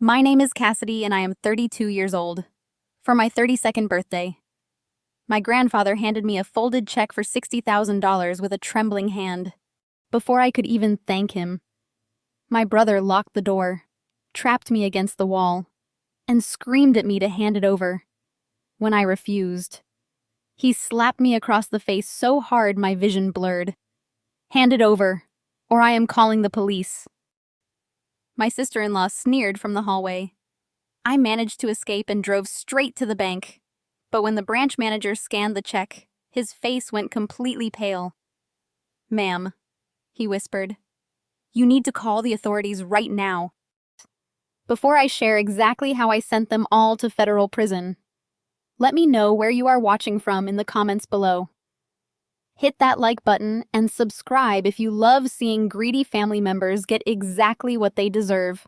My name is Cassidy and I am 32 years old. For my 32nd birthday, my grandfather handed me a folded check for $60,000 with a trembling hand. Before I could even thank him, my brother locked the door, trapped me against the wall, and screamed at me to hand it over. When I refused, he slapped me across the face so hard my vision blurred. "Hand it over, or I am calling the police." My sister-in-law sneered from the hallway. I managed to escape and drove straight to the bank. But when the branch manager scanned the check, his face went completely pale. "Ma'am," he whispered, "you need to call the authorities right now." Before I share exactly how I sent them all to federal prison, let me know where you are watching from in the comments below. Hit that like button and subscribe if you love seeing greedy family members get exactly what they deserve.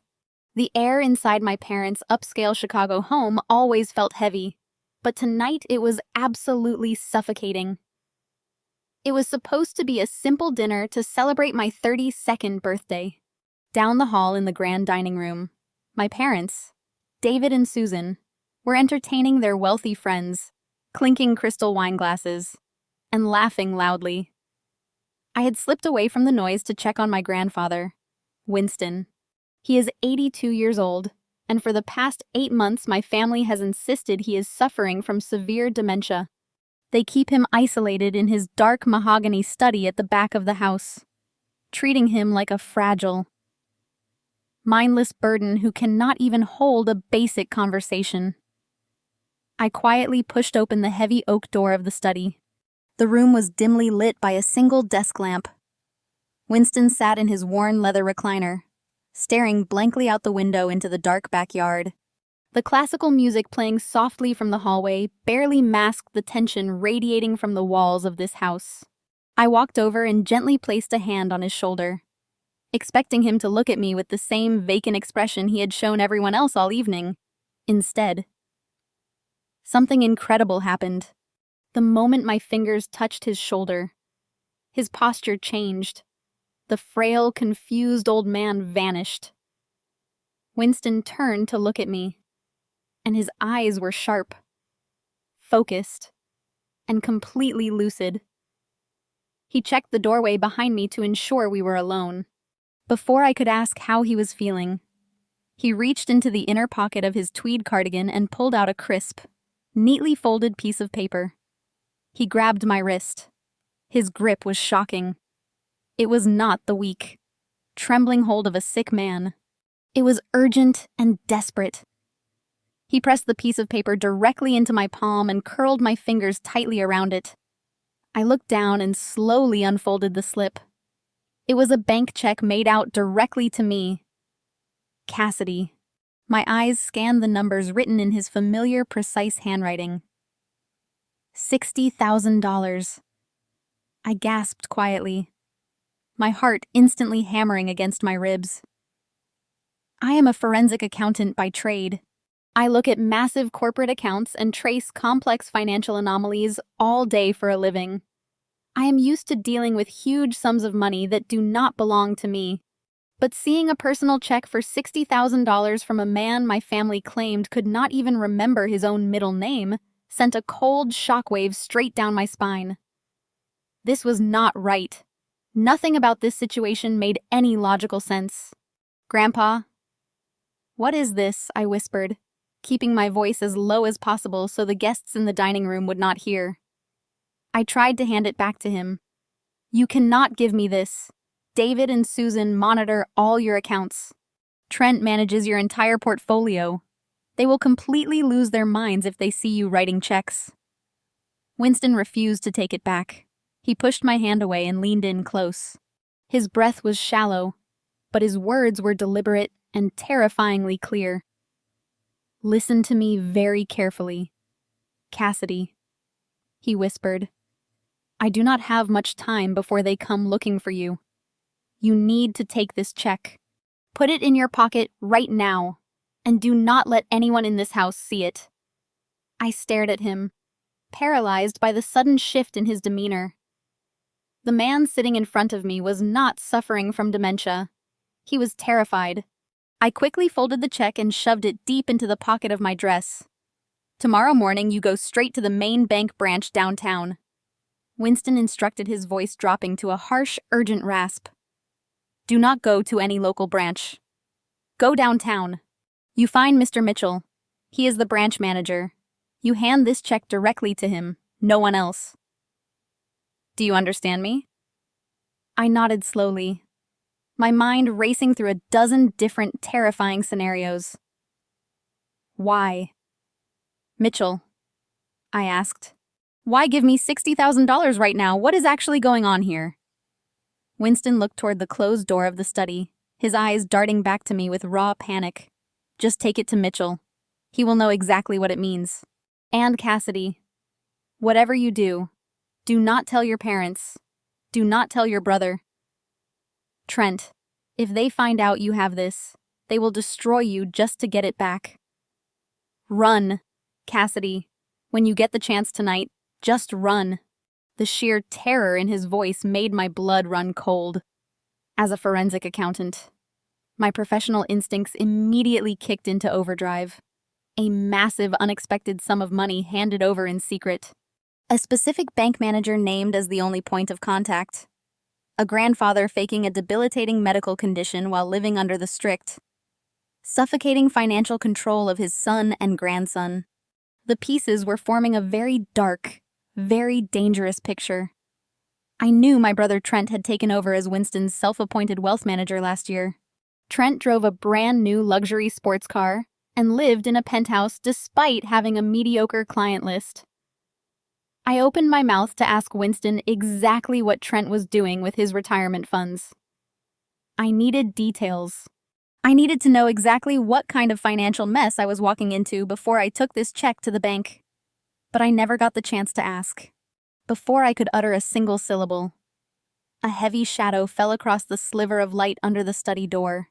The air inside my parents' upscale Chicago home always felt heavy, but tonight it was absolutely suffocating. It was supposed to be a simple dinner to celebrate my 32nd birthday. Down the hall in the grand dining room, my parents, David and Susan, were entertaining their wealthy friends, clinking crystal wine glasses, and laughing loudly. I had slipped away from the noise to check on my grandfather, Winston. He is 82 years old, and for the past 8 months my family has insisted he is suffering from severe dementia. They keep him isolated in his dark mahogany study at the back of the house, treating him like a fragile, mindless burden who cannot even hold a basic conversation. I quietly pushed open the heavy oak door of the study. The room was dimly lit by a single desk lamp. Winston sat in his worn leather recliner, staring blankly out the window into the dark backyard. The classical music playing softly from the hallway barely masked the tension radiating from the walls of this house. I walked over and gently placed a hand on his shoulder, expecting him to look at me with the same vacant expression he had shown everyone else all evening. Instead, something incredible happened. The moment my fingers touched his shoulder, his posture changed. The frail, confused old man vanished. Winston turned to look at me, and his eyes were sharp, focused, and completely lucid. He checked the doorway behind me to ensure we were alone. Before I could ask how he was feeling, he reached into the inner pocket of his tweed cardigan and pulled out a crisp, neatly folded piece of paper. He grabbed my wrist. His grip was shocking. It was not the weak, trembling hold of a sick man. It was urgent and desperate. He pressed the piece of paper directly into my palm and curled my fingers tightly around it. I looked down and slowly unfolded the slip. It was a bank check made out directly to me. Cassidy. My eyes scanned the numbers written in his familiar, precise handwriting. $60,000. I gasped quietly, my heart instantly hammering against my ribs. I am a forensic accountant by trade. I look at massive corporate accounts and trace complex financial anomalies all day for a living. I am used to dealing with huge sums of money that do not belong to me. But seeing a personal check for $60,000 from a man my family claimed could not even remember his own middle name sent a cold shockwave straight down my spine. This was not right. Nothing about this situation made any logical sense. "Grandpa?" "What is this?" I whispered, keeping my voice as low as possible so the guests in the dining room would not hear. I tried to hand it back to him. "You cannot give me this. David and Susan monitor all your accounts. Trent manages your entire portfolio. They will completely lose their minds if they see you writing checks." Winston refused to take it back. He pushed my hand away and leaned in close. His breath was shallow, but his words were deliberate and terrifyingly clear. "Listen to me very carefully, Cassidy," he whispered. "I do not have much time before they come looking for you. You need to take this check. Put it in your pocket right now, and do not let anyone in this house see it." I stared at him, paralyzed by the sudden shift in his demeanor. The man sitting in front of me was not suffering from dementia. He was terrified, I quickly folded the check and shoved it deep into the pocket of my dress. Tomorrow morning, you go straight to the main bank branch downtown. Winston instructed, his voice dropping to a harsh, urgent rasp. Do not go to any local branch. Go downtown. You find Mr. Mitchell. He is the branch manager. You hand this check directly to him, no one else. Do you understand me? I nodded slowly, my mind racing through a dozen different terrifying scenarios. Why? Mitchell, I asked. Why give me $60,000 right now? What is actually going on here? Winston looked toward the closed door of the study, his eyes darting back to me with raw panic. Just take it to Mitchell. He will know exactly what it means. And Cassidy, whatever you do not tell your parents. Do not tell your brother. Trent, if they find out you have this, they will destroy you just to get it back. Run, Cassidy. When you get the chance tonight, just run. The sheer terror in his voice made my blood run cold. As a forensic accountant, my professional instincts immediately kicked into overdrive. A massive, unexpected sum of money handed over in secret. A specific bank manager named as the only point of contact. A grandfather faking a debilitating medical condition while living under the strict, suffocating financial control of his son and grandson. The pieces were forming a very dark, very dangerous picture. I knew my brother Trent had taken over as Winston's self-appointed wealth manager last year. Trent drove a brand new luxury sports car and lived in a penthouse despite having a mediocre client list. I opened my mouth to ask Winston exactly what Trent was doing with his retirement funds. I needed details. I needed to know exactly what kind of financial mess I was walking into before I took this check to the bank. But I never got the chance to ask. Before I could utter a single syllable, a heavy shadow fell across the sliver of light under the study door.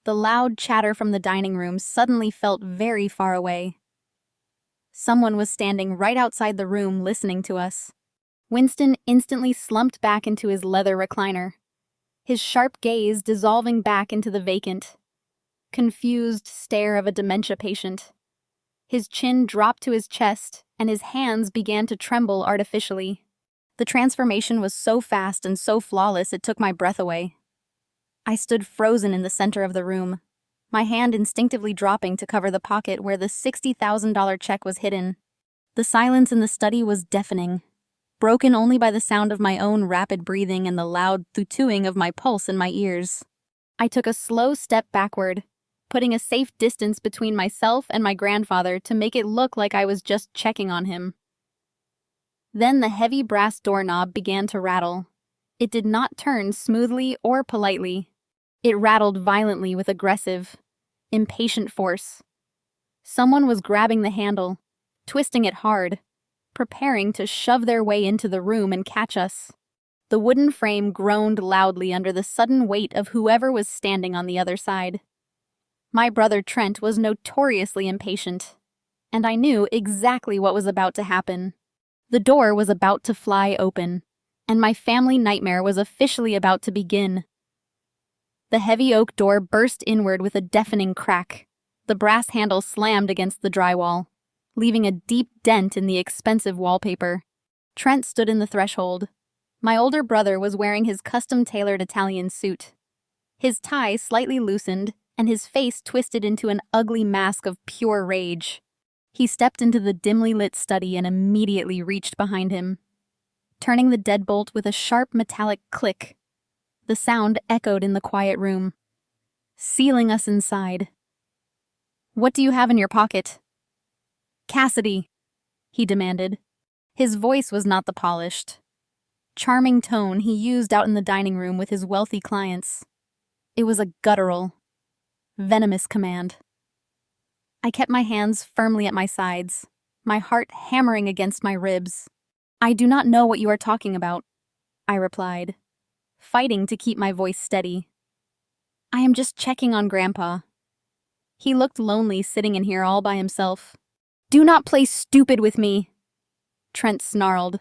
The loud chatter from the dining room suddenly felt very far away. Someone was standing right outside the room listening to us. Winston instantly slumped back into his leather recliner, his sharp gaze dissolving back into the vacant, confused stare of a dementia patient. His chin dropped to his chest, and his hands began to tremble artificially. The transformation was so fast and so flawless it took my breath away. I stood frozen in the center of the room, my hand instinctively dropping to cover the pocket where the $60,000 check was hidden. The silence in the study was deafening, broken only by the sound of my own rapid breathing and the loud thutooing of my pulse in my ears. I took a slow step backward, putting a safe distance between myself and my grandfather to make it look like I was just checking on him. Then the heavy brass doorknob began to rattle. It did not turn smoothly or politely. It rattled violently with aggressive, impatient force. Someone was grabbing the handle, twisting it hard, preparing to shove their way into the room and catch us. The wooden frame groaned loudly under the sudden weight of whoever was standing on the other side. My brother Trent was notoriously impatient, and I knew exactly what was about to happen. The door was about to fly open, and my family nightmare was officially about to begin. The heavy oak door burst inward with a deafening crack. The brass handle slammed against the drywall, leaving a deep dent in the expensive wallpaper. Trent stood in the threshold. My older brother was wearing his custom-tailored Italian suit. His tie slightly loosened, and his face twisted into an ugly mask of pure rage. He stepped into the dimly lit study and immediately reached behind him, turning the deadbolt with a sharp metallic click. The sound echoed in the quiet room, sealing us inside. "What do you have in your pocket?" "Cassidy," he demanded. His voice was not the polished, charming tone he used out in the dining room with his wealthy clients. It was a guttural, venomous command. I kept my hands firmly at my sides, my heart hammering against my ribs. "I do not know what you are talking about," I replied, fighting to keep my voice steady. "I am just checking on Grandpa. He looked lonely sitting in here all by himself." "Do not play stupid with me," Trent snarled,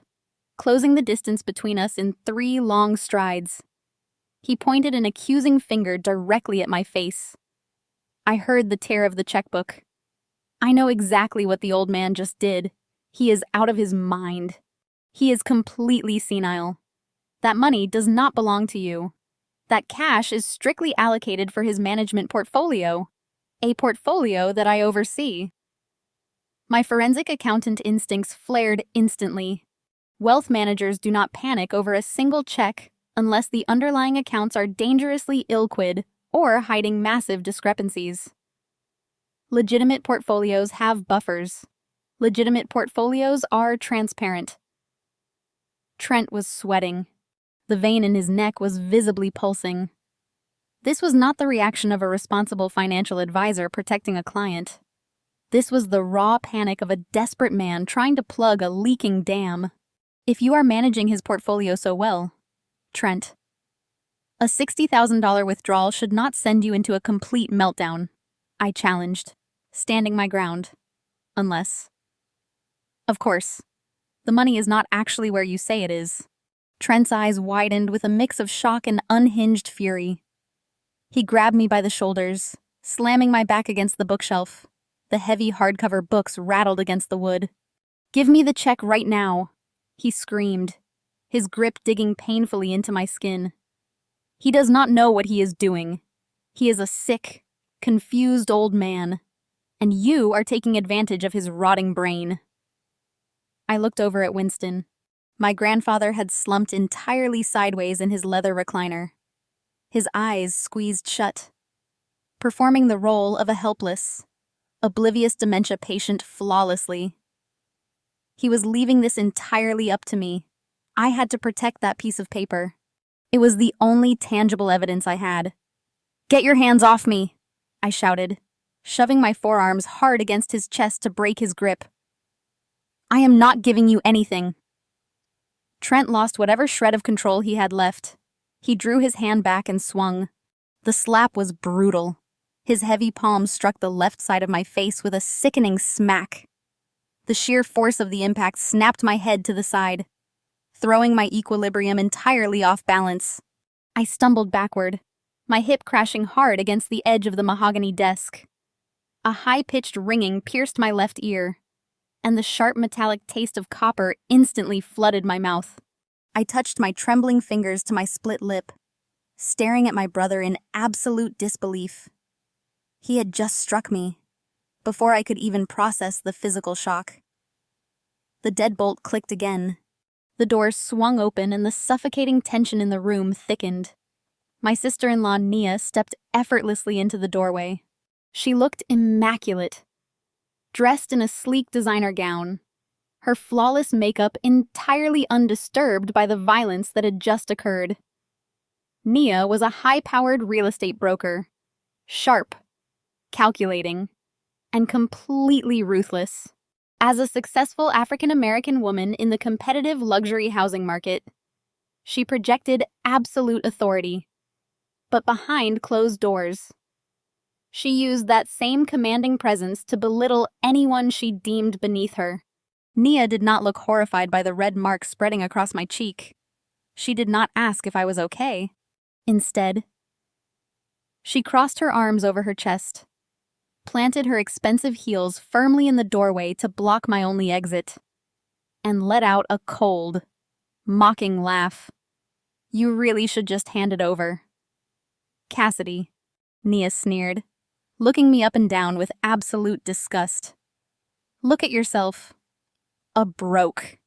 closing the distance between us in 3 long strides. He pointed an accusing finger directly at my face. I heard the tear of the checkbook. I know exactly what the old man just did. He is out of his mind. He is completely senile. That money does not belong to you. That cash is strictly allocated for his management portfolio, a portfolio that I oversee. My forensic accountant instincts flared instantly. Wealth managers do not panic over a single check unless the underlying accounts are dangerously illiquid or hiding massive discrepancies. Legitimate portfolios have buffers. Legitimate portfolios are transparent. Trent was sweating. The vein in his neck was visibly pulsing. This was not the reaction of a responsible financial advisor protecting a client. This was the raw panic of a desperate man trying to plug a leaking dam. If you are managing his portfolio so well, Trent, a $60,000 withdrawal should not send you into a complete meltdown, I challenged, standing my ground. Unless. Of course, the money is not actually where you say it is. Trent's eyes widened with a mix of shock and unhinged fury. He grabbed me by the shoulders, slamming my back against the bookshelf. The heavy hardcover books rattled against the wood. "Give me the check right now," he screamed, his grip digging painfully into my skin. He does not know what he is doing. He is a sick, confused old man, and you are taking advantage of his rotting brain. I looked over at Winston. My grandfather had slumped entirely sideways in his leather recliner, his eyes squeezed shut, performing the role of a helpless, oblivious dementia patient flawlessly. He was leaving this entirely up to me. I had to protect that piece of paper. It was the only tangible evidence I had. "Get your hands off me," I shouted, shoving my forearms hard against his chest to break his grip. "I am not giving you anything." Trent lost whatever shred of control he had left. He drew his hand back and swung. The slap was brutal. His heavy palm struck the left side of my face with a sickening smack. The sheer force of the impact snapped my head to the side, throwing my equilibrium entirely off balance. I stumbled backward, my hip crashing hard against the edge of the mahogany desk. A high-pitched ringing pierced my left ear, and the sharp metallic taste of copper instantly flooded my mouth. I touched my trembling fingers to my split lip, staring at my brother in absolute disbelief. He had just struck me, before I could even process the physical shock. The deadbolt clicked again. The door swung open and the suffocating tension in the room thickened. My sister-in-law Nia stepped effortlessly into the doorway. She looked immaculate, dressed in a sleek designer gown, her flawless makeup entirely undisturbed by the violence that had just occurred. Nia was a high-powered real estate broker, sharp, calculating, and completely ruthless. As a successful African-American woman in the competitive luxury housing market, she projected absolute authority, but behind closed doors. She used that same commanding presence to belittle anyone she deemed beneath her. Nia did not look horrified by the red mark spreading across my cheek. She did not ask if I was okay. Instead, she crossed her arms over her chest, planted her expensive heels firmly in the doorway to block my only exit, and let out a cold, mocking laugh. "You really should just hand it over." "Cassidy," Nia sneered, looking me up and down with absolute disgust. "Look at yourself. A broke,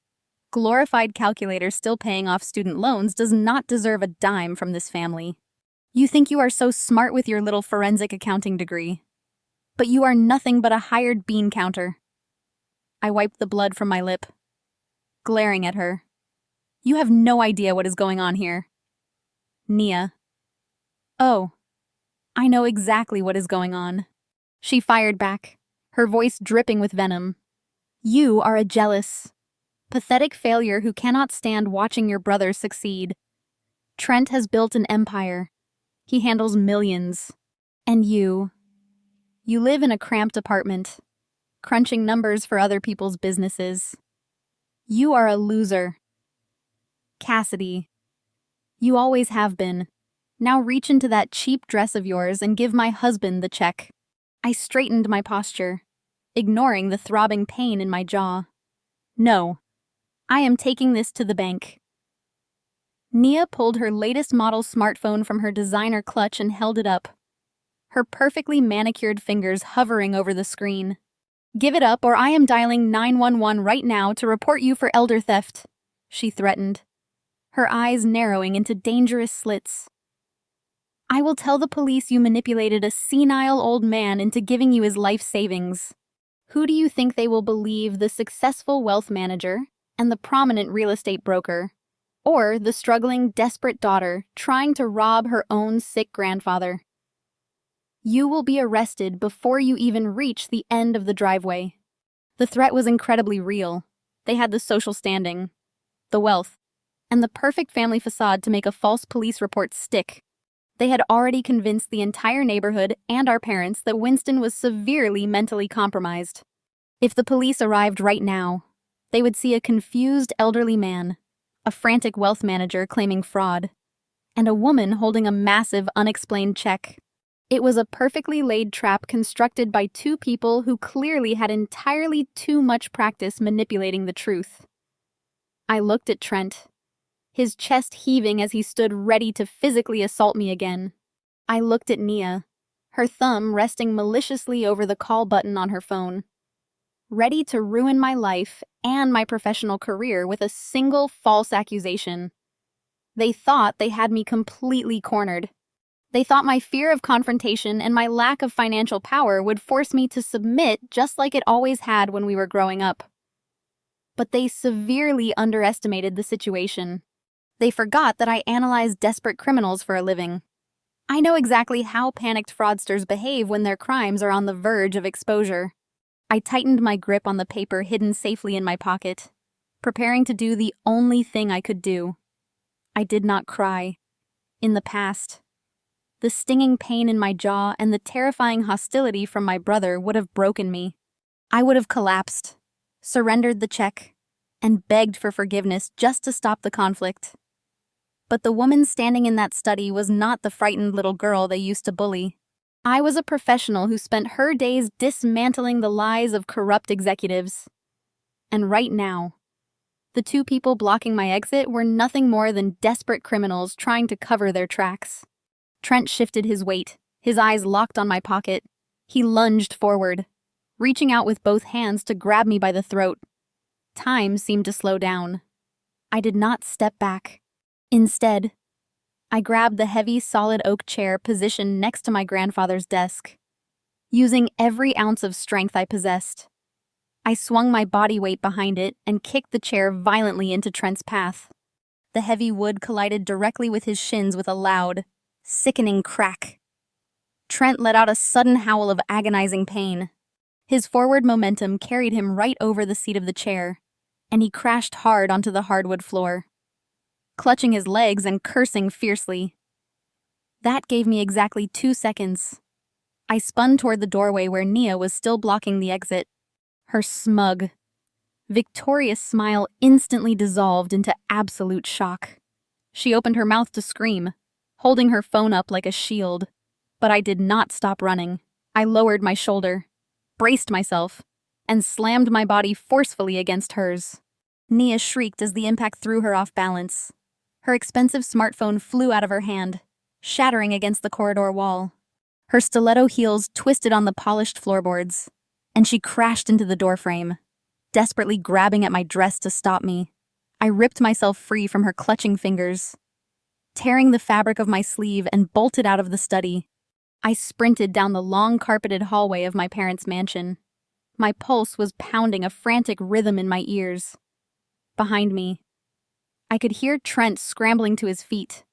glorified calculator still paying off student loans does not deserve a dime from this family. You think you are so smart with your little forensic accounting degree, but you are nothing but a hired bean counter." I wiped the blood from my lip, glaring at her. "You have no idea what is going on here." Nia. "Oh, I know exactly what is going on," she fired back, her voice dripping with venom. "You are a jealous, pathetic failure who cannot stand watching your brother succeed. Trent has built an empire. He handles millions. And you live in a cramped apartment, crunching numbers for other people's businesses. You are a loser. Cassidy, you always have been. Now reach into that cheap dress of yours and give my husband the check." I straightened my posture, ignoring the throbbing pain in my jaw. No, I am taking this to the bank. Nia pulled her latest model smartphone from her designer clutch and held it up, her perfectly manicured fingers hovering over the screen. Give it up or I am dialing 911 right now to report you for elder theft, she threatened, her eyes narrowing into dangerous slits. I will tell the police you manipulated a senile old man into giving you his life savings. Who do you think they will believe, the successful wealth manager and the prominent real estate broker, or the struggling, desperate daughter trying to rob her own sick grandfather? You will be arrested before you even reach the end of the driveway. The threat was incredibly real. They had the social standing, the wealth, and the perfect family facade to make a false police report stick. They had already convinced the entire neighborhood and our parents that Winston was severely mentally compromised. If the police arrived right now, they would see a confused elderly man, a frantic wealth manager claiming fraud, and a woman holding a massive unexplained check. It was a perfectly laid trap constructed by two people who clearly had entirely too much practice manipulating the truth. I looked at Trent, his chest heaving as he stood ready to physically assault me again. I looked at Nia, her thumb resting maliciously over the call button on her phone, ready to ruin my life and my professional career with a single false accusation. They thought they had me completely cornered. They thought my fear of confrontation and my lack of financial power would force me to submit just like it always had when we were growing up. But they severely underestimated the situation. They forgot that I analyze desperate criminals for a living. I know exactly how panicked fraudsters behave when their crimes are on the verge of exposure. I tightened my grip on the paper hidden safely in my pocket, preparing to do the only thing I could do. I did not cry. In the past, the stinging pain in my jaw and the terrifying hostility from my brother would have broken me. I would have collapsed, surrendered the check, and begged for forgiveness just to stop the conflict. But the woman standing in that study was not the frightened little girl they used to bully. I was a professional who spent her days dismantling the lies of corrupt executives. And right now, the two people blocking my exit were nothing more than desperate criminals trying to cover their tracks. Trent shifted his weight, his eyes locked on my pocket. He lunged forward, reaching out with both hands to grab me by the throat. Time seemed to slow down. I did not step back. Instead, I grabbed the heavy, solid oak chair positioned next to my grandfather's desk. Using every ounce of strength I possessed, I swung my body weight behind it and kicked the chair violently into Trent's path. The heavy wood collided directly with his shins with a loud, sickening crack. Trent let out a sudden howl of agonizing pain. His forward momentum carried him right over the seat of the chair, and he crashed hard onto the hardwood floor, clutching his legs and cursing fiercely. That gave me exactly 2 seconds. I spun toward the doorway where Nia was still blocking the exit. Her smug, victorious smile instantly dissolved into absolute shock. She opened her mouth to scream, holding her phone up like a shield. But I did not stop running. I lowered my shoulder, braced myself, and slammed my body forcefully against hers. Nia shrieked as the impact threw her off balance. Her expensive smartphone flew out of her hand, shattering against the corridor wall. Her stiletto heels twisted on the polished floorboards, and she crashed into the doorframe, desperately grabbing at my dress to stop me. I ripped myself free from her clutching fingers, tearing the fabric of my sleeve, and bolted out of the study. I sprinted down the long carpeted hallway of my parents' mansion. My pulse was pounding a frantic rhythm in my ears. Behind me, I could hear Trent scrambling to his feet,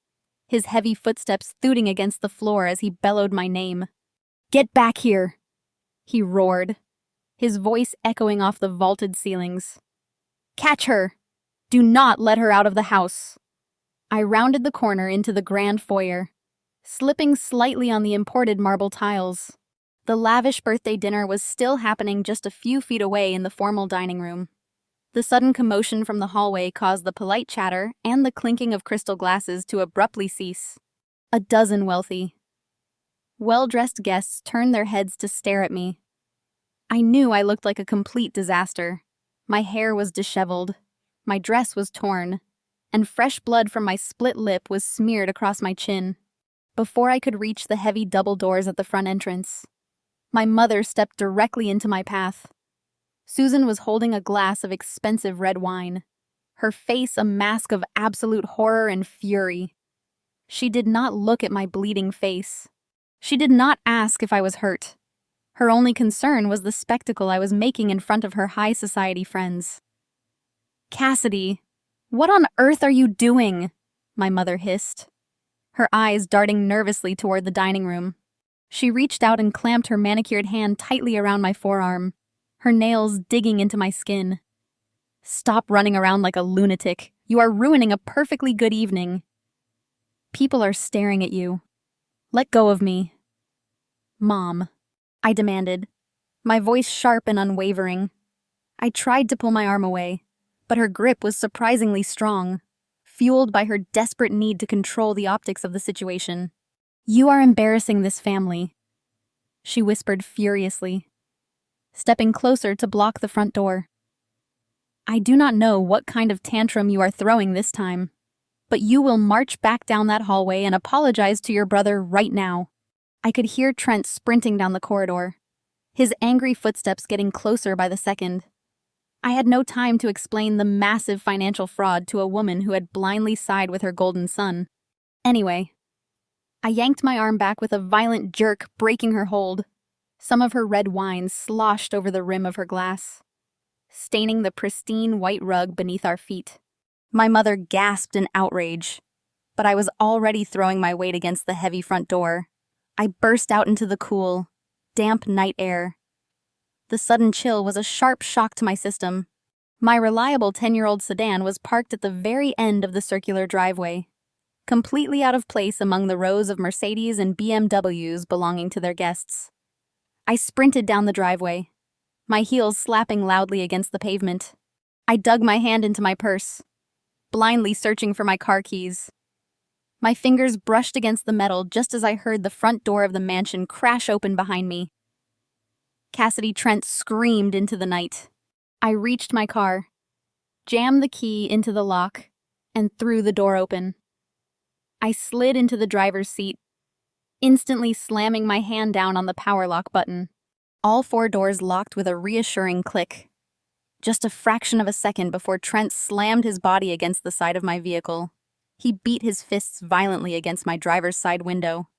his heavy footsteps thudding against the floor as he bellowed my name. "Get back here!" he roared, his voice echoing off the vaulted ceilings. "Catch her! Do not let her out of the house!" I rounded the corner into the grand foyer, slipping slightly on the imported marble tiles. The lavish birthday dinner was still happening just a few feet away in the formal dining room. The sudden commotion from the hallway caused the polite chatter and the clinking of crystal glasses to abruptly cease. A dozen wealthy, Well-dressed guests turned their heads to stare at me. I knew I looked like a complete disaster. My hair was disheveled, my dress was torn, and fresh blood from my split lip was smeared across my chin. Before I could reach the heavy double doors at the front entrance, my mother stepped directly into my path. Susan was holding a glass of expensive red wine, her face a mask of absolute horror and fury. She did not look at my bleeding face. She did not ask if I was hurt. Her only concern was the spectacle I was making in front of her high society friends. "Cassidy, what on earth are you doing?" my mother hissed, her eyes darting nervously toward the dining room. She reached out and clamped her manicured hand tightly around my forearm, her nails digging into my skin. "Stop running around like a lunatic. You are ruining a perfectly good evening. People are staring at you. Let go of me." "Mom," I demanded, my voice sharp and unwavering. I tried to pull my arm away, but her grip was surprisingly strong, fueled by her desperate need to control the optics of the situation. "You are embarrassing this family," she whispered furiously, stepping closer to block the front door. "I do not know what kind of tantrum you are throwing this time, but you will march back down that hallway and apologize to your brother right now." I could hear Trent sprinting down the corridor, his angry footsteps getting closer by the second. I had no time to explain the massive financial fraud to a woman who had blindly sided with her golden son. Anyway, I yanked my arm back with a violent jerk, breaking her hold. Some of her red wine sloshed over the rim of her glass, staining the pristine white rug beneath our feet. My mother gasped in outrage, but I was already throwing my weight against the heavy front door. I burst out into the cool, damp night air. The sudden chill was a sharp shock to my system. My reliable 10-year-old sedan was parked at the very end of the circular driveway, completely out of place among the rows of Mercedes and BMWs belonging to their guests. I sprinted down the driveway, my heels slapping loudly against the pavement. I dug my hand into my purse, blindly searching for my car keys. My fingers brushed against the metal just as I heard the front door of the mansion crash open behind me. Cassidy Trent screamed into the night. I reached my car, jammed the key into the lock, and threw the door open. I slid into the driver's seat, instantly slamming my hand down on the power lock button. All 4 doors locked with a reassuring click. Just a fraction of a second before Trent slammed his body against the side of my vehicle. He beat his fists violently against my driver's side window.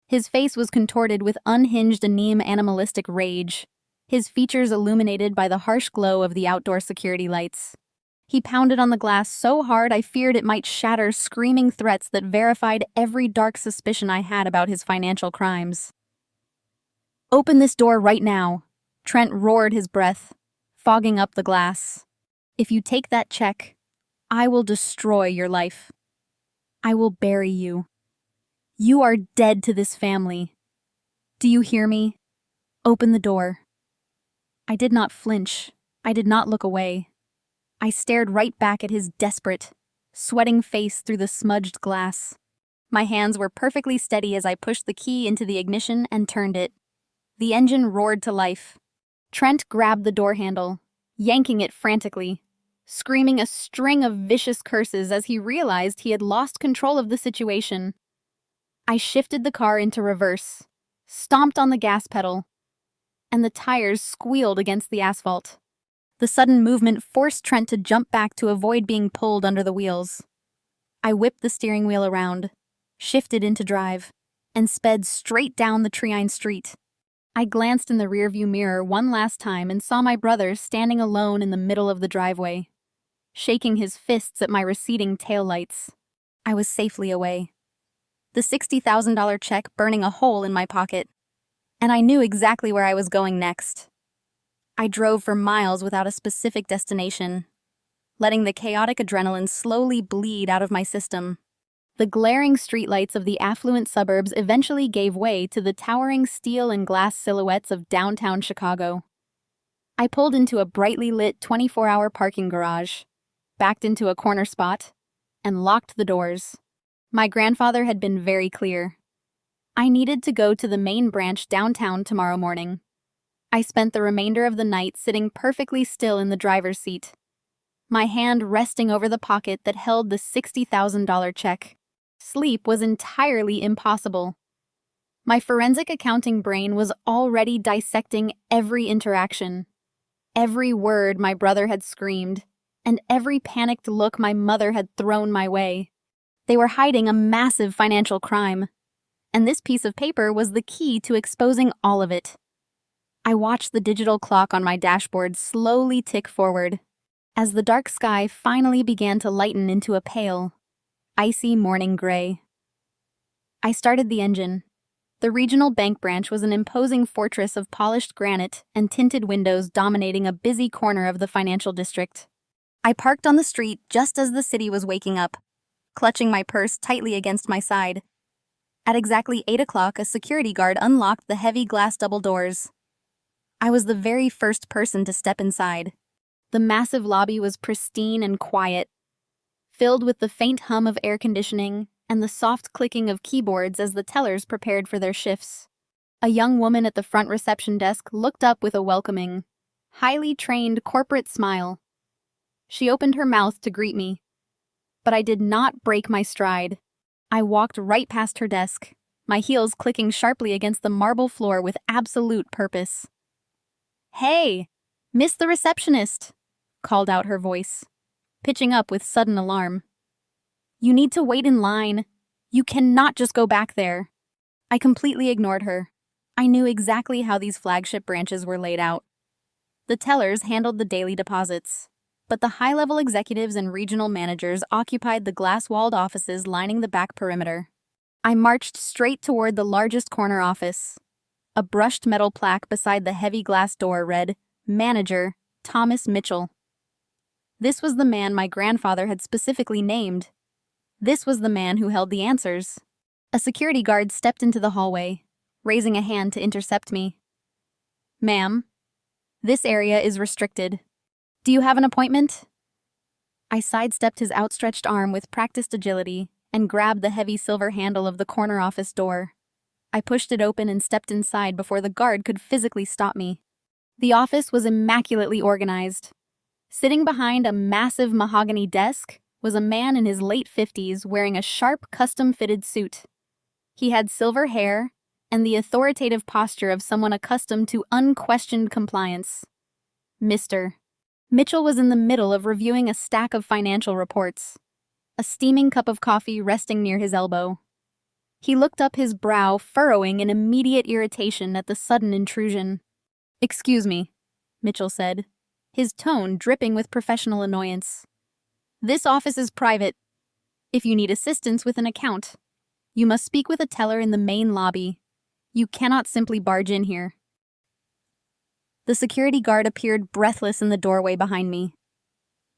His face was contorted with unhinged animalistic rage, his features illuminated by the harsh glow of the outdoor security lights. He pounded on the glass so hard I feared it might shatter, screaming threats that verified every dark suspicion I had about his financial crimes. "Open this door right now," Trent roared, his breath fogging up the glass. "If you take that check, I will destroy your life. I will bury you. You are dead to this family. Do you hear me? Open the door." I did not flinch. I did not look away. I stared right back at his desperate, sweating face through the smudged glass. My hands were perfectly steady as I pushed the key into the ignition and turned it. The engine roared to life. Trent grabbed the door handle, yanking it frantically, screaming a string of vicious curses as he realized he had lost control of the situation. I shifted the car into reverse, stomped on the gas pedal, and the tires squealed against the asphalt. The sudden movement forced Trent to jump back to avoid being pulled under the wheels. I whipped the steering wheel around, shifted into drive, and sped straight down the Triine Street. I glanced in the rearview mirror one last time and saw my brother standing alone in the middle of the driveway, shaking his fists at my receding taillights. I was safely away, the $60,000 check burning a hole in my pocket, and I knew exactly where I was going next. I drove for miles without a specific destination, letting the chaotic adrenaline slowly bleed out of my system. The glaring streetlights of the affluent suburbs eventually gave way to the towering steel and glass silhouettes of downtown Chicago. I pulled into a brightly lit 24-hour parking garage, backed into a corner spot, and locked the doors. My grandfather had been very clear. I needed to go to the main branch downtown tomorrow morning. I spent the remainder of the night sitting perfectly still in the driver's seat, my hand resting over the pocket that held the $60,000 check. Sleep was entirely impossible. My forensic accounting brain was already dissecting every interaction, every word my brother had screamed, and every panicked look my mother had thrown my way. They were hiding a massive financial crime, and this piece of paper was the key to exposing all of it. I watched the digital clock on my dashboard slowly tick forward, as the dark sky finally began to lighten into a pale, icy morning gray. I started the engine. The regional bank branch was an imposing fortress of polished granite and tinted windows dominating a busy corner of the financial district. I parked on the street just as the city was waking up, clutching my purse tightly against my side. At exactly 8 o'clock, a security guard unlocked the heavy glass double doors. I was the very first person to step inside. The massive lobby was pristine and quiet, filled with the faint hum of air conditioning and the soft clicking of keyboards as the tellers prepared for their shifts. A young woman at the front reception desk looked up with a welcoming, highly trained corporate smile. She opened her mouth to greet me, but I did not break my stride. I walked right past her desk, my heels clicking sharply against the marble floor with absolute purpose. "Hey, Miss the receptionist," called out her voice, pitching up with sudden alarm. "You need to wait in line. You cannot just go back there." I completely ignored her. I knew exactly how these flagship branches were laid out. The tellers handled the daily deposits, but the high-level executives and regional managers occupied the glass-walled offices lining the back perimeter. I marched straight toward the largest corner office. A brushed metal plaque beside the heavy glass door read, "Manager, Thomas Mitchell." This was the man my grandfather had specifically named. This was the man who held the answers. A security guard stepped into the hallway, raising a hand to intercept me. "Ma'am, this area is restricted. Do you have an appointment?" I sidestepped his outstretched arm with practiced agility and grabbed the heavy silver handle of the corner office door. I pushed it open and stepped inside before the guard could physically stop me. The office was immaculately organized. Sitting behind a massive mahogany desk was a man in his late 50s wearing a sharp, custom-fitted suit. He had silver hair and the authoritative posture of someone accustomed to unquestioned compliance. Mr. Mitchell was in the middle of reviewing a stack of financial reports, a steaming cup of coffee resting near his elbow. He looked up, his brow furrowing in immediate irritation at the sudden intrusion. "Excuse me," Mitchell said, his tone dripping with professional annoyance. "This office is private. If you need assistance with an account, you must speak with a teller in the main lobby. You cannot simply barge in here." The security guard appeared breathless in the doorway behind me.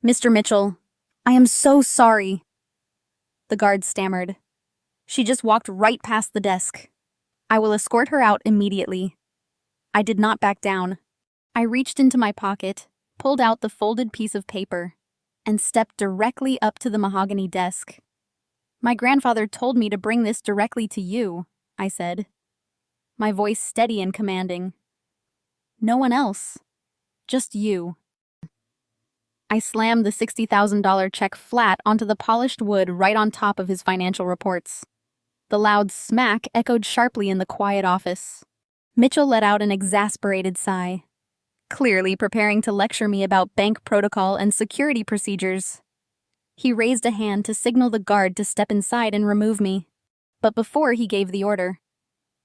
"Mr. Mitchell, I am so sorry." The guard stammered. "She just walked right past the desk. I will escort her out immediately." I did not back down. I reached into my pocket, pulled out the folded piece of paper, and stepped directly up to the mahogany desk. "My grandfather told me to bring this directly to you," I said, my voice steady and commanding. "No one else. Just you." I slammed the $60,000 check flat onto the polished wood right on top of his financial reports. The loud smack echoed sharply in the quiet office. Mitchell let out an exasperated sigh, clearly preparing to lecture me about bank protocol and security procedures. He raised a hand to signal the guard to step inside and remove me. But before he gave the order,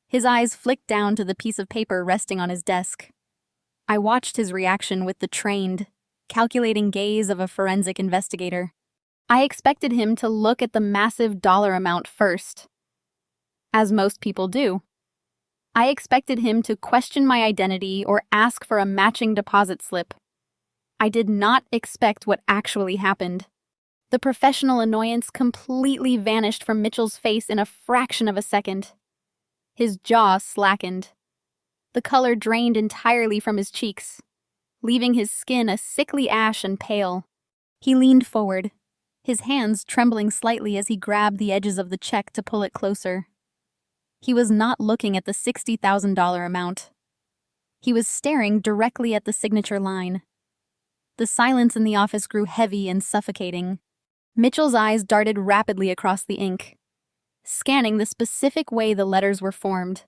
his eyes flicked down to the piece of paper resting on his desk. I watched his reaction with the trained, calculating gaze of a forensic investigator. I expected him to look at the massive dollar amount first, as most people do. I expected him to question my identity or ask for a matching deposit slip. I did not expect what actually happened. The professional annoyance completely vanished from Mitchell's face in a fraction of a second. His jaw slackened. The color drained entirely from his cheeks, leaving his skin a sickly ash and pale. He leaned forward, his hands trembling slightly as he grabbed the edges of the check to pull it closer. He was not looking at the $60,000 amount. He was staring directly at the signature line. The silence in the office grew heavy and suffocating. Mitchell's eyes darted rapidly across the ink, scanning the specific way the letters were formed,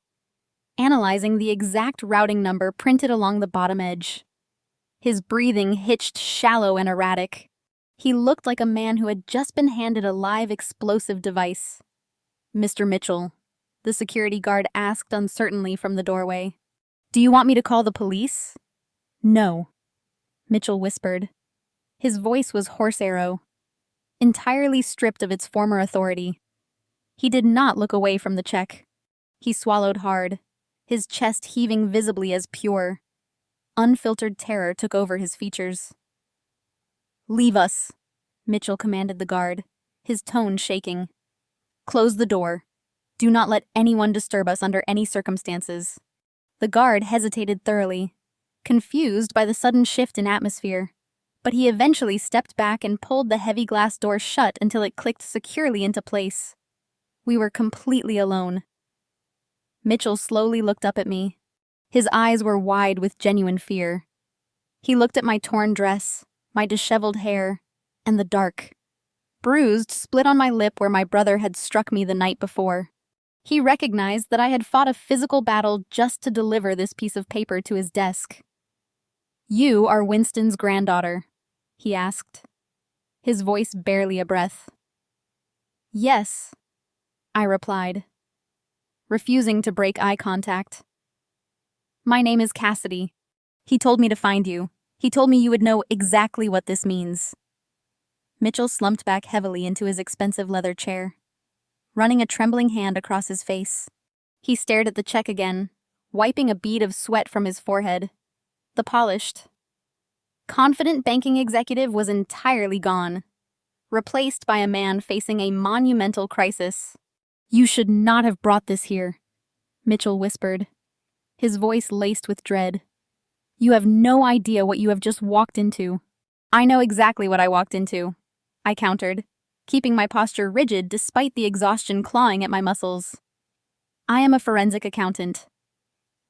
analyzing the exact routing number printed along the bottom edge. His breathing hitched shallow and erratic. He looked like a man who had just been handed a live explosive device. "Mr. Mitchell," the security guard asked uncertainly from the doorway, "do you want me to call the police?" "No," Mitchell whispered. His voice was horse arrow, entirely stripped of its former authority. He did not look away from the check. He swallowed hard, his chest heaving visibly as pure. Unfiltered terror took over his features. "Leave us," Mitchell commanded the guard, his tone shaking. "Close the door. Do not let anyone disturb us under any circumstances." The guard hesitated thoroughly, confused by the sudden shift in atmosphere, but he eventually stepped back and pulled the heavy glass door shut until it clicked securely into place. We were completely alone. Mitchell slowly looked up at me. His eyes were wide with genuine fear. He looked at my torn dress, my disheveled hair, and the dark, bruised split on my lip where my brother had struck me the night before. He recognized that I had fought a physical battle just to deliver this piece of paper to his desk. "You are Winston's granddaughter?" he asked, his voice barely a breath. "Yes," I replied, refusing to break eye contact. "My name is Cassidy. He told me to find you. He told me you would know exactly what this means." Mitchell slumped back heavily into his expensive leather chair, running a trembling hand across his face. He stared at the check again, wiping a bead of sweat from his forehead. The polished, confident banking executive was entirely gone, replaced by a man facing a monumental crisis. "You should not have brought this here," Mitchell whispered, his voice laced with dread. "You have no idea what you have just walked into." "I know exactly what I walked into," I countered, keeping my posture rigid despite the exhaustion clawing at my muscles. "I am a forensic accountant.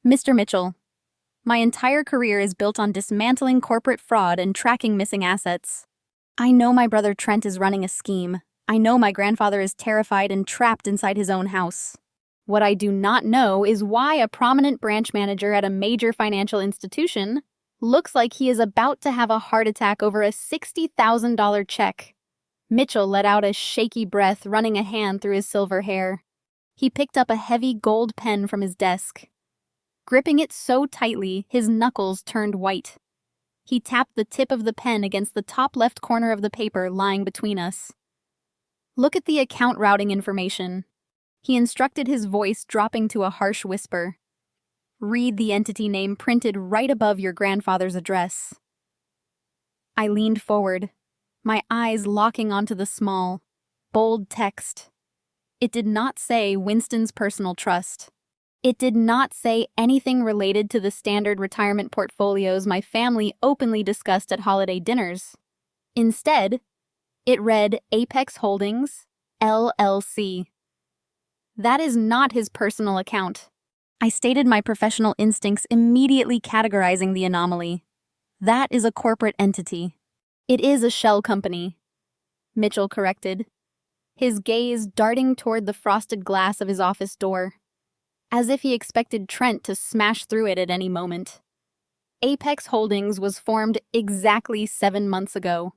Mr. Mitchell, my entire career is built on dismantling corporate fraud and tracking missing assets. I know my brother Trent is running a scheme. I know my grandfather is terrified and trapped inside his own house. What I do not know is why a prominent branch manager at a major financial institution looks like he is about to have a heart attack over a $60,000 check." Mitchell let out a shaky breath, running a hand through his silver hair. He picked up a heavy gold pen from his desk. Gripping it so tightly, his knuckles turned white. He tapped the tip of the pen against the top left corner of the paper lying between us. "Look at the account routing information," he instructed, his voice dropping to a harsh whisper. "Read the entity name printed right above your grandfather's address." I leaned forward, my eyes locking onto the small, bold text. It did not say Winston's Personal Trust. It did not say anything related to the standard retirement portfolios my family openly discussed at holiday dinners. Instead, it read Apex Holdings, LLC. That is not his personal account. I stated my professional instincts, immediately categorizing the anomaly. That is a corporate entity. "It is a shell company," Mitchell corrected, his gaze darting toward the frosted glass of his office door, as if he expected Trent to smash through it at any moment. "Apex Holdings was formed exactly 7 months ago.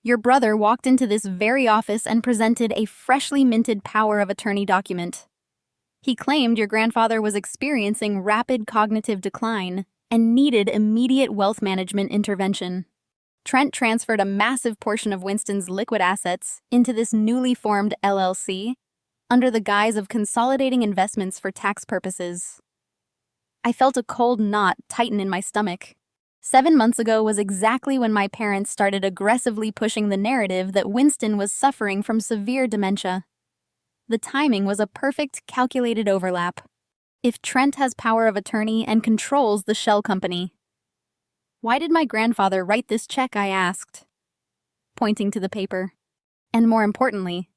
Your brother walked into this very office and presented a freshly minted power of attorney document. He claimed your grandfather was experiencing rapid cognitive decline and needed immediate wealth management intervention. Trent transferred a massive portion of Winston's liquid assets into this newly formed LLC under the guise of consolidating investments for tax purposes." I felt a cold knot tighten in my stomach. 7 months ago was exactly when my parents started aggressively pushing the narrative that Winston was suffering from severe dementia. The timing was a perfect, calculated overlap. If Trent has power of attorney and controls the shell company, why did my grandfather write this check, I asked, pointing to the paper. And more importantly,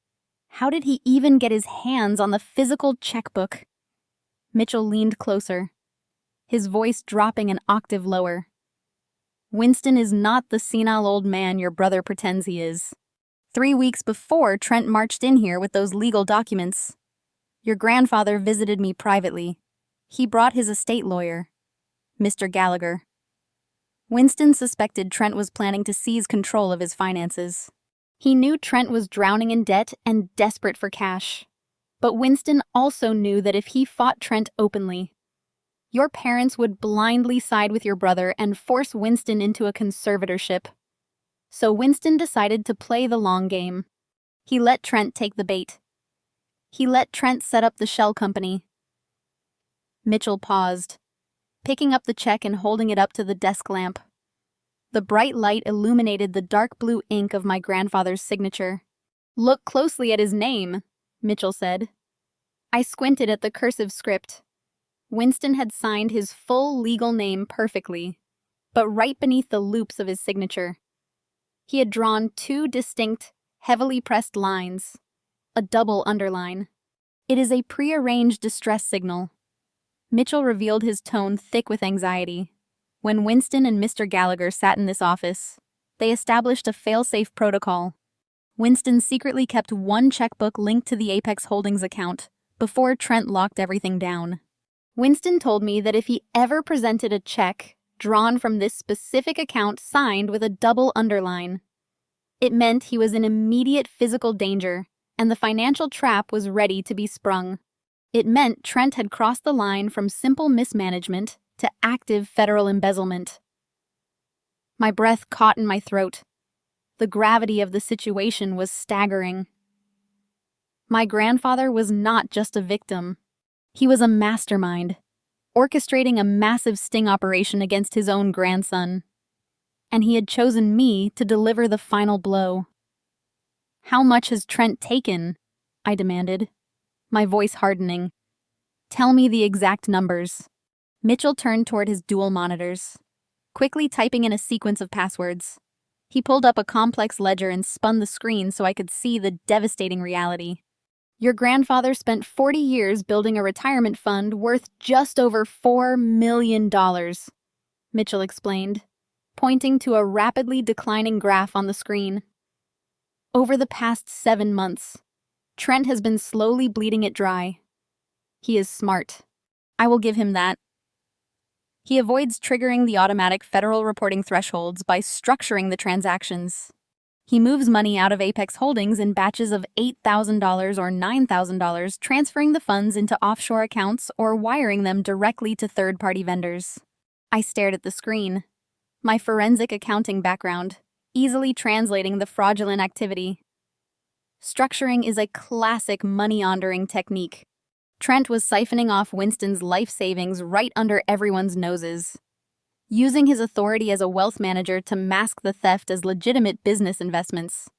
how did he even get his hands on the physical checkbook? Mitchell leaned closer, his voice dropping an octave lower. Winston is not the senile old man your brother pretends he is. 3 weeks before Trent marched in here with those legal documents, your grandfather visited me privately. He brought his estate lawyer, Mr. Gallagher. Winston suspected Trent was planning to seize control of his finances. He knew Trent was drowning in debt and desperate for cash. But Winston also knew that if he fought Trent openly, your parents would blindly side with your brother and force Winston into a conservatorship. So Winston decided to play the long game. He let Trent take the bait. He let Trent set up the shell company. Mitchell paused, picking up the check and holding it up to the desk lamp. The bright light illuminated the dark blue ink of my grandfather's signature. "Look closely at his name," Mitchell said. I squinted at the cursive script. Winston had signed his full legal name perfectly, but right beneath the loops of his signature, he had drawn 2 distinct, heavily pressed lines, a double underline. "It is a prearranged distress signal." Mitchell revealed his tone thick with anxiety. When Winston and Mr. Gallagher sat in this office, they established a fail-safe protocol. Winston secretly kept one checkbook linked to the Apex Holdings account before Trent locked everything down. Winston told me that if he ever presented a check drawn from this specific account signed with a double underline, it meant he was in immediate physical danger and the financial trap was ready to be sprung. It meant Trent had crossed the line from simple mismanagement to active federal embezzlement. My breath caught in my throat. The gravity of the situation was staggering. My grandfather was not just a victim. He was a mastermind, orchestrating a massive sting operation against his own grandson. And he had chosen me to deliver the final blow. "How much has Trent taken?" I demanded, my voice hardening. "Tell me the exact numbers." Mitchell turned toward his dual monitors, quickly typing in a sequence of passwords. He pulled up a complex ledger and spun the screen so I could see the devastating reality. "Your grandfather spent 40 years building a retirement fund worth just over $4 million, Mitchell explained, pointing to a rapidly declining graph on the screen. Over the past 7 months, Trent has been slowly bleeding it dry. He is smart. I will give him that. He avoids triggering the automatic federal reporting thresholds by structuring the transactions. He moves money out of Apex Holdings in batches of $8,000 or $9,000, transferring the funds into offshore accounts or wiring them directly to third-party vendors." I stared at the screen, my forensic accounting background, easily translating the fraudulent activity. Structuring is a classic money-laundering technique. Trent was siphoning off Winston's life savings right under everyone's noses, using his authority as a wealth manager to mask the theft as legitimate business investments.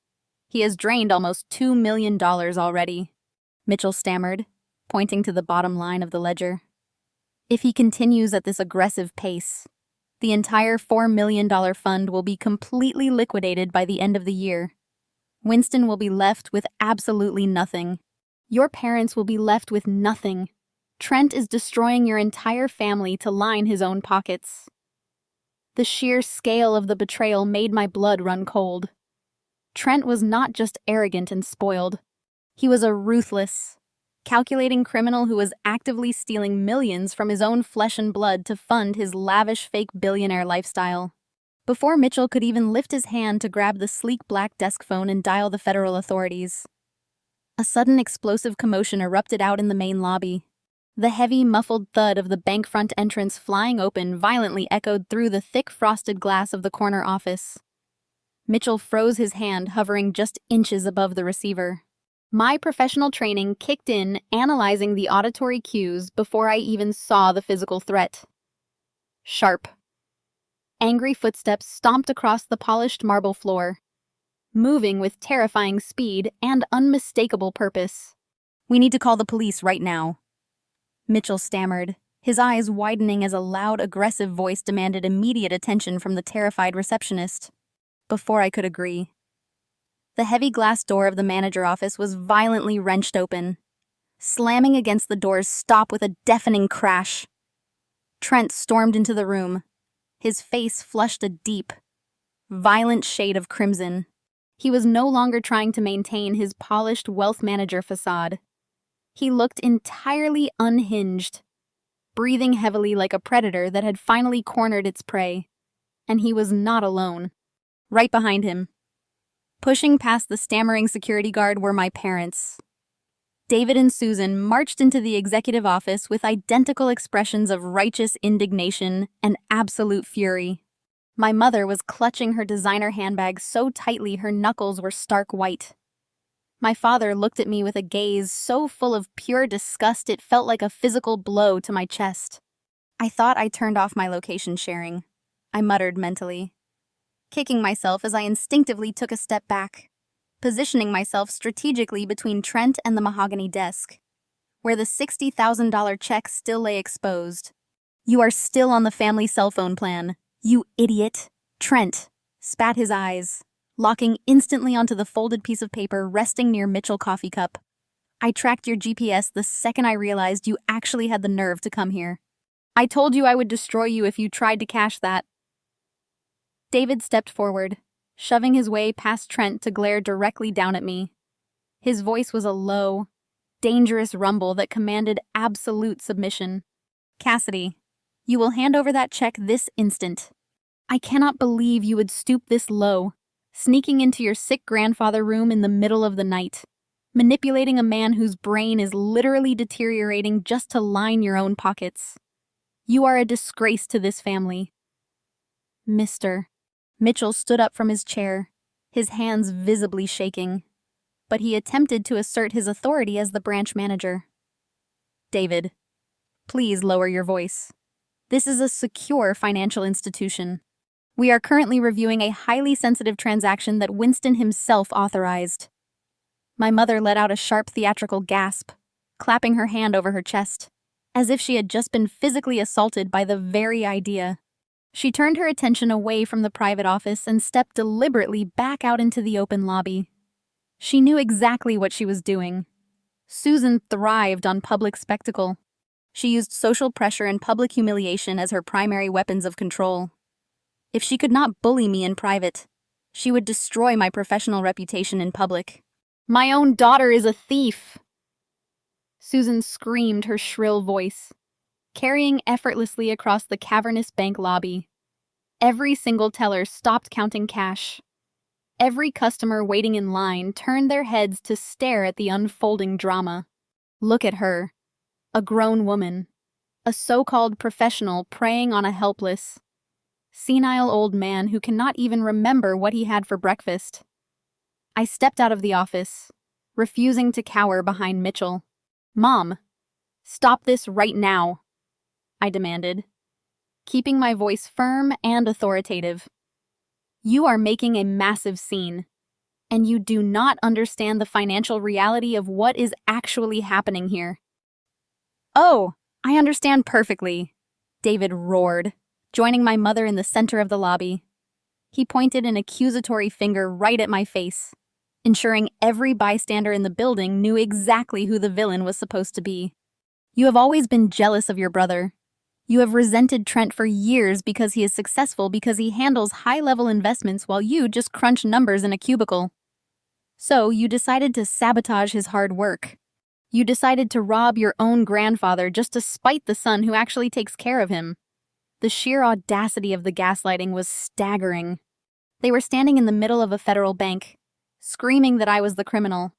He has drained almost $2 million already, Mitchell stammered, pointing to the bottom line of the ledger. "If he continues at this aggressive pace, the entire $4 million fund will be completely liquidated by the end of the year. Winston will be left with absolutely nothing. Your parents will be left with nothing. Trent is destroying your entire family to line his own pockets." The sheer scale of the betrayal made my blood run cold. Trent was not just arrogant and spoiled. He was a ruthless, calculating criminal who was actively stealing millions from his own flesh and blood to fund his lavish fake billionaire lifestyle. Before Mitchell could even lift his hand to grab the sleek black desk phone and dial the federal authorities, a sudden explosive commotion erupted out in the main lobby. The heavy, muffled thud of the bank front entrance flying open violently echoed through the thick frosted glass of the corner office. Mitchell froze his hand, hovering just inches above the receiver. My professional training kicked in, analyzing the auditory cues before I even saw the physical threat. Sharp. Angry footsteps stomped across the polished marble floor, moving with terrifying speed and unmistakable purpose. "We need to call the police right now," Mitchell stammered, his eyes widening as a loud, aggressive voice demanded immediate attention from the terrified receptionist. Before I could agree, the heavy glass door of the manager office was violently wrenched open. slamming against the door's stop with a deafening crash. Trent stormed into the room. His face flushed a deep, violent shade of crimson. He was no longer trying to maintain his polished wealth manager facade. He looked entirely unhinged, breathing heavily like a predator that had finally cornered its prey. And he was not alone. Right behind him, pushing past the stammering security guard, were my parents. David and Susan marched into the executive office with identical expressions of righteous indignation and absolute fury. My mother was clutching her designer handbag so tightly her knuckles were stark white. My father looked at me with a gaze so full of pure disgust it felt like a physical blow to my chest. I thought I turned off my location sharing, I muttered mentally, kicking myself as I instinctively took a step back, positioning myself strategically between Trent and the mahogany desk, where the $60,000 check still lay exposed. "You are still on the family cell phone plan, you idiot." Trent spat his eyes, locking instantly onto the folded piece of paper resting near Mitchell coffee cup. "I tracked your GPS the second I realized you actually had the nerve to come here. I told you I would destroy you if you tried to cash that." David stepped forward, shoving his way past Trent to glare directly down at me. His voice was a low, dangerous rumble that commanded absolute submission. "Cassidy, you will hand over that check this instant. I cannot believe you would stoop this low, sneaking into your sick grandfather room in the middle of the night, manipulating a man whose brain is literally deteriorating just to line your own pockets. You are a disgrace to this family." "Mr." Mitchell stood up from his chair, his hands visibly shaking, but he attempted to assert his authority as the branch manager. "David, please lower your voice. This is a secure financial institution. We are currently reviewing a highly sensitive transaction that Winston himself authorized." My mother let out a sharp theatrical gasp, clapping her hand over her chest, as if she had just been physically assaulted by the very idea. She turned her attention away from the private office and stepped deliberately back out into the open lobby. She knew exactly what she was doing. Susan thrived on public spectacle. She used social pressure and public humiliation as her primary weapons of control. If she could not bully me in private, she would destroy my professional reputation in public. "My own daughter is a thief!" Susan screamed her shrill voice, carrying effortlessly across the cavernous bank lobby. Every single teller stopped counting cash. Every customer waiting in line turned their heads to stare at the unfolding drama. Look at her, a grown woman, a so-called professional preying on a helpless, senile old man who cannot even remember what he had for breakfast. I stepped out of the office, refusing to cower behind Mitchell. "Mom, stop this right now," I demanded, keeping my voice firm and authoritative. "You are making a massive scene, and you do not understand the financial reality of what is actually happening here." "Oh, I understand perfectly," David roared, joining my mother in the center of the lobby. He pointed an accusatory finger right at my face, ensuring every bystander in the building knew exactly who the villain was supposed to be. "You have always been jealous of your brother. You have resented Trent for years because he is successful because he handles high-level investments while you just crunch numbers in a cubicle. So you decided to sabotage his hard work. You decided to rob your own grandfather just to spite the son who actually takes care of him." The sheer audacity of the gaslighting was staggering. They were standing in the middle of a federal bank, screaming that I was the criminal,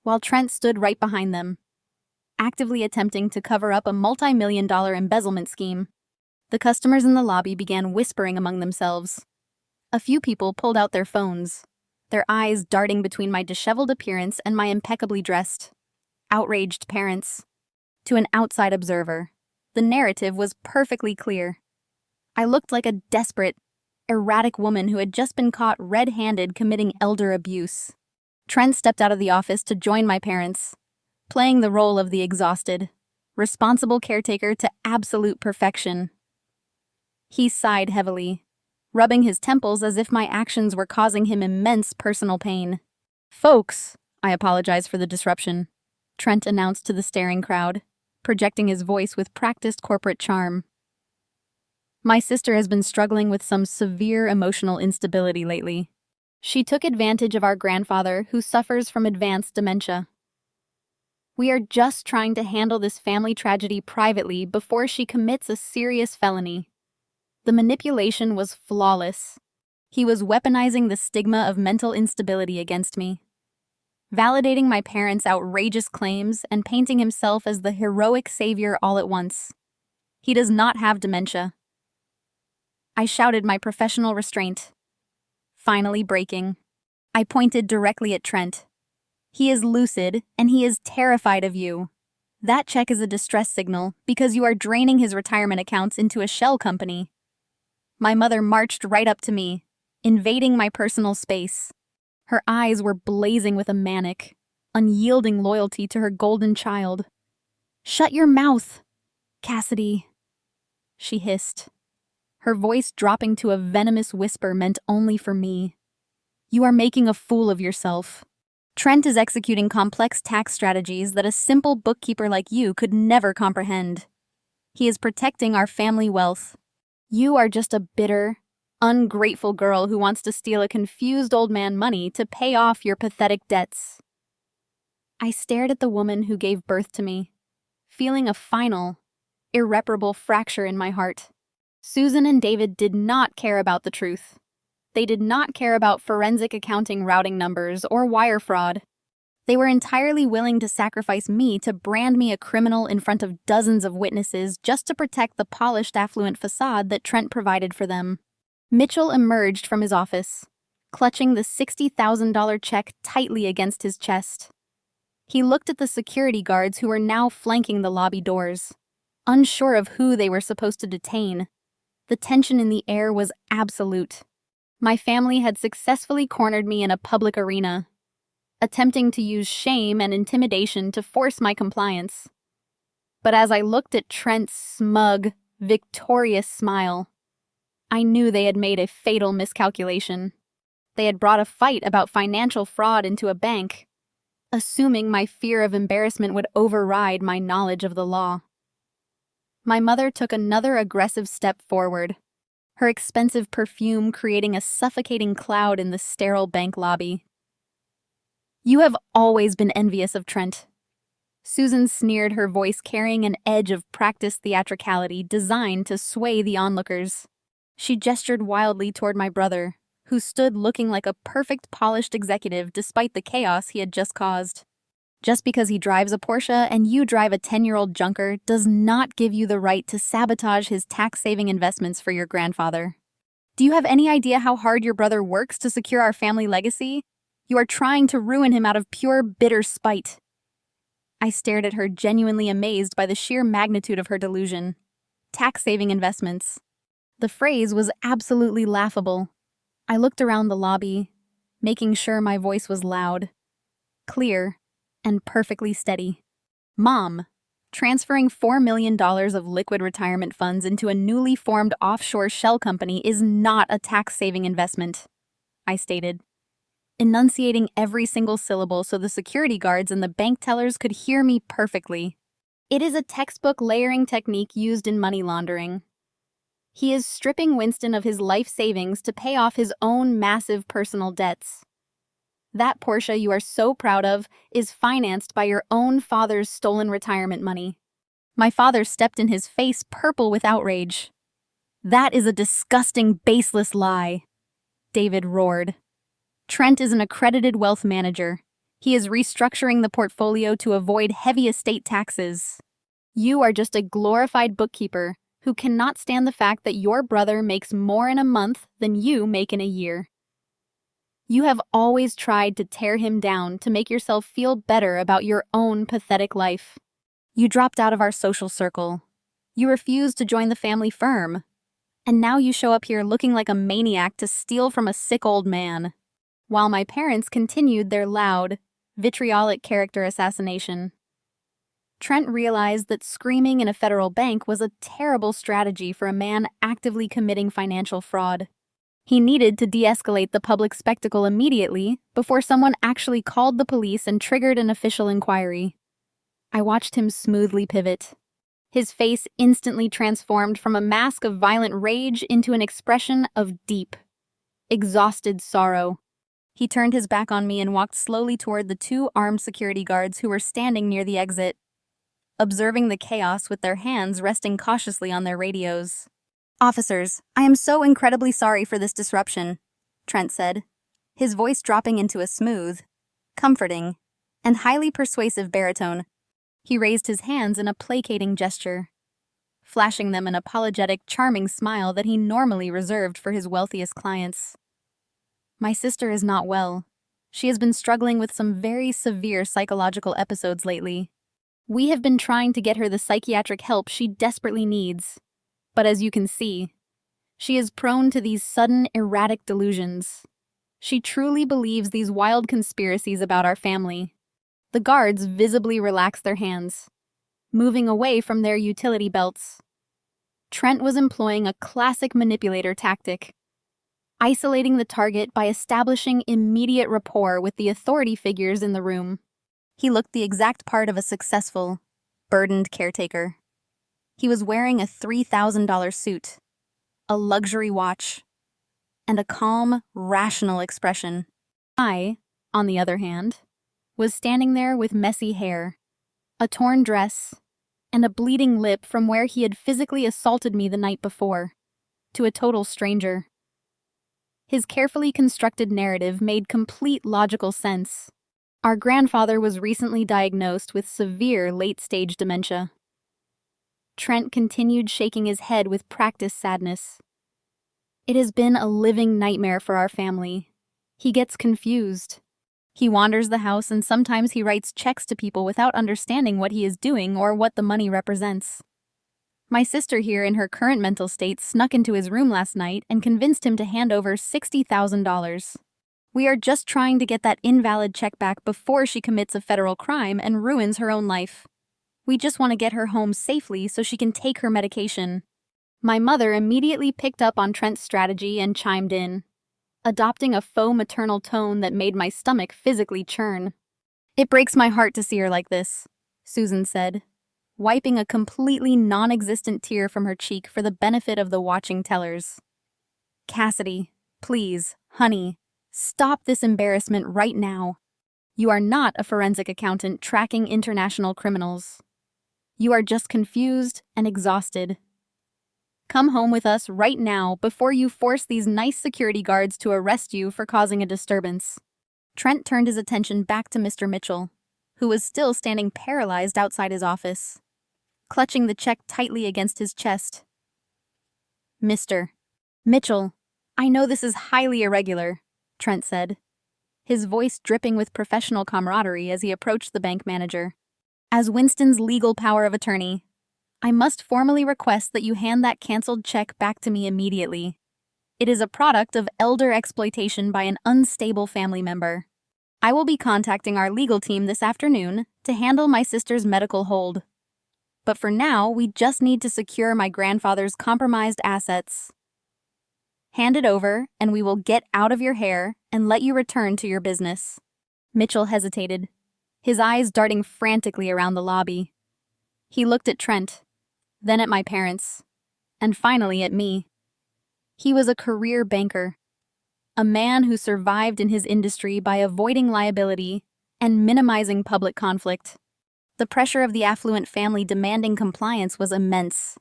while Trent stood right behind them, actively attempting to cover up a multi-million-dollar embezzlement scheme. The customers in the lobby began whispering among themselves. A few people pulled out their phones, their eyes darting between my disheveled appearance and my impeccably dressed, outraged parents. To an outside observer, the narrative was perfectly clear. I looked like a desperate, erratic woman who had just been caught red-handed committing elder abuse. Trent stepped out of the office to join my parents, playing the role of the exhausted, responsible caretaker to absolute perfection. He sighed heavily, rubbing his temples as if my actions were causing him immense personal pain. "Folks," I apologized for the disruption. Trent announced to the staring crowd, projecting his voice with practiced corporate charm. My sister has been struggling with some severe emotional instability lately. She took advantage of our grandfather, who suffers from advanced dementia. We are just trying to handle this family tragedy privately before she commits a serious felony. The manipulation was flawless. He was weaponizing the stigma of mental instability against me, validating my parents' outrageous claims and painting himself as the heroic savior all at once. He does not have dementia. I shouted my professional restraint, finally breaking. I pointed directly at Trent. He is lucid, and he is terrified of you. That check is a distress signal because you are draining his retirement accounts into a shell company. My mother marched right up to me, invading my personal space. Her eyes were blazing with a manic, unyielding loyalty to her golden child. "Shut your mouth, Cassidy," she hissed, her voice dropping to a venomous whisper meant only for me. "You are making a fool of yourself. Trent is executing complex tax strategies that a simple bookkeeper like you could never comprehend. He is protecting our family wealth. You are just a bitter, ungrateful girl who wants to steal a confused old man money to pay off your pathetic debts." I stared at the woman who gave birth to me, feeling a final, irreparable fracture in my heart. Susan and David did not care about the truth. They did not care about forensic accounting routing numbers or wire fraud. They were entirely willing to sacrifice me to brand me a criminal in front of dozens of witnesses just to protect the polished, affluent facade that Trent provided for them. Mitchell emerged from his office, clutching the $60,000 check tightly against his chest. He looked at the security guards who were now flanking the lobby doors, unsure of who they were supposed to detain. The tension in the air was absolute. My family had successfully cornered me in a public arena, attempting to use shame and intimidation to force my compliance. But as I looked at Trent's smug, victorious smile, I knew they had made a fatal miscalculation. They had brought a fight about financial fraud into a bank, assuming my fear of embarrassment would override my knowledge of the law. My mother took another aggressive step forward, her expensive perfume creating a suffocating cloud in the sterile bank lobby. "You have always been envious of Trent." Susan sneered, her voice carrying an edge of practiced theatricality designed to sway the onlookers. She gestured wildly toward my brother, who stood looking like a perfect polished executive despite the chaos he had just caused. "Just because he drives a Porsche and you drive a 10-year-old junker does not give you the right to sabotage his tax-saving investments for your grandfather. Do you have any idea how hard your brother works to secure our family legacy? You are trying to ruin him out of pure, bitter spite." I stared at her, genuinely amazed by the sheer magnitude of her delusion. Tax-saving investments. The phrase was absolutely laughable. I looked around the lobby, making sure my voice was loud, clear, and perfectly steady. "Mom, transferring $4 million of liquid retirement funds into a newly formed offshore shell company is not a tax-saving investment," I stated, enunciating every single syllable so the security guards and the bank tellers could hear me perfectly. "It is a textbook layering technique used in money laundering. He is stripping Winston of his life savings to pay off his own massive personal debts. That Porsche you are so proud of is financed by your own father's stolen retirement money." My father stepped in, his face purple with outrage. "That is a disgusting, baseless lie," David roared. "Trent is an accredited wealth manager. He is restructuring the portfolio to avoid heavy estate taxes. You are just a glorified bookkeeper who cannot stand the fact that your brother makes more in a month than you make in a year. You have always tried to tear him down to make yourself feel better about your own pathetic life. You dropped out of our social circle. You refused to join the family firm. And now you show up here looking like a maniac to steal from a sick old man." While my parents continued their loud, vitriolic character assassination. Trent realized that screaming in a federal bank was a terrible strategy for a man actively committing financial fraud. He needed to de-escalate the public spectacle immediately before someone actually called the police and triggered an official inquiry. I watched him smoothly pivot. His face instantly transformed from a mask of violent rage into an expression of deep, exhausted sorrow. He turned his back on me and walked slowly toward the two armed security guards who were standing near the exit, observing the chaos with their hands resting cautiously on their radios. "Officers, I am so incredibly sorry for this disruption," Trent said, his voice dropping into a smooth, comforting, and highly persuasive baritone. He raised his hands in a placating gesture, flashing them an apologetic, charming smile that he normally reserved for his wealthiest clients. "My sister is not well. She has been struggling with some very severe psychological episodes lately. We have been trying to get her the psychiatric help she desperately needs. But as you can see, she is prone to these sudden, erratic delusions. She truly believes these wild conspiracies about our family." The guards visibly relaxed their hands, moving away from their utility belts. Trent was employing a classic manipulator tactic, isolating the target by establishing immediate rapport with the authority figures in the room. He looked the exact part of a successful, burdened caretaker. He was wearing a $3,000 suit, a luxury watch, and a calm, rational expression. I, on the other hand, was standing there with messy hair, a torn dress, and a bleeding lip from where he had physically assaulted me the night before, to a total stranger. His carefully constructed narrative made complete logical sense. Our grandfather was recently diagnosed with severe late-stage dementia. Trent continued shaking his head with practiced sadness. "It has been a living nightmare for our family. He gets confused. He wanders the house and sometimes he writes checks to people without understanding what he is doing or what the money represents. My sister here, in her current mental state, snuck into his room last night and convinced him to hand over $60,000. We are just trying to get that invalid check back before she commits a federal crime and ruins her own life. We just want to get her home safely so she can take her medication." My mother immediately picked up on Trent's strategy and chimed in, adopting a faux maternal tone that made my stomach physically churn. "It breaks my heart to see her like this," Susan said, wiping a completely non-existent tear from her cheek for the benefit of the watching tellers. "Cassidy, please, honey, stop this embarrassment right now. You are not a forensic accountant tracking international criminals. You are just confused and exhausted. Come home with us right now before you force these nice security guards to arrest you for causing a disturbance." Trent turned his attention back to Mr. Mitchell, who was still standing paralyzed outside his office, clutching the check tightly against his chest. "Mr. Mitchell, I know this is highly irregular," Trent said, his voice dripping with professional camaraderie as he approached the bank manager. "As Winston's legal power of attorney, I must formally request that you hand that canceled check back to me immediately. It is a product of elder exploitation by an unstable family member. I will be contacting our legal team this afternoon to handle my sister's medical hold. But for now, we just need to secure my grandfather's compromised assets. Hand it over, and we will get out of your hair and let you return to your business." Mitchell hesitated, his eyes darting frantically around the lobby. He looked at Trent, then at my parents, and finally at me. He was a career banker, a man who survived in his industry by avoiding liability and minimizing public conflict. The pressure of the affluent family demanding compliance was immense,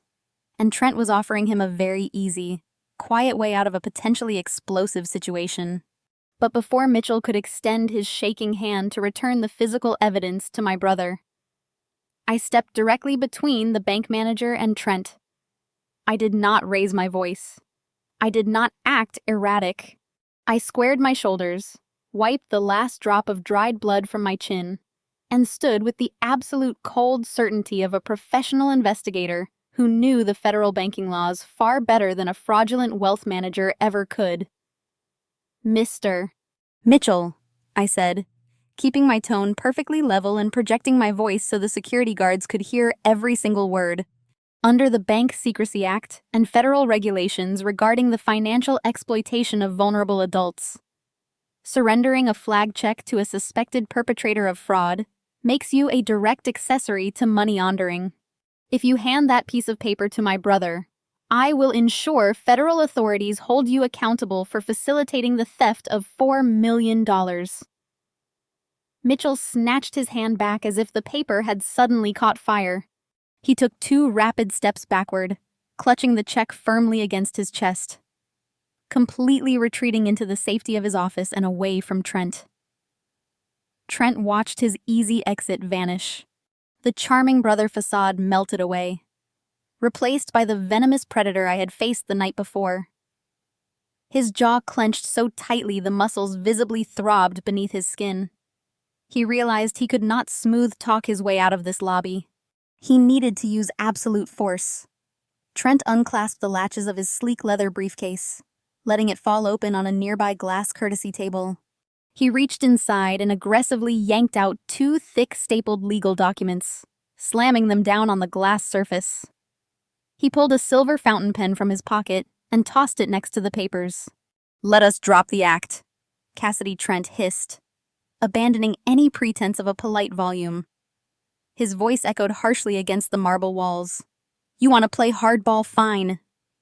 and Trent was offering him a very easy, quiet way out of a potentially explosive situation. But before Mitchell could extend his shaking hand to return the physical evidence to my brother, I stepped directly between the bank manager and Trent. I did not raise my voice. I did not act erratic. I squared my shoulders, wiped the last drop of dried blood from my chin, and stood with the absolute cold certainty of a professional investigator who knew the federal banking laws far better than a fraudulent wealth manager ever could. "Mr. Mitchell," I said, keeping my tone perfectly level and projecting my voice so the security guards could hear every single word. "Under the Bank Secrecy Act and federal regulations regarding the financial exploitation of vulnerable adults, surrendering a flag check to a suspected perpetrator of fraud makes you a direct accessory to money laundering. If you hand that piece of paper to my brother, I will ensure federal authorities hold you accountable for facilitating the theft of $4 million. Mitchell snatched his hand back as if the paper had suddenly caught fire. He took 2 rapid steps backward, clutching the check firmly against his chest, completely retreating into the safety of his office and away from Trent. Trent watched his easy exit vanish. The charming brother facade melted away, replaced by the venomous predator I had faced the night before. His jaw clenched so tightly the muscles visibly throbbed beneath his skin. He realized he could not smooth talk his way out of this lobby. He needed to use absolute force. Trent unclasped the latches of his sleek leather briefcase, letting it fall open on a nearby glass courtesy table. He reached inside and aggressively yanked out 2 thick stapled legal documents, slamming them down on the glass surface. He pulled a silver fountain pen from his pocket and tossed it next to the papers. "Let us drop the act," Cassidy Trent hissed, abandoning any pretense of a polite volume. His voice echoed harshly against the marble walls. "You want to play hardball? Fine.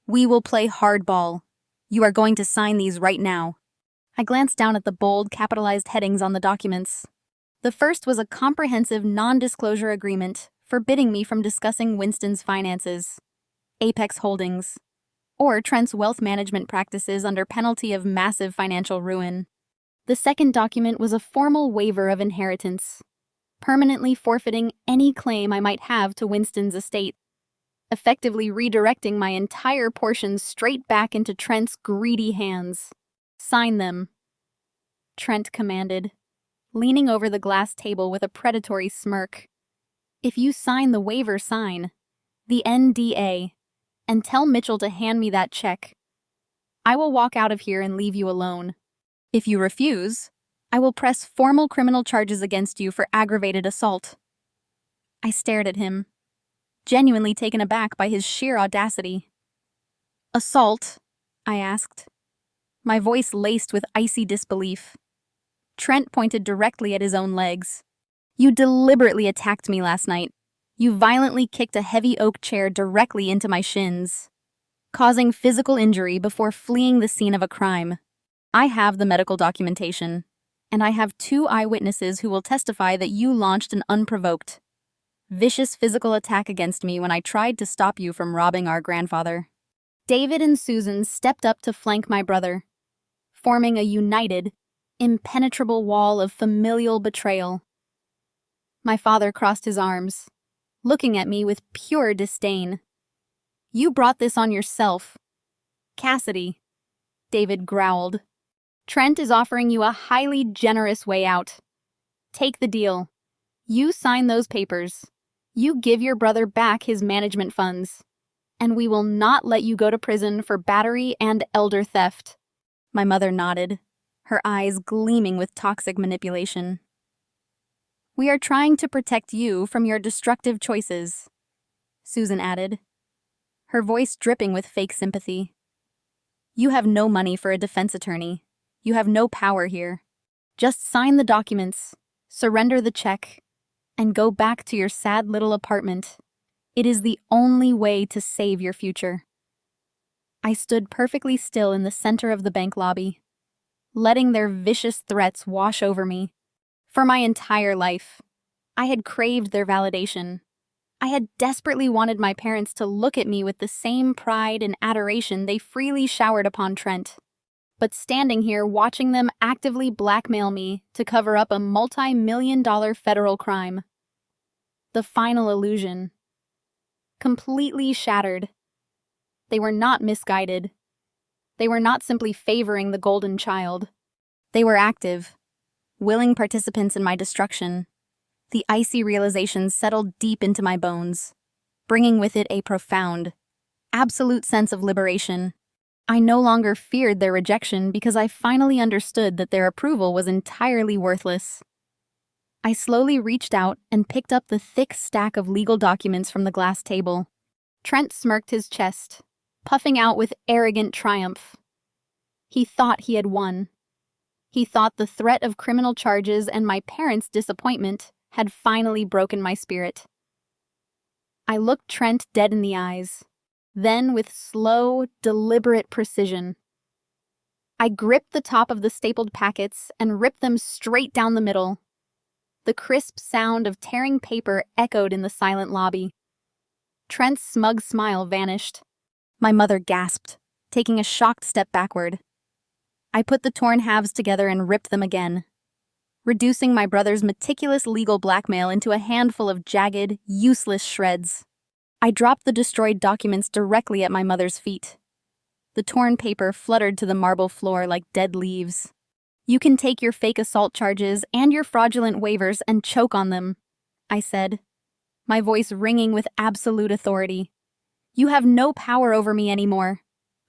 We will play hardball. You are going to sign these right now." I glanced down at the bold, capitalized headings on the documents. The first was a comprehensive non-disclosure agreement forbidding me from discussing Winston's finances, Apex Holdings, or Trent's wealth management practices under penalty of massive financial ruin. The second document was a formal waiver of inheritance, permanently forfeiting any claim I might have to Winston's estate, effectively redirecting my entire portion straight back into Trent's greedy hands. "Sign them," Trent commanded, leaning over the glass table with a predatory smirk. "If you sign the waiver, sign the NDA, and tell Mitchell to hand me that check. I will walk out of here and leave you alone. If you refuse, I will press formal criminal charges against you for aggravated assault." I stared at him, genuinely taken aback by his sheer audacity. "Assault?" I asked, my voice laced with icy disbelief. Trent pointed directly at his own legs. "You deliberately attacked me last night. You violently kicked a heavy oak chair directly into my shins, causing physical injury before fleeing the scene of a crime. I have the medical documentation, and I have 2 eyewitnesses who will testify that you launched an unprovoked, vicious physical attack against me when I tried to stop you from robbing our grandfather." David and Susan stepped up to flank my brother, forming a united, impenetrable wall of familial betrayal. My father crossed his arms, looking at me with pure disdain. "You brought this on yourself, Cassidy," David growled. "Trent is offering you a highly generous way out. Take the deal. You sign those papers. You give your brother back his management funds, and we will not let you go to prison for battery and elder theft." My mother nodded, her eyes gleaming with toxic manipulation. "We are trying to protect you from your destructive choices," Susan added, her voice dripping with fake sympathy. "You have no money for a defense attorney. You have no power here. Just sign the documents, surrender the check, and go back to your sad little apartment. It is the only way to save your future." I stood perfectly still in the center of the bank lobby, letting their vicious threats wash over me. For my entire life, I had craved their validation. I had desperately wanted my parents to look at me with the same pride and adoration they freely showered upon Trent. But standing here watching them actively blackmail me to cover up a multi-million-dollar federal crime. The final illusion. Completely shattered. They were not misguided. They were not simply favoring the golden child. They were active, willing participants in my destruction. The icy realization settled deep into my bones, bringing with it a profound, absolute sense of liberation. I no longer feared their rejection because I finally understood that their approval was entirely worthless. I slowly reached out and picked up the thick stack of legal documents from the glass table. Trent smirked his chest, puffing out with arrogant triumph. He thought he had won. He thought the threat of criminal charges and my parents' disappointment had finally broken my spirit. I looked Trent dead in the eyes. Then, with slow, deliberate precision, I gripped the top of the stapled packets and ripped them straight down the middle. The crisp sound of tearing paper echoed in the silent lobby. Trent's smug smile vanished. My mother gasped, taking a shocked step backward. I put the torn halves together and ripped them again, reducing my brother's meticulous legal blackmail into a handful of jagged, useless shreds. I dropped the destroyed documents directly at my mother's feet. The torn paper fluttered to the marble floor like dead leaves. "You can take your fake assault charges and your fraudulent waivers and choke on them," I said, my voice ringing with absolute authority. "You have no power over me anymore.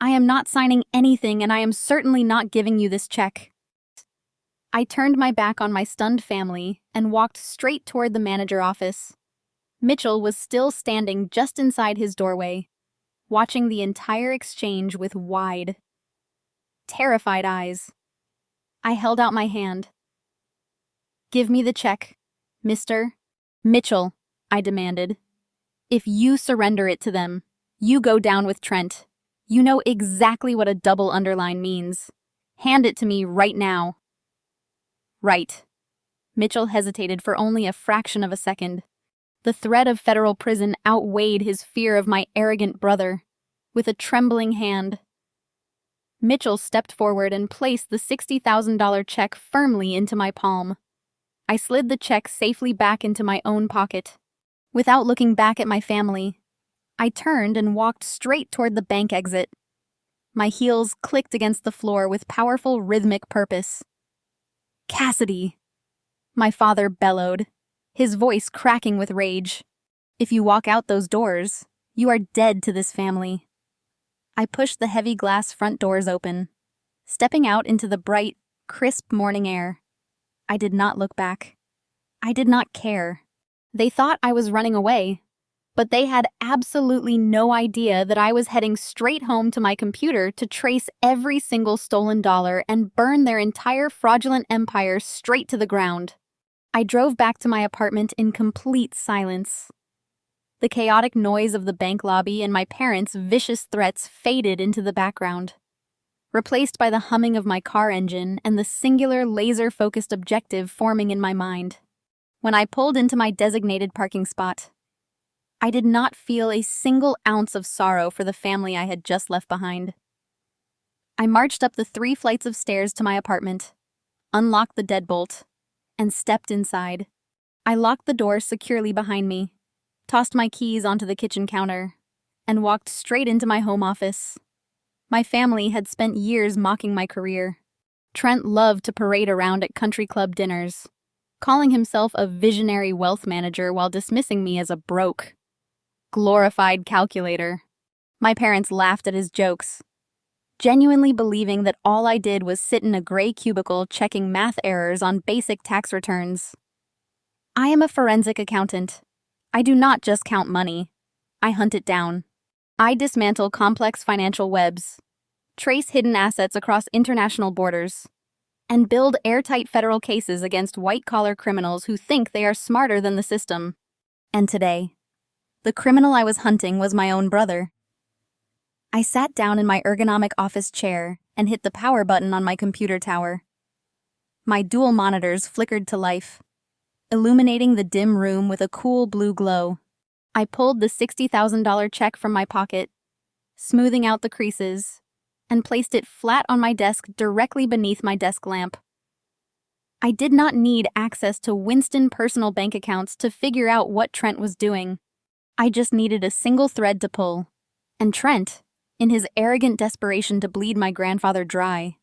I am not signing anything, and I am certainly not giving you this check." I turned my back on my stunned family and walked straight toward the manager office. Mitchell was still standing just inside his doorway, watching the entire exchange with wide, terrified eyes. I held out my hand. "Give me the check, Mr. Mitchell," I demanded. "If you surrender it to them, you go down with Trent. You know exactly what a double underline means. Hand it to me right now." "Right." Mitchell hesitated for only a fraction of a second. The threat of federal prison outweighed his fear of my arrogant brother. With a trembling hand, Mitchell stepped forward and placed the $60,000 check firmly into my palm. I slid the check safely back into my own pocket. Without looking back at my family, I turned and walked straight toward the bank exit. My heels clicked against the floor with powerful rhythmic purpose. "Cassidy!" my father bellowed, his voice cracking with rage. "If you walk out those doors, you are dead to this family." I pushed the heavy glass front doors open, stepping out into the bright, crisp morning air. I did not look back. I did not care. They thought I was running away, but they had absolutely no idea that I was heading straight home to my computer to trace every single stolen dollar and burn their entire fraudulent empire straight to the ground. I drove back to my apartment in complete silence. The chaotic noise of the bank lobby and my parents' vicious threats faded into the background, replaced by the humming of my car engine and the singular laser-focused objective forming in my mind. When I pulled into my designated parking spot, I did not feel a single ounce of sorrow for the family I had just left behind. I marched up the 3 flights of stairs to my apartment, unlocked the deadbolt, and stepped inside. I locked the door securely behind me, tossed my keys onto the kitchen counter, and walked straight into my home office. My family had spent years mocking my career. Trent loved to parade around at country club dinners, calling himself a visionary wealth manager while dismissing me as a broke, glorified calculator. My parents laughed at his jokes, genuinely believing that all I did was sit in a gray cubicle checking math errors on basic tax returns. I am a forensic accountant. I do not just count money. I hunt it down. I dismantle complex financial webs, trace hidden assets across international borders, and build airtight federal cases against white-collar criminals who think they are smarter than the system. And today, the criminal I was hunting was my own brother. I sat down in my ergonomic office chair and hit the power button on my computer tower. My dual monitors flickered to life, illuminating the dim room with a cool blue glow. I pulled the $60,000 check from my pocket, smoothing out the creases, and placed it flat on my desk directly beneath my desk lamp. I did not need access to Winston personal bank accounts to figure out what Trent was doing. I just needed a single thread to pull, and Trent, in his arrogant desperation to bleed my grandfather dry,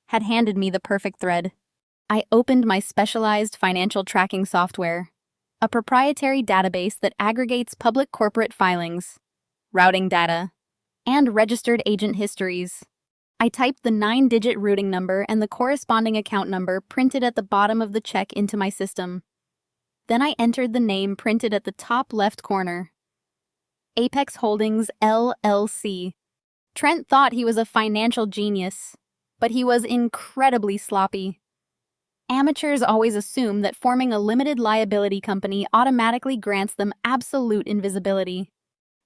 had handed me the perfect thread. I opened my specialized financial tracking software, a proprietary database that aggregates public corporate filings, routing data, and registered agent histories. I typed the 9-digit routing number and the corresponding account number printed at the bottom of the check into my system. Then I entered the name printed at the top left corner. Apex Holdings, LLC. Trent thought he was a financial genius, but he was incredibly sloppy. Amateurs always assume that forming a limited liability company automatically grants them absolute invisibility.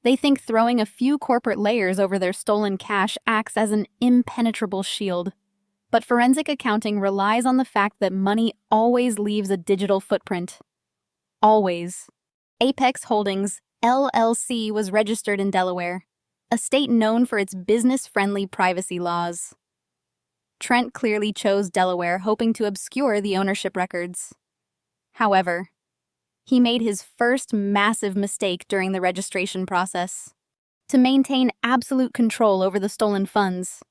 They think throwing a few corporate layers over their stolen cash acts as an impenetrable shield. But forensic accounting relies on the fact that money always leaves a digital footprint. Always. Apex Holdings, LLC was registered in Delaware, a state known for its business-friendly privacy laws. Trent clearly chose Delaware, hoping to obscure the ownership records. However, he made his first massive mistake during the registration process. To maintain absolute control over the stolen funds,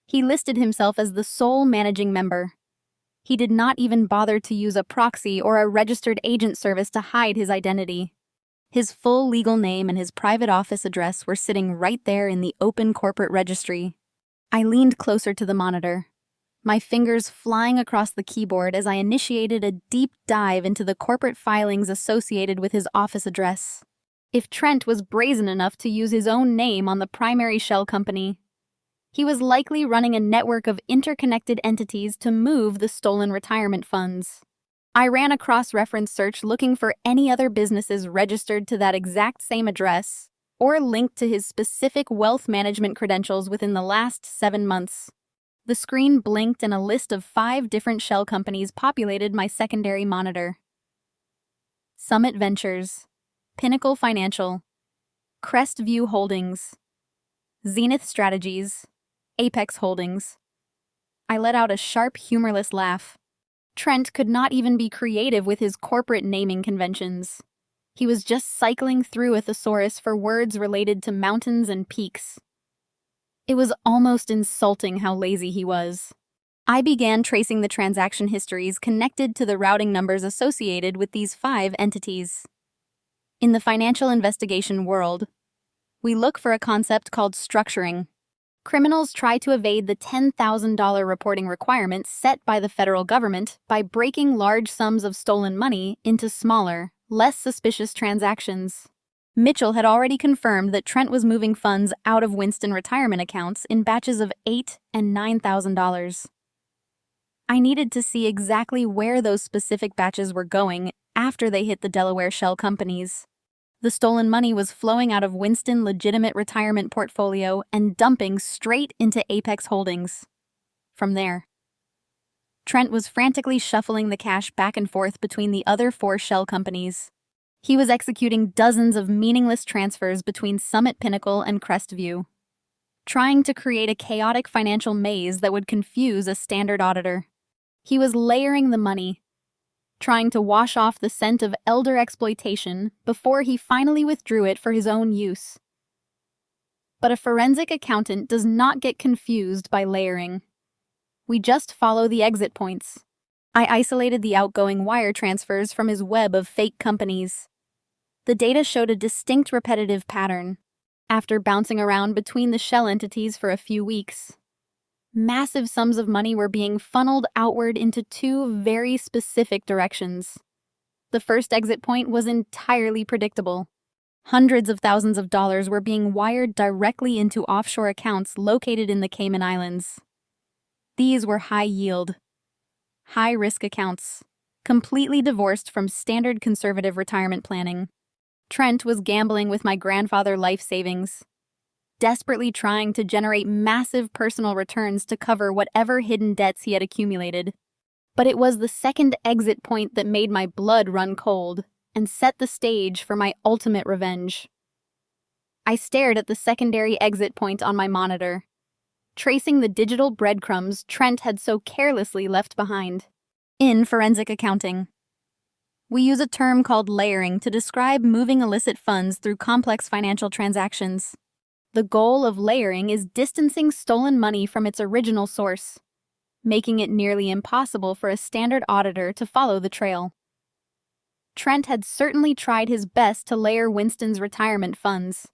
he listed himself as the sole managing member. He did not even bother to use a proxy or a registered agent service to hide his identity. His full legal name and his private office address were sitting right there in the open corporate registry. I leaned closer to the monitor, my fingers flying across the keyboard as I initiated a deep dive into the corporate filings associated with his office address. If Trent was brazen enough to use his own name on the primary shell company, he was likely running a network of interconnected entities to move the stolen retirement funds. I ran a cross-reference search looking for any other businesses registered to that exact same address or linked to his specific wealth management credentials within the last 7 months. The screen blinked and a list of 5 different shell companies populated my secondary monitor. Summit Ventures, Pinnacle Financial, Crestview Holdings, Zenith Strategies, Apex Holdings. I let out a sharp, humorless laugh. Trent could not even be creative with his corporate naming conventions. He was just cycling through a thesaurus for words related to mountains and peaks. It was almost insulting how lazy he was. I began tracing the transaction histories connected to the routing numbers associated with these 5 entities. In the financial investigation world, we look for a concept called structuring. Criminals try to evade the $10,000 reporting requirement set by the federal government by breaking large sums of stolen money into smaller, less suspicious transactions. Mitchell had already confirmed that Trent was moving funds out of Winston retirement accounts in batches of $8,000 and $9,000. I needed to see exactly where those specific batches were going after they hit the Delaware shell companies. The stolen money was flowing out of Winston legitimate retirement portfolio and dumping straight into Apex Holdings. From there, Trent was frantically shuffling the cash back and forth between the other 4 shell companies. He was executing dozens of meaningless transfers between Summit Pinnacle and Crestview, trying to create a chaotic financial maze that would confuse a standard auditor. He was layering the money, trying to wash off the scent of elder exploitation before he finally withdrew it for his own use. But a forensic accountant does not get confused by layering. We just follow the exit points. I isolated the outgoing wire transfers from his web of fake companies. The data showed a distinct repetitive pattern. After bouncing around between the shell entities for a few weeks, massive sums of money were being funneled outward into 2 very specific directions. The first exit point was entirely predictable. Hundreds of thousands of dollars were being wired directly into offshore accounts located in the Cayman Islands. These were high-yield, high-risk accounts, completely divorced from standard conservative retirement planning. Trent was gambling with my grandfather's life savings, desperately trying to generate massive personal returns to cover whatever hidden debts he had accumulated. But it was the second exit point that made my blood run cold and set the stage for my ultimate revenge. I stared at the secondary exit point on my monitor, tracing the digital breadcrumbs Trent had so carelessly left behind. In forensic accounting, we use a term called layering to describe moving illicit funds through complex financial transactions. The goal of layering is distancing stolen money from its original source, making it nearly impossible for a standard auditor to follow the trail. Trent had certainly tried his best to layer Winston's retirement funds.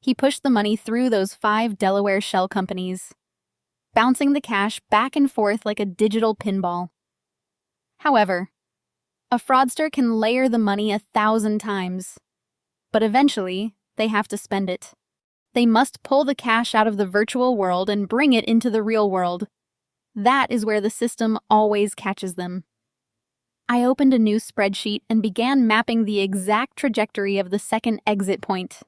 He pushed the money through those 5 Delaware shell companies, bouncing the cash back and forth like a digital pinball. However, a fraudster can layer the money 1,000 times, but eventually they have to spend it. They must pull the cash out of the virtual world and bring it into the real world. That is where the system always catches them. I opened a new spreadsheet and began mapping the exact trajectory of the second exit point.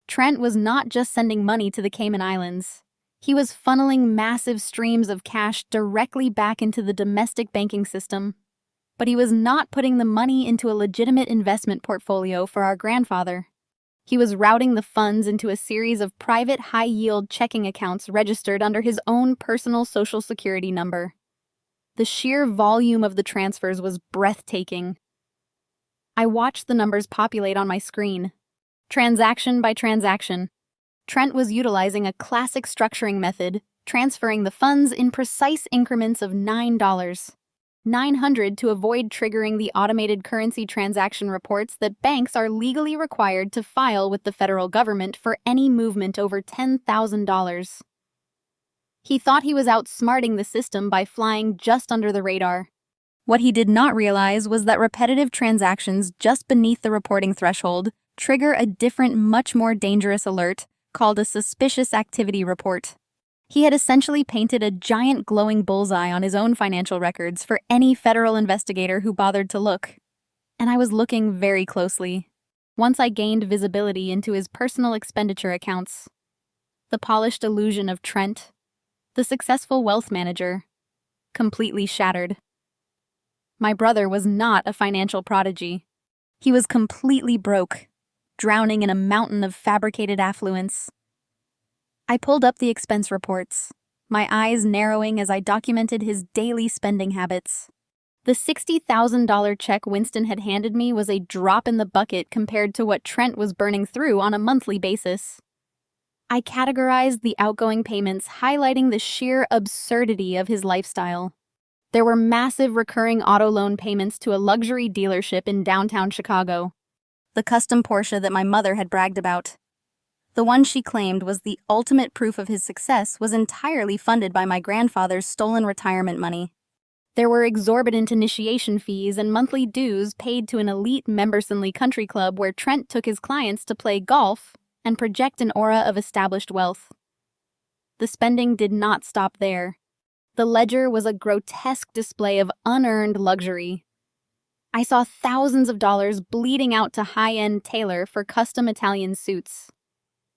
Trent was not just sending money to the Cayman Islands. He was funneling massive streams of cash directly back into the domestic banking system. But he was not putting the money into a legitimate investment portfolio for our grandfather. He was routing the funds into a series of private high-yield checking accounts registered under his own personal Social Security number. The sheer volume of the transfers was breathtaking. I watched the numbers populate on my screen, transaction by transaction. Trent was utilizing a classic structuring method, transferring the funds in precise increments of $9. 900 to avoid triggering the automated currency transaction reports that banks are legally required to file with the federal government for any movement over $10,000. He thought he was outsmarting the system by flying just under the radar. What he did not realize was that repetitive transactions just beneath the reporting threshold trigger a different, much more dangerous alert called a suspicious activity report. He had essentially painted a giant glowing bullseye on his own financial records for any federal investigator who bothered to look. And I was looking very closely. Once I gained visibility into his personal expenditure accounts, the polished illusion of Trent, the successful wealth manager, completely shattered. My brother was not a financial prodigy. He was completely broke, drowning in a mountain of fabricated affluence. I pulled up the expense reports, my eyes narrowing as I documented his daily spending habits. The $60,000 check Winston had handed me was a drop in the bucket compared to what Trent was burning through on a monthly basis. I categorized the outgoing payments, highlighting the sheer absurdity of his lifestyle. There were massive recurring auto loan payments to a luxury dealership in downtown Chicago, the custom Porsche that my mother had bragged about. The one she claimed was the ultimate proof of his success was entirely funded by my grandfather's stolen retirement money. There were exorbitant initiation fees and monthly dues paid to an elite members-only country club where Trent took his clients to play golf and project an aura of established wealth. The spending did not stop there. The ledger was a grotesque display of unearned luxury. I saw thousands of dollars bleeding out to high-end tailor for custom Italian suits.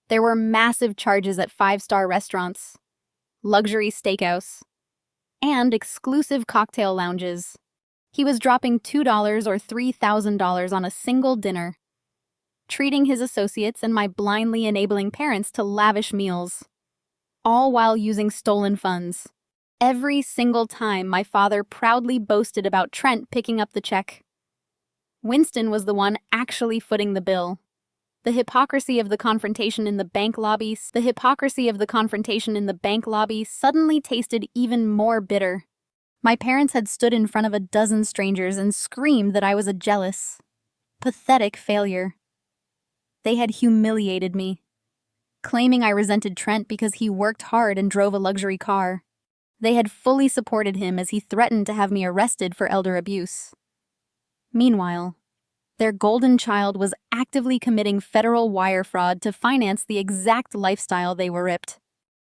There were massive charges at five-star restaurants, luxury steakhouse, and exclusive cocktail lounges. He was dropping $2 or $3,000 on a single dinner, treating his associates and my blindly enabling parents to lavish meals, all while using stolen funds. Every single time my father proudly boasted about Trent picking up the check. Winston was the one actually footing the bill. The hypocrisy of the confrontation in the bank lobby suddenly tasted even more bitter. My parents had stood in front of a dozen strangers and screamed that I was a jealous, pathetic failure. They had humiliated me, claiming I resented Trent because he worked hard and drove a luxury car. They had fully supported him as he threatened to have me arrested for elder abuse. Meanwhile, their golden child was actively committing federal wire fraud to finance the exact lifestyle they were ripped.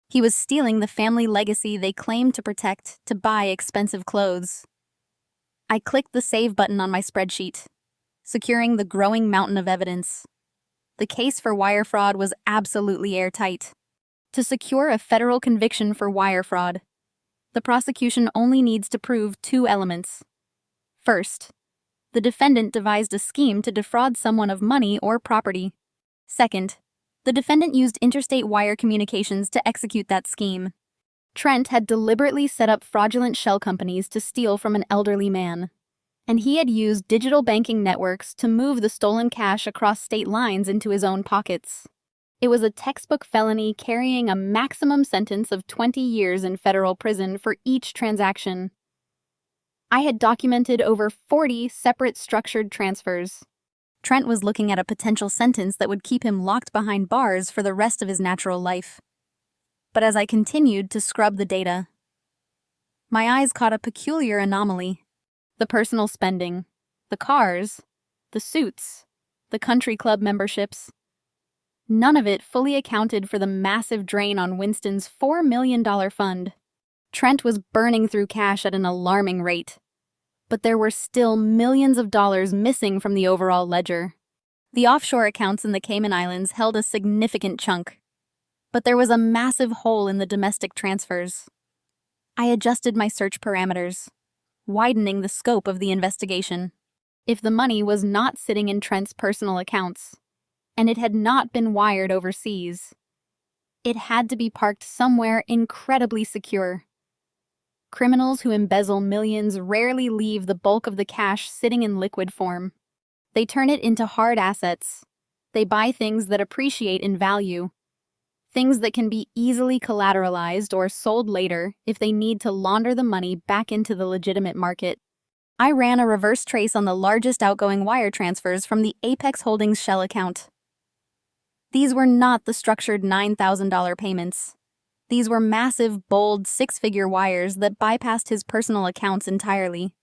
He was stealing the family legacy they claimed to protect to buy expensive clothes. I clicked the save button on my spreadsheet, securing the growing mountain of evidence. The case for wire fraud was absolutely airtight. To secure a federal conviction for wire fraud, the prosecution only needs to prove two elements. First, the defendant devised a scheme to defraud someone of money or property. Second, the defendant used interstate wire communications to execute that scheme. Trent had deliberately set up fraudulent shell companies to steal from an elderly man, and he had used digital banking networks to move the stolen cash across state lines into his own pockets. It was a textbook felony carrying a maximum sentence of 20 years in federal prison for each transaction. I had documented over 40 separate structured transfers. Trent was looking at a potential sentence that would keep him locked behind bars for the rest of his natural life. But as I continued to scrub the data, my eyes caught a peculiar anomaly. The personal spending, the cars, the suits, the country club memberships. None of it fully accounted for the massive drain on Winston's $4 million fund. Trent was burning through cash at an alarming rate. but there were still millions of dollars missing from the overall ledger. The offshore accounts in the Cayman Islands held a significant chunk, but there was a massive hole in the domestic transfers. I adjusted my search parameters, widening the scope of the investigation. If the money was not sitting in Trent's personal accounts, and it had not been wired overseas, it had to be parked somewhere incredibly secure. Criminals who embezzle millions rarely leave the bulk of the cash sitting in liquid form. They turn it into hard assets. They buy things that appreciate in value, things that can be easily collateralized or sold later if they need to launder the money back into the legitimate market. I ran a reverse trace on the largest outgoing wire transfers from the Apex Holdings Shell account. These were not the structured $9,000 payments. These were massive, bold, six-figure wires that bypassed his personal accounts entirely.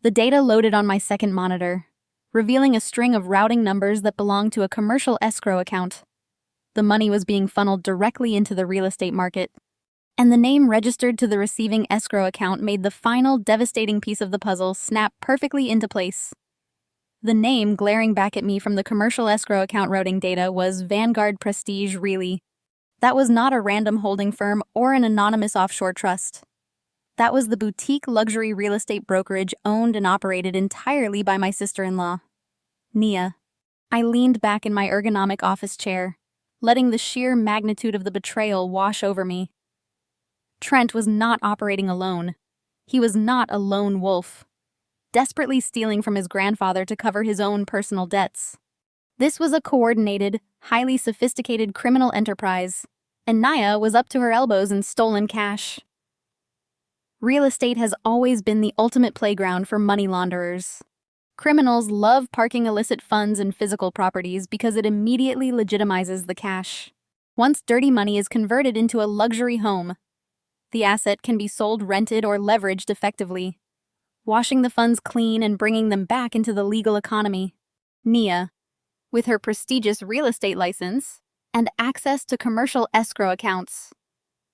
The data loaded on my second monitor, revealing a string of routing numbers that belonged to a commercial escrow account. The money was being funneled directly into the real estate market, and the name registered to the receiving escrow account made the final devastating piece of the puzzle snap perfectly into place. The name glaring back at me from the commercial escrow account routing data was Vanguard Prestige Realty. That was not a random holding firm or an anonymous offshore trust. That was the boutique luxury real estate brokerage owned and operated entirely by my sister-in-law, Nia. I leaned back in my ergonomic office chair, letting the sheer magnitude of the betrayal wash over me. Trent was not operating alone. He was not a lone wolf, desperately stealing from his grandfather to cover his own personal debts. This was a coordinated, highly sophisticated criminal enterprise, and Nia was up to her elbows in stolen cash. Real estate has always been the ultimate playground for money launderers. Criminals love parking illicit funds in physical properties because it immediately legitimizes the cash. Once dirty money is converted into a luxury home, the asset can be sold, rented, or leveraged effectively, washing the funds clean and bringing them back into the legal economy. Nia, with her prestigious real estate license and access to commercial escrow accounts,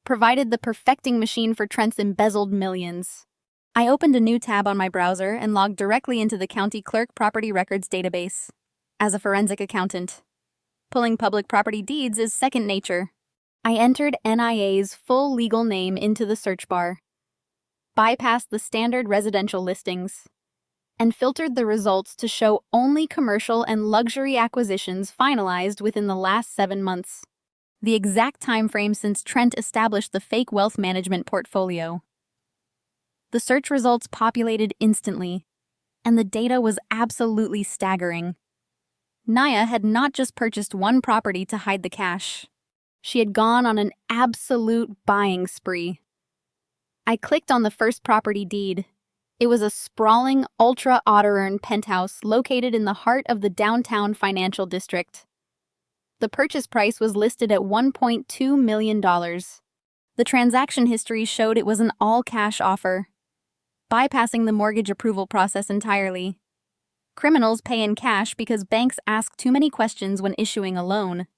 provided the perfecting machine for Trent's embezzled millions. I opened a new tab on my browser and logged directly into the County Clerk Property Records database. As a forensic accountant, pulling public property deeds is second nature. I entered NIA's full legal name into the search bar, bypassed the standard residential listings, and filtered the results to show only commercial and luxury acquisitions finalized within the last 7 months, the exact time frame since Trent established the fake wealth management portfolio. The search results populated instantly, and the data was absolutely staggering. Nia had not just purchased one property to hide the cash. She had gone on an absolute buying spree. I clicked on the first property deed. It was a sprawling, ultra-outer-earn penthouse located in the heart of the downtown financial district. The purchase price was listed at $1.2 million. The transaction history showed it was an all-cash offer, bypassing the mortgage approval process entirely. Criminals pay in cash because banks ask too many questions when issuing a loan.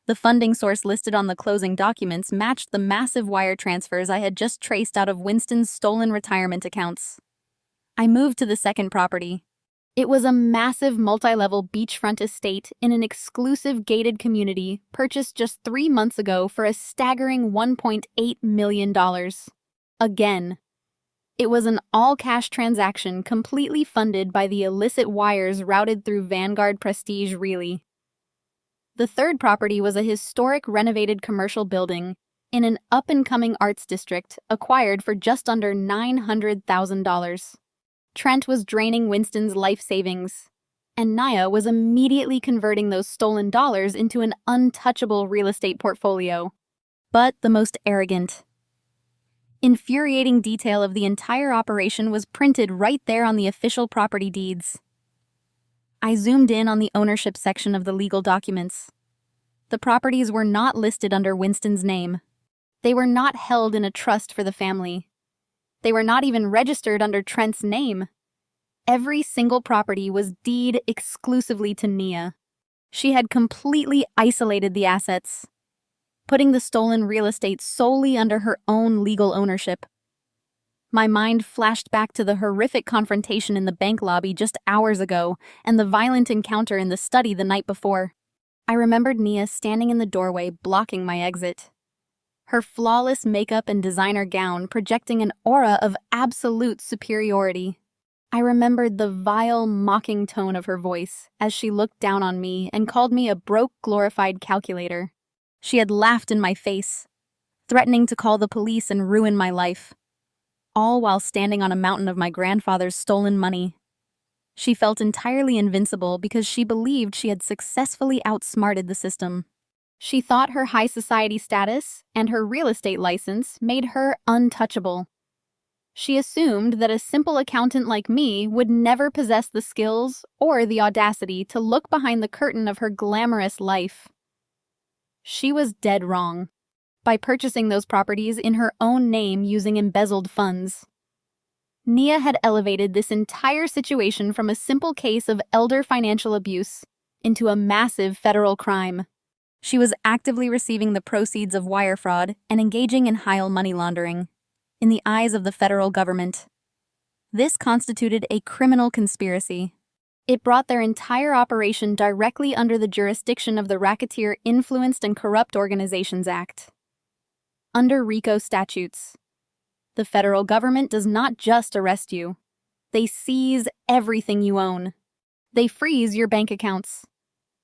The funding source listed on the closing documents matched the massive wire transfers I had just traced out of Winston's stolen retirement accounts. I moved to the second property. It was a massive multi-level beachfront estate in an exclusive gated community purchased just 3 months ago for a staggering $1.8 million. Again, it was an all-cash transaction completely funded by the illicit wires routed through Vanguard Prestige Realty. The third property was a historic renovated commercial building in an up-and-coming arts district acquired for just under $900,000. Trent was draining Winston's life savings, and Nia was immediately converting those stolen dollars into an untouchable real estate portfolio. But the most arrogant, infuriating detail of the entire operation was printed right there on the official property deeds. I zoomed in on the ownership section of the legal documents. The properties were not listed under Winston's name. They were not held in a trust for the family. They were not even registered under Trent's name. Every single property was deed exclusively to Nia. She had completely isolated the assets, putting the stolen real estate solely under her own legal ownership. My mind flashed back to the horrific confrontation in the bank lobby just hours ago and the violent encounter in the study the night before. I remembered Nia standing in the doorway, blocking my exit. Her flawless makeup and designer gown projecting an aura of absolute superiority. I remembered the vile, mocking tone of her voice as she looked down on me and called me a broke, glorified calculator. She had laughed in my face, threatening to call the police and ruin my life, all while standing on a mountain of my grandfather's stolen money. She felt entirely invincible because she believed she had successfully outsmarted the system. She thought her high society status and her real estate license made her untouchable. She assumed that a simple accountant like me would never possess the skills or the audacity to look behind the curtain of her glamorous life. She was dead wrong. By purchasing those properties in her own name using embezzled funds, Nia had elevated this entire situation from a simple case of elder financial abuse into a massive federal crime. She was actively receiving the proceeds of wire fraud and engaging in high money laundering. In the eyes of the federal government, this constituted a criminal conspiracy. It brought their entire operation directly under the jurisdiction of the Racketeer Influenced and Corrupt Organizations Act. Under RICO statutes, the federal government does not just arrest you. They seize everything you own. They freeze your bank accounts.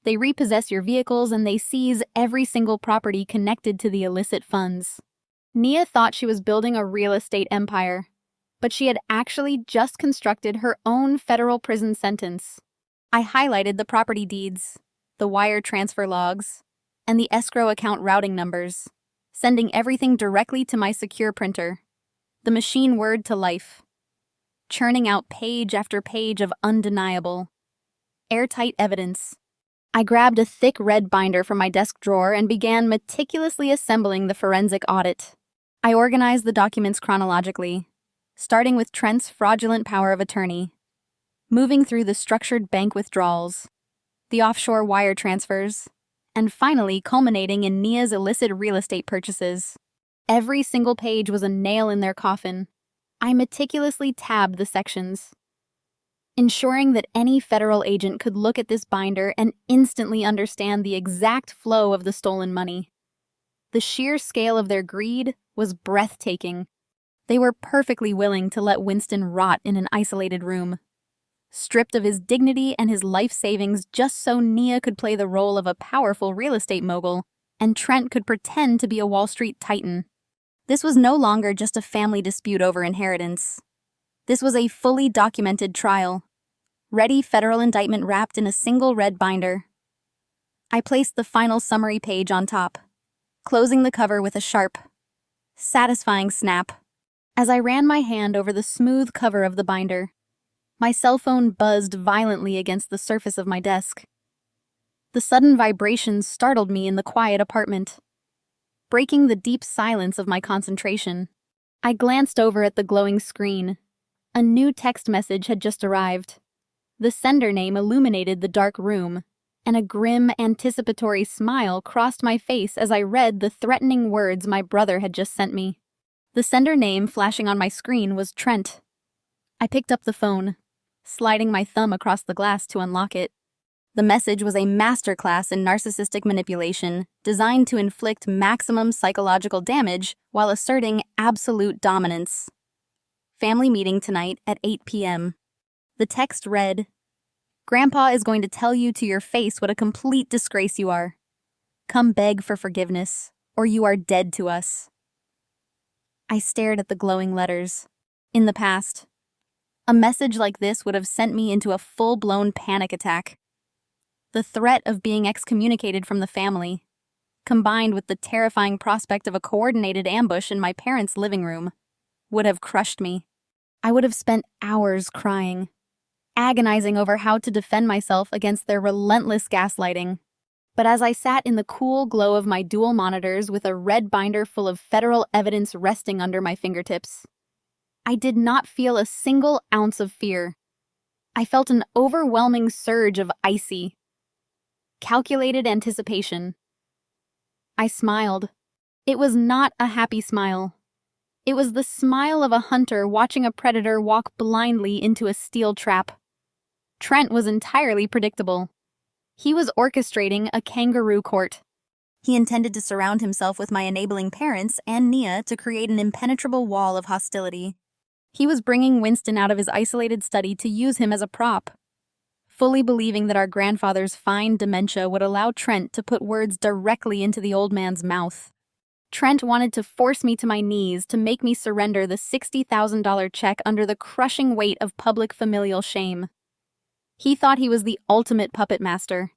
They repossess your vehicles and they seize every single property connected to the illicit funds. Nia thought she was building a real estate empire, but she had actually just constructed her own federal prison sentence. I highlighted the property deeds, the wire transfer logs, and the escrow account routing numbers, sending everything directly to my secure printer, the machine word to life, churning out page after page of undeniable, airtight evidence. I grabbed a thick red binder from my desk drawer and began meticulously assembling the forensic audit. I organized the documents chronologically, starting with Trent's fraudulent power of attorney, moving through the structured bank withdrawals, the offshore wire transfers, and finally culminating in Nia's illicit real estate purchases. Every single page was a nail in their coffin. I meticulously tabbed the sections, ensuring that any federal agent could look at this binder and instantly understand the exact flow of the stolen money. The sheer scale of their greed was breathtaking. They were perfectly willing to let Winston rot in an isolated room, stripped of his dignity and his life savings just so Nia could play the role of a powerful real estate mogul, and Trent could pretend to be a Wall Street titan. This was no longer just a family dispute over inheritance. This was a fully documented trial. Ready federal indictment wrapped in a single red binder. I placed the final summary page on top, closing the cover with a sharp, satisfying snap. As I ran my hand over the smooth cover of the binder, my cell phone buzzed violently against the surface of my desk. The sudden vibrations startled me in the quiet apartment, breaking the deep silence of my concentration. I glanced over at the glowing screen. A new text message had just arrived. The sender name illuminated the dark room, and a grim, anticipatory smile crossed my face as I read the threatening words my brother had just sent me. The sender name flashing on my screen was Trent. I picked up the phone, sliding my thumb across the glass to unlock it. The message was a masterclass in narcissistic manipulation designed to inflict maximum psychological damage while asserting absolute dominance. Family meeting tonight at 8 p.m. The text read, "Grandpa is going to tell you to your face what a complete disgrace you are. Come beg for forgiveness, or you are dead to us." I stared at the glowing letters. In the past, a message like this would have sent me into a full-blown panic attack. The threat of being excommunicated from the family, combined with the terrifying prospect of a coordinated ambush in my parents' living room, would have crushed me. I would have spent hours crying, agonizing over how to defend myself against their relentless gaslighting. But as I sat in the cool glow of my dual monitors with a red binder full of federal evidence resting under my fingertips, I did not feel a single ounce of fear. I felt an overwhelming surge of icy, calculated anticipation. I smiled. It was not a happy smile. It was the smile of a hunter watching a predator walk blindly into a steel trap. Trent was entirely predictable. He was orchestrating a kangaroo court. He intended to surround himself with my enabling parents and Nia to create an impenetrable wall of hostility. He was bringing Winston out of his isolated study to use him as a prop, fully believing that our grandfather's fine dementia would allow Trent to put words directly into the old man's mouth. Trent wanted to force me to my knees to make me surrender the $60,000 check under the crushing weight of public familial shame. He thought he was the ultimate puppet master.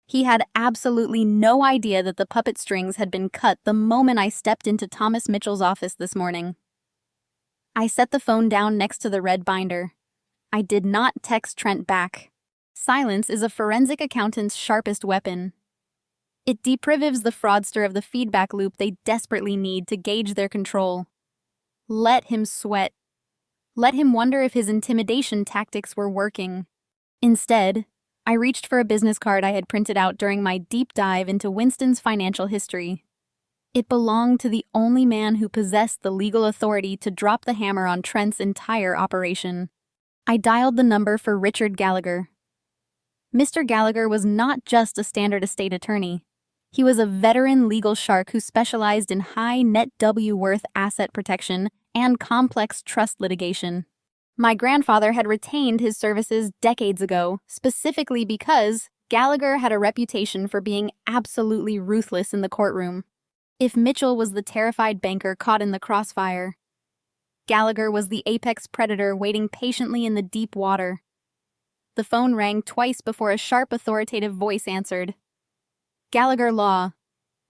He had absolutely no idea that the puppet strings had been cut the moment I stepped into Thomas Mitchell's office this morning. I set the phone down next to the red binder. I did not text Trent back. Silence is a forensic accountant's sharpest weapon. It deprives the fraudster of the feedback loop they desperately need to gauge their control. Let him sweat. Let him wonder if his intimidation tactics were working. Instead, I reached for a business card I had printed out during my deep dive into Winston's financial history. It belonged to the only man who possessed the legal authority to drop the hammer on Trent's entire operation. I dialed the number for Richard Gallagher. Mr. Gallagher was not just a standard estate attorney. He was a veteran legal shark who specialized in high net W worth asset protection and complex trust litigation. My grandfather had retained his services decades ago, specifically because Gallagher had a reputation for being absolutely ruthless in the courtroom. If Mitchell was the terrified banker caught in the crossfire, Gallagher was the apex predator waiting patiently in the deep water. The phone rang twice before a sharp, authoritative voice answered. Gallagher Law.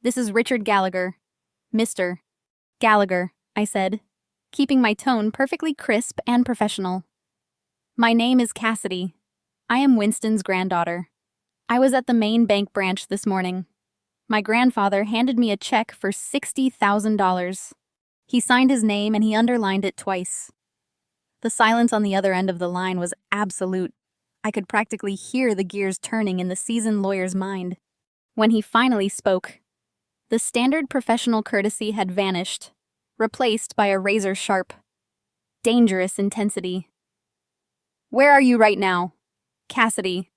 This is Richard Gallagher. Mr. Gallagher, I said, keeping my tone perfectly crisp and professional. My name is Cassidy. I am Winston's granddaughter. I was at the main bank branch this morning. My grandfather handed me a check for $60,000. He signed his name and he underlined it twice. The silence on the other end of the line was absolute. I could practically hear the gears turning in the seasoned lawyer's mind. When he finally spoke, the standard professional courtesy had vanished, replaced by a razor-sharp, dangerous intensity. Where are you right now, Cassidy?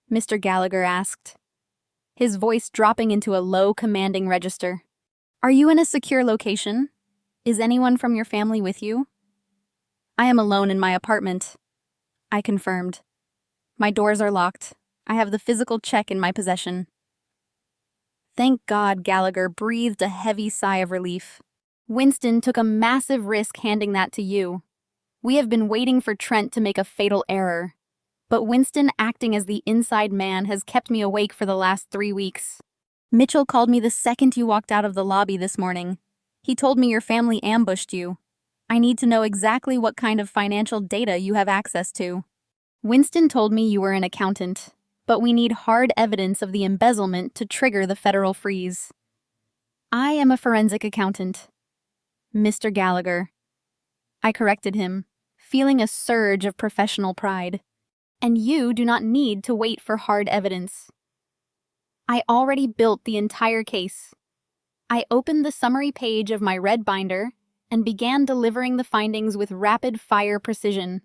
Mr. Gallagher asked, his voice dropping into a low, commanding register. Are you in a secure location? Is anyone from your family with you? I am alone in my apartment, I confirmed. My doors are locked. I have the physical check in my possession. Thank God, Gallagher breathed a heavy sigh of relief. Winston took a massive risk handing that to you. We have been waiting for Trent to make a fatal error. But Winston acting as the inside man has kept me awake for the last 3 weeks. Mitchell called me the second you walked out of the lobby this morning. He told me your family ambushed you. I need to know exactly what kind of financial data you have access to. Winston told me you were an accountant, but we need hard evidence of the embezzlement to trigger the federal freeze. I am a forensic accountant. Mr. Gallagher. I corrected him, feeling a surge of professional pride. And you do not need to wait for hard evidence. I already built the entire case. I opened the summary page of my red binder and began delivering the findings with rapid-fire precision.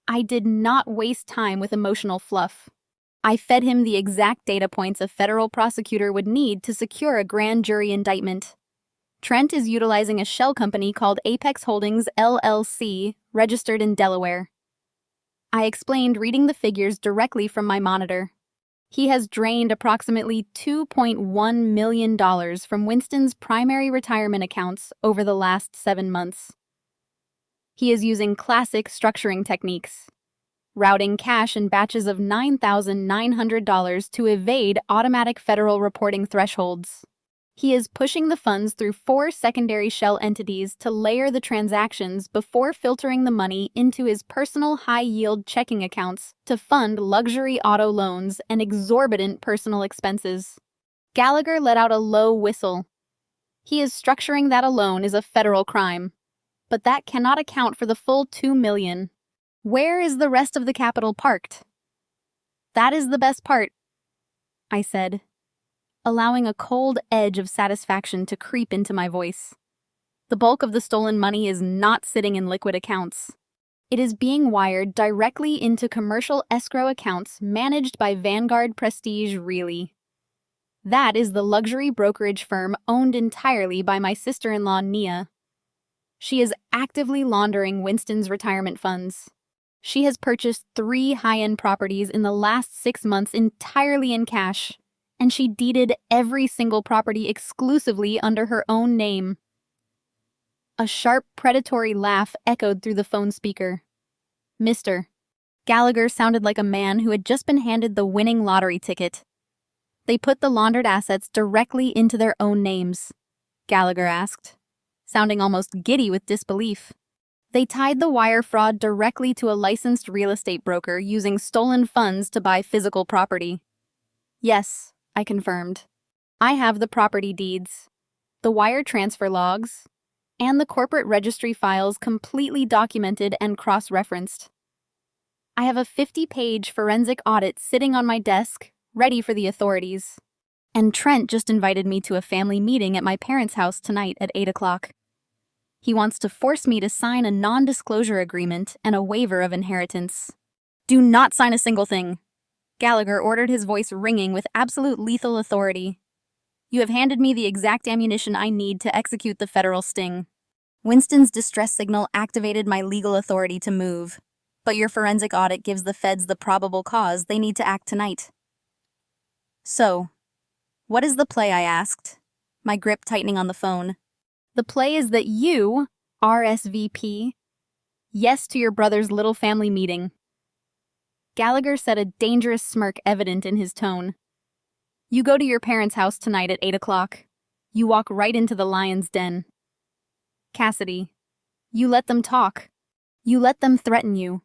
I did not waste time with emotional fluff. I fed him the exact data points a federal prosecutor would need to secure a grand jury indictment. Trent is utilizing a shell company called Apex Holdings, LLC, registered in Delaware. I explained, reading the figures directly from my monitor. He has drained approximately $2.1 million from Winston's primary retirement accounts over the last 7 months. He is using classic structuring techniques, routing cash in batches of $9,900 to evade automatic federal reporting thresholds. He is pushing the funds through 4 secondary shell entities to layer the transactions before filtering the money into his personal high-yield checking accounts to fund luxury auto loans and exorbitant personal expenses. Gallagher let out a low whistle. He is structuring that alone is a federal crime, but that cannot account for the full $2 million. Where is the rest of the capital parked? That is the best part, I said, allowing a cold edge of satisfaction to creep into my voice. The bulk of the stolen money is not sitting in liquid accounts. It is being wired directly into commercial escrow accounts managed by Vanguard Prestige Really. That is the luxury brokerage firm owned entirely by my sister-in-law, Nia. She is actively laundering Winston's retirement funds. She has purchased 3 high-end properties in the last 6 months entirely in cash, and she deeded every single property exclusively under her own name. A sharp, predatory laugh echoed through the phone speaker. Mr. Gallagher sounded like a man who had just been handed the winning lottery ticket. They put the laundered assets directly into their own names, Gallagher asked, sounding almost giddy with disbelief. They tied the wire fraud directly to a licensed real estate broker using stolen funds to buy physical property. Yes, I confirmed. I have the property deeds, the wire transfer logs, and the corporate registry files completely documented and cross-referenced. I have a 50-page forensic audit sitting on my desk, ready for the authorities. And Trent just invited me to a family meeting at my parents' house tonight at 8 o'clock. He wants to force me to sign a non-disclosure agreement and a waiver of inheritance. Do not sign a single thing, Gallagher ordered, his voice ringing with absolute lethal authority. You have handed me the exact ammunition I need to execute the federal sting. Winston's distress signal activated my legal authority to move, but your forensic audit gives the feds the probable cause they need to act tonight. So, what is the play, I asked, my grip tightening on the phone. The play is that you, RSVP, yes to your brother's little family meeting. Gallagher said, a dangerous smirk evident in his tone. You go to your parents' house tonight at 8 o'clock. You walk right into the lion's den. Cassidy, you let them talk. You let them threaten you.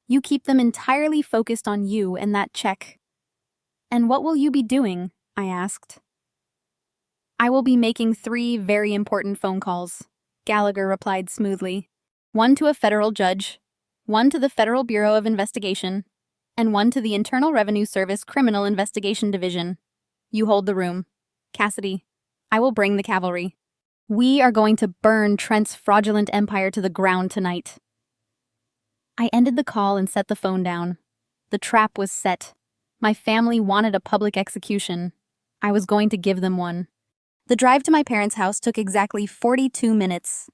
You keep them entirely focused on you and that check. And what will you be doing? I asked. I will be making 3 very important phone calls, Gallagher replied smoothly. 1 to a federal judge, 1 to the Federal Bureau of Investigation, and 1 to the Internal Revenue Service Criminal Investigation Division. You hold the room. Cassidy, I will bring the cavalry. We are going to burn Trent's fraudulent empire to the ground tonight. I ended the call and set the phone down. The trap was set. My family wanted a public execution. I was going to give them one. The drive to my parents' house took exactly 42 minutes.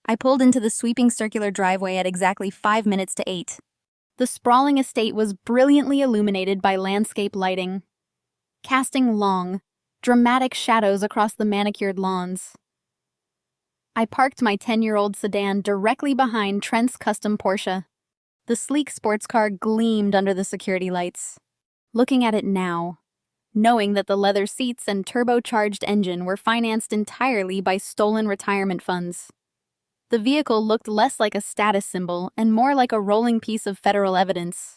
I pulled into the sweeping circular driveway at exactly 5 minutes to 8. The sprawling estate was brilliantly illuminated by landscape lighting, casting long, dramatic shadows across the manicured lawns. I parked my 10-year-old sedan directly behind Trent's custom Porsche. The sleek sports car gleamed under the security lights. Looking at it now, knowing that the leather seats and turbocharged engine were financed entirely by stolen retirement funds, the vehicle looked less like a status symbol and more like a rolling piece of federal evidence.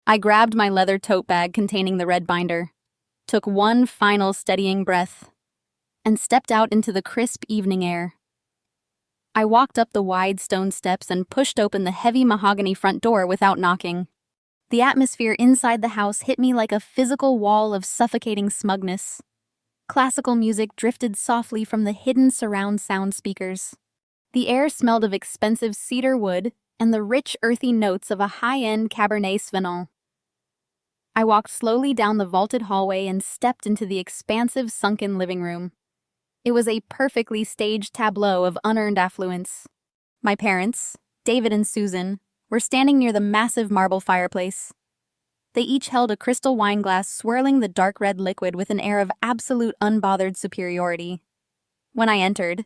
I grabbed my leather tote bag containing the red binder, took one final steadying breath, and stepped out into the crisp evening air. I walked up the wide stone steps and pushed open the heavy mahogany front door without knocking. The atmosphere inside the house hit me like a physical wall of suffocating smugness. Classical music drifted softly from the hidden surround sound speakers. The air smelled of expensive cedar wood and the rich, earthy notes of a high-end Cabernet Sauvignon. I walked slowly down the vaulted hallway and stepped into the expansive, sunken living room. It was a perfectly staged tableau of unearned affluence. My parents, David and Susan, were standing near the massive marble fireplace. They each held a crystal wine glass swirling the dark red liquid with an air of absolute unbothered superiority. When I entered,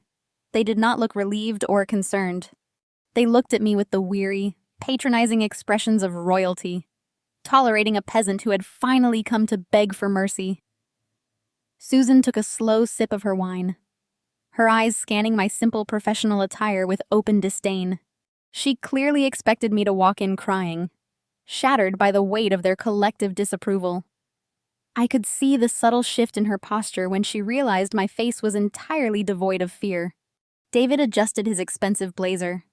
they did not look relieved or concerned. They looked at me with the weary, patronizing expressions of royalty, tolerating a peasant who had finally come to beg for mercy. Susan took a slow sip of her wine, her eyes scanning my simple professional attire with open disdain. She clearly expected me to walk in crying, shattered by the weight of their collective disapproval. I could see the subtle shift in her posture when she realized my face was entirely devoid of fear. David adjusted his expensive blazer,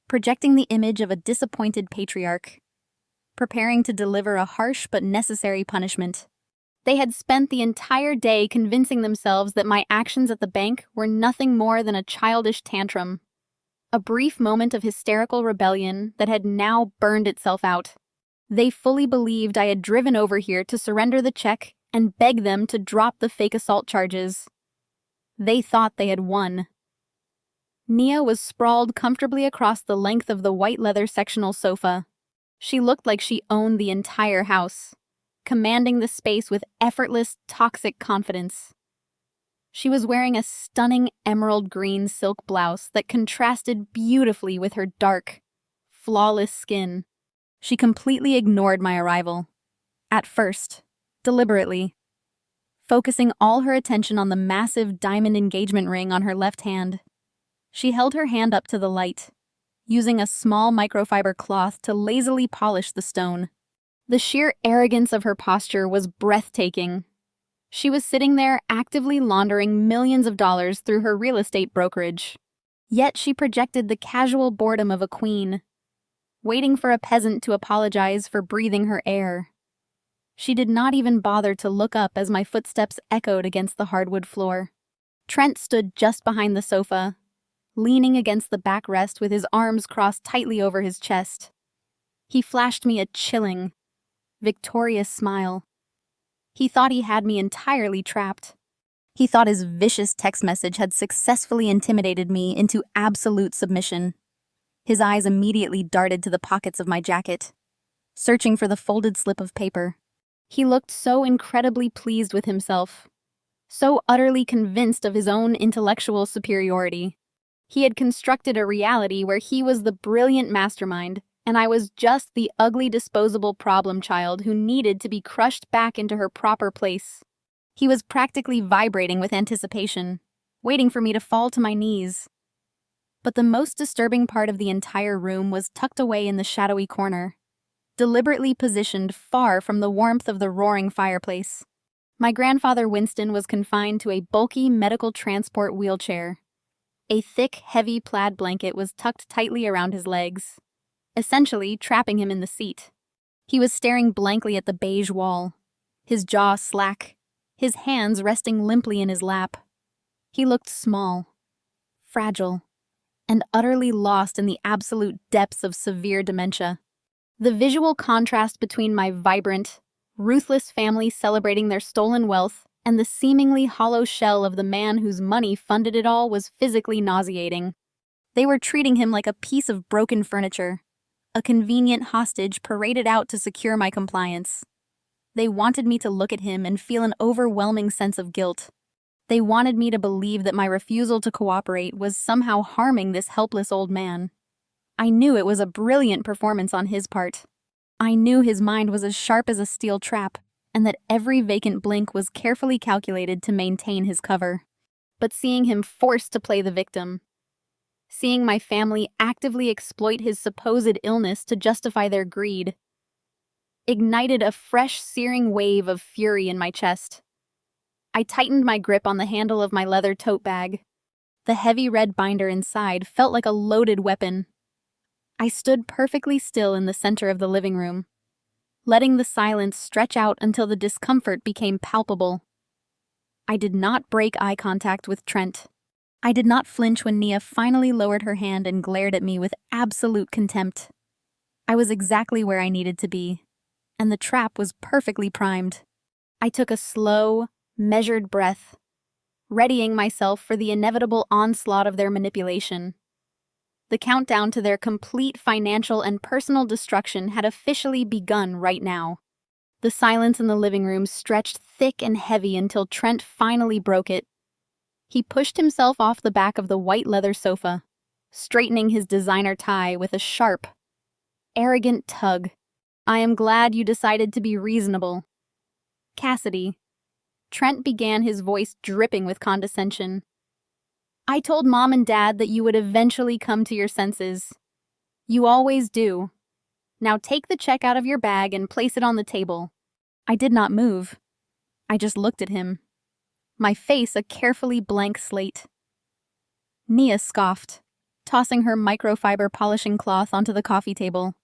projecting the image of a disappointed patriarch, preparing to deliver a harsh but necessary punishment. They had spent the entire day convincing themselves that my actions at the bank were nothing more than a childish tantrum, a brief moment of hysterical rebellion that had now burned itself out. They fully believed I had driven over here to surrender the check and beg them to drop the fake assault charges. They thought they had won. Nia was sprawled comfortably across the length of the white leather sectional sofa. She looked like she owned the entire house, commanding the space with effortless, toxic confidence. She was wearing a stunning emerald green silk blouse that contrasted beautifully with her dark, flawless skin. She completely ignored my arrival. At first, deliberately, focusing all her attention on the massive diamond engagement ring on her left hand. She held her hand up to the light, using a small microfiber cloth to lazily polish the stone. The sheer arrogance of her posture was breathtaking. She was sitting there actively laundering millions of dollars through her real estate brokerage. Yet she projected the casual boredom of a queen, waiting for a peasant to apologize for breathing her air. She did not even bother to look up as my footsteps echoed against the hardwood floor. Trent stood just behind the sofa, leaning against the backrest with his arms crossed tightly over his chest. He flashed me a chilling, victorious smile. He thought he had me entirely trapped. He thought his vicious text message had successfully intimidated me into absolute submission. His eyes immediately darted to the pockets of my jacket, searching for the folded slip of paper. He looked so incredibly pleased with himself, so utterly convinced of his own intellectual superiority. He had constructed a reality where he was the brilliant mastermind, and I was just the ugly disposable problem child who needed to be crushed back into her proper place. He was practically vibrating with anticipation, waiting for me to fall to my knees. But the most disturbing part of the entire room was tucked away in the shadowy corner, deliberately positioned far from the warmth of the roaring fireplace. My grandfather Winston was confined to a bulky medical transport wheelchair. A thick, heavy plaid blanket was tucked tightly around his legs, essentially trapping him in the seat. He was staring blankly at the beige wall, his jaw slack, his hands resting limply in his lap. He looked small, fragile, and utterly lost in the absolute depths of severe dementia. The visual contrast between my vibrant, ruthless family celebrating their stolen wealth and the seemingly hollow shell of the man whose money funded it all was physically nauseating. They were treating him like a piece of broken furniture, a convenient hostage paraded out to secure my compliance. They wanted me to look at him and feel an overwhelming sense of guilt. They wanted me to believe that my refusal to cooperate was somehow harming this helpless old man. I knew it was a brilliant performance on his part. I knew his mind was as sharp as a steel trap, and that every vacant blink was carefully calculated to maintain his cover. But seeing him forced to play the victim, seeing my family actively exploit his supposed illness to justify their greed, ignited a fresh, searing wave of fury in my chest. I tightened my grip on the handle of my leather tote bag. The heavy red binder inside felt like a loaded weapon. I stood perfectly still in the center of the living room, letting the silence stretch out until the discomfort became palpable. I did not break eye contact with Trent. I did not flinch when Nia finally lowered her hand and glared at me with absolute contempt. I was exactly where I needed to be, and the trap was perfectly primed. I took a slow, measured breath, readying myself for the inevitable onslaught of their manipulation. The countdown to their complete financial and personal destruction had officially begun right now. The silence in the living room stretched thick and heavy until Trent finally broke it. He pushed himself off the back of the white leather sofa, straightening his designer tie with a sharp, arrogant tug. "I am glad you decided to be reasonable, Cassidy." Trent began, his voice dripping with condescension. "I told Mom and Dad that you would eventually come to your senses. You always do. Now take the check out of your bag and place it on the table." I did not move. I just looked at him, my face a carefully blank slate. Nia scoffed, tossing her microfiber polishing cloth onto the coffee table.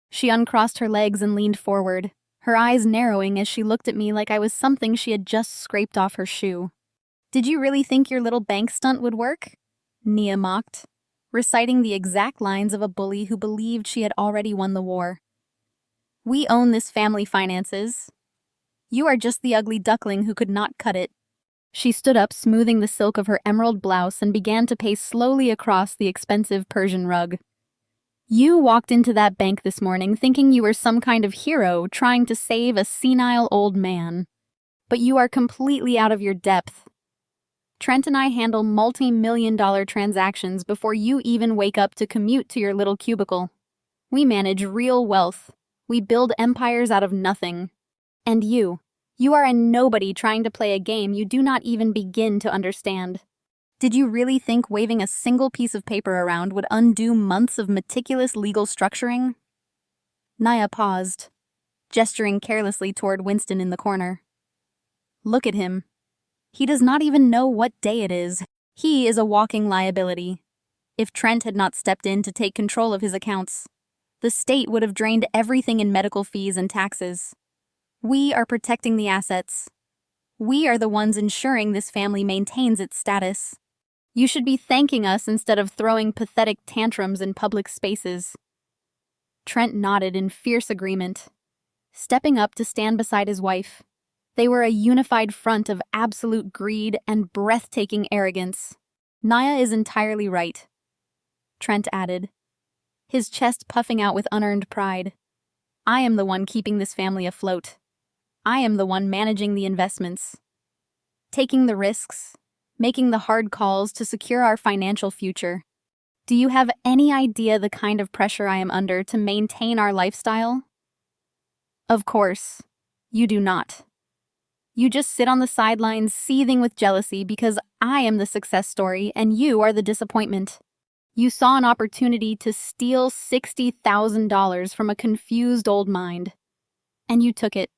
She uncrossed her legs and leaned forward, her eyes narrowing as she looked at me like I was something she had just scraped off her shoe. "Did you really think your little bank stunt would work?" Nia mocked, reciting the exact lines of a bully who believed she had already won the war. "We own this family finances. You are just the ugly duckling who could not cut it." She stood up, smoothing the silk of her emerald blouse, and began to pace slowly across the expensive Persian rug. "You walked into that bank this morning thinking you were some kind of hero trying to save a senile old man. But you are completely out of your depth. Trent and I handle multi-million-dollar transactions before you even wake up to commute to your little cubicle. We manage real wealth. We build empires out of nothing. And you are a nobody trying to play a game you do not even begin to understand. Did you really think waving a single piece of paper around would undo months of meticulous legal structuring?" Nia paused, gesturing carelessly toward Winston in the corner. "Look at him. He does not even know what day it is. He is a walking liability. If Trent had not stepped in to take control of his accounts, the state would have drained everything in medical fees and taxes. We are protecting the assets. We are the ones ensuring this family maintains its status. You should be thanking us instead of throwing pathetic tantrums in public spaces." Trent nodded in fierce agreement, stepping up to stand beside his wife. They were a unified front of absolute greed and breathtaking arrogance. "Nia is entirely right," Trent added, his chest puffing out with unearned pride. "I am the one keeping this family afloat. I am the one managing the investments, taking the risks, making the hard calls to secure our financial future. Do you have any idea the kind of pressure I am under to maintain our lifestyle? Of course, you do not. You just sit on the sidelines seething with jealousy because I am the success story and you are the disappointment. You saw an opportunity to steal $60,000 from a confused old mind. And you took it,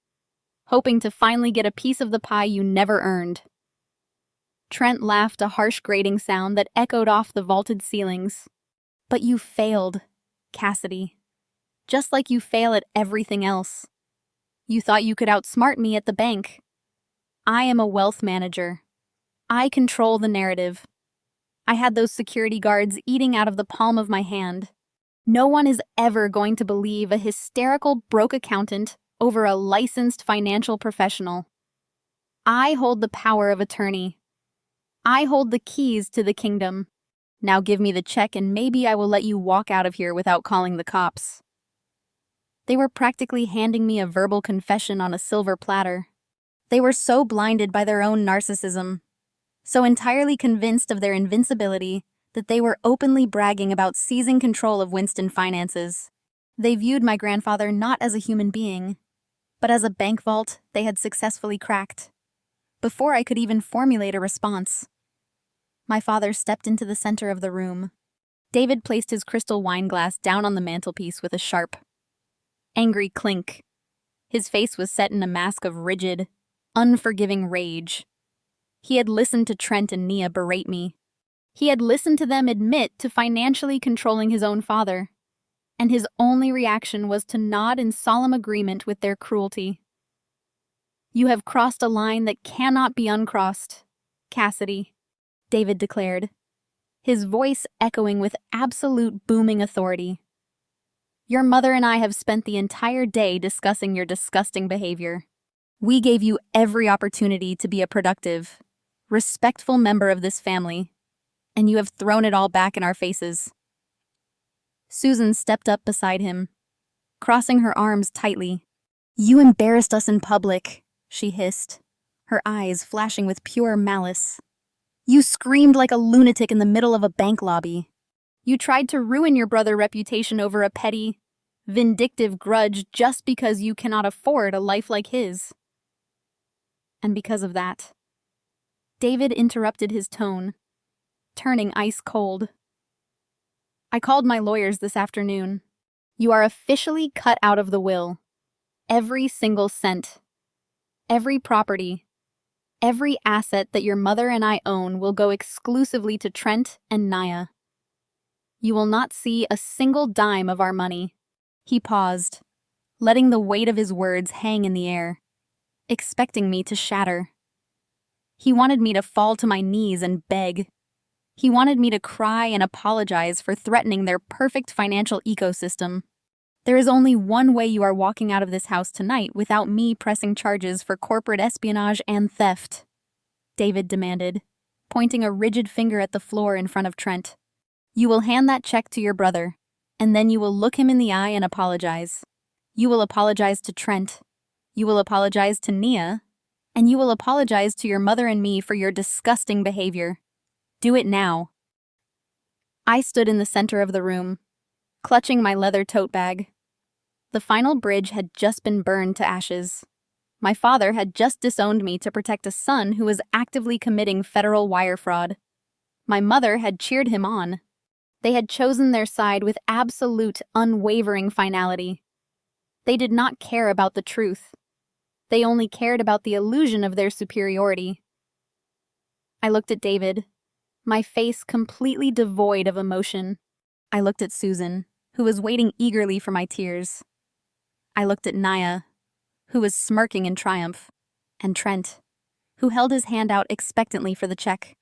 hoping to finally get a piece of the pie you never earned." Trent laughed, a harsh grating sound that echoed off the vaulted ceilings. "But you failed, Cassidy. Just like you fail at everything else. You thought you could outsmart me at the bank. I am a wealth manager. I control the narrative. I had those security guards eating out of the palm of my hand. No one is ever going to believe a hysterical broke accountant over a licensed financial professional. I hold the power of attorney. I hold the keys to the kingdom. Now give me the check and maybe I will let you walk out of here without calling the cops." They were practically handing me a verbal confession on a silver platter. They were so blinded by their own narcissism, so entirely convinced of their invincibility that they were openly bragging about seizing control of Winston finances. They viewed my grandfather not as a human being, but as a bank vault they had successfully cracked. Before I could even formulate a response, my father stepped into the center of the room. David placed his crystal wine glass down on the mantelpiece with a sharp, angry clink. His face was set in a mask of rigid, unforgiving rage. He had listened to Trent and Nia berate me. He had listened to them admit to financially controlling his own father, and his only reaction was to nod in solemn agreement with their cruelty. "You have crossed a line that cannot be uncrossed, Cassidy," David declared, his voice echoing with absolute booming authority. "Your mother and I have spent the entire day discussing your disgusting behavior. We gave you every opportunity to be a productive, respectful member of this family, and you have thrown it all back in our faces." Susan stepped up beside him, crossing her arms tightly. "You embarrassed us in public," she hissed, her eyes flashing with pure malice. "You screamed like a lunatic in the middle of a bank lobby. You tried to ruin your brother's reputation over a petty, vindictive grudge just because you cannot afford a life like his." And because of that, David interrupted his tone, turning ice cold. "I called my lawyers this afternoon. You are officially cut out of the will. Every single cent, every property, every asset that your mother and I own will go exclusively to Trent and Nia. You will not see a single dime of our money." He paused, letting the weight of his words hang in the air, expecting me to shatter. He wanted me to fall to my knees and beg. He wanted me to cry and apologize for threatening their perfect financial ecosystem. There is only one way you are walking out of this house tonight without me pressing charges for corporate espionage and theft, David demanded, pointing a rigid finger at the floor in front of Trent. You will hand that check to your brother, and then you will look him in the eye and apologize. You will apologize to Trent. You will apologize to Nia. And you will apologize to your mother and me for your disgusting behavior. Do it now. I stood in the center of the room, clutching my leather tote bag. The final bridge had just been burned to ashes. My father had just disowned me to protect a son who was actively committing federal wire fraud. My mother had cheered him on. They had chosen their side with absolute, unwavering finality. They did not care about the truth. They only cared about the illusion of their superiority. I looked at David, my face completely devoid of emotion. I looked at Susan, who was waiting eagerly for my tears. I looked at Nia, who was smirking in triumph, and Trent, who held his hand out expectantly for the check.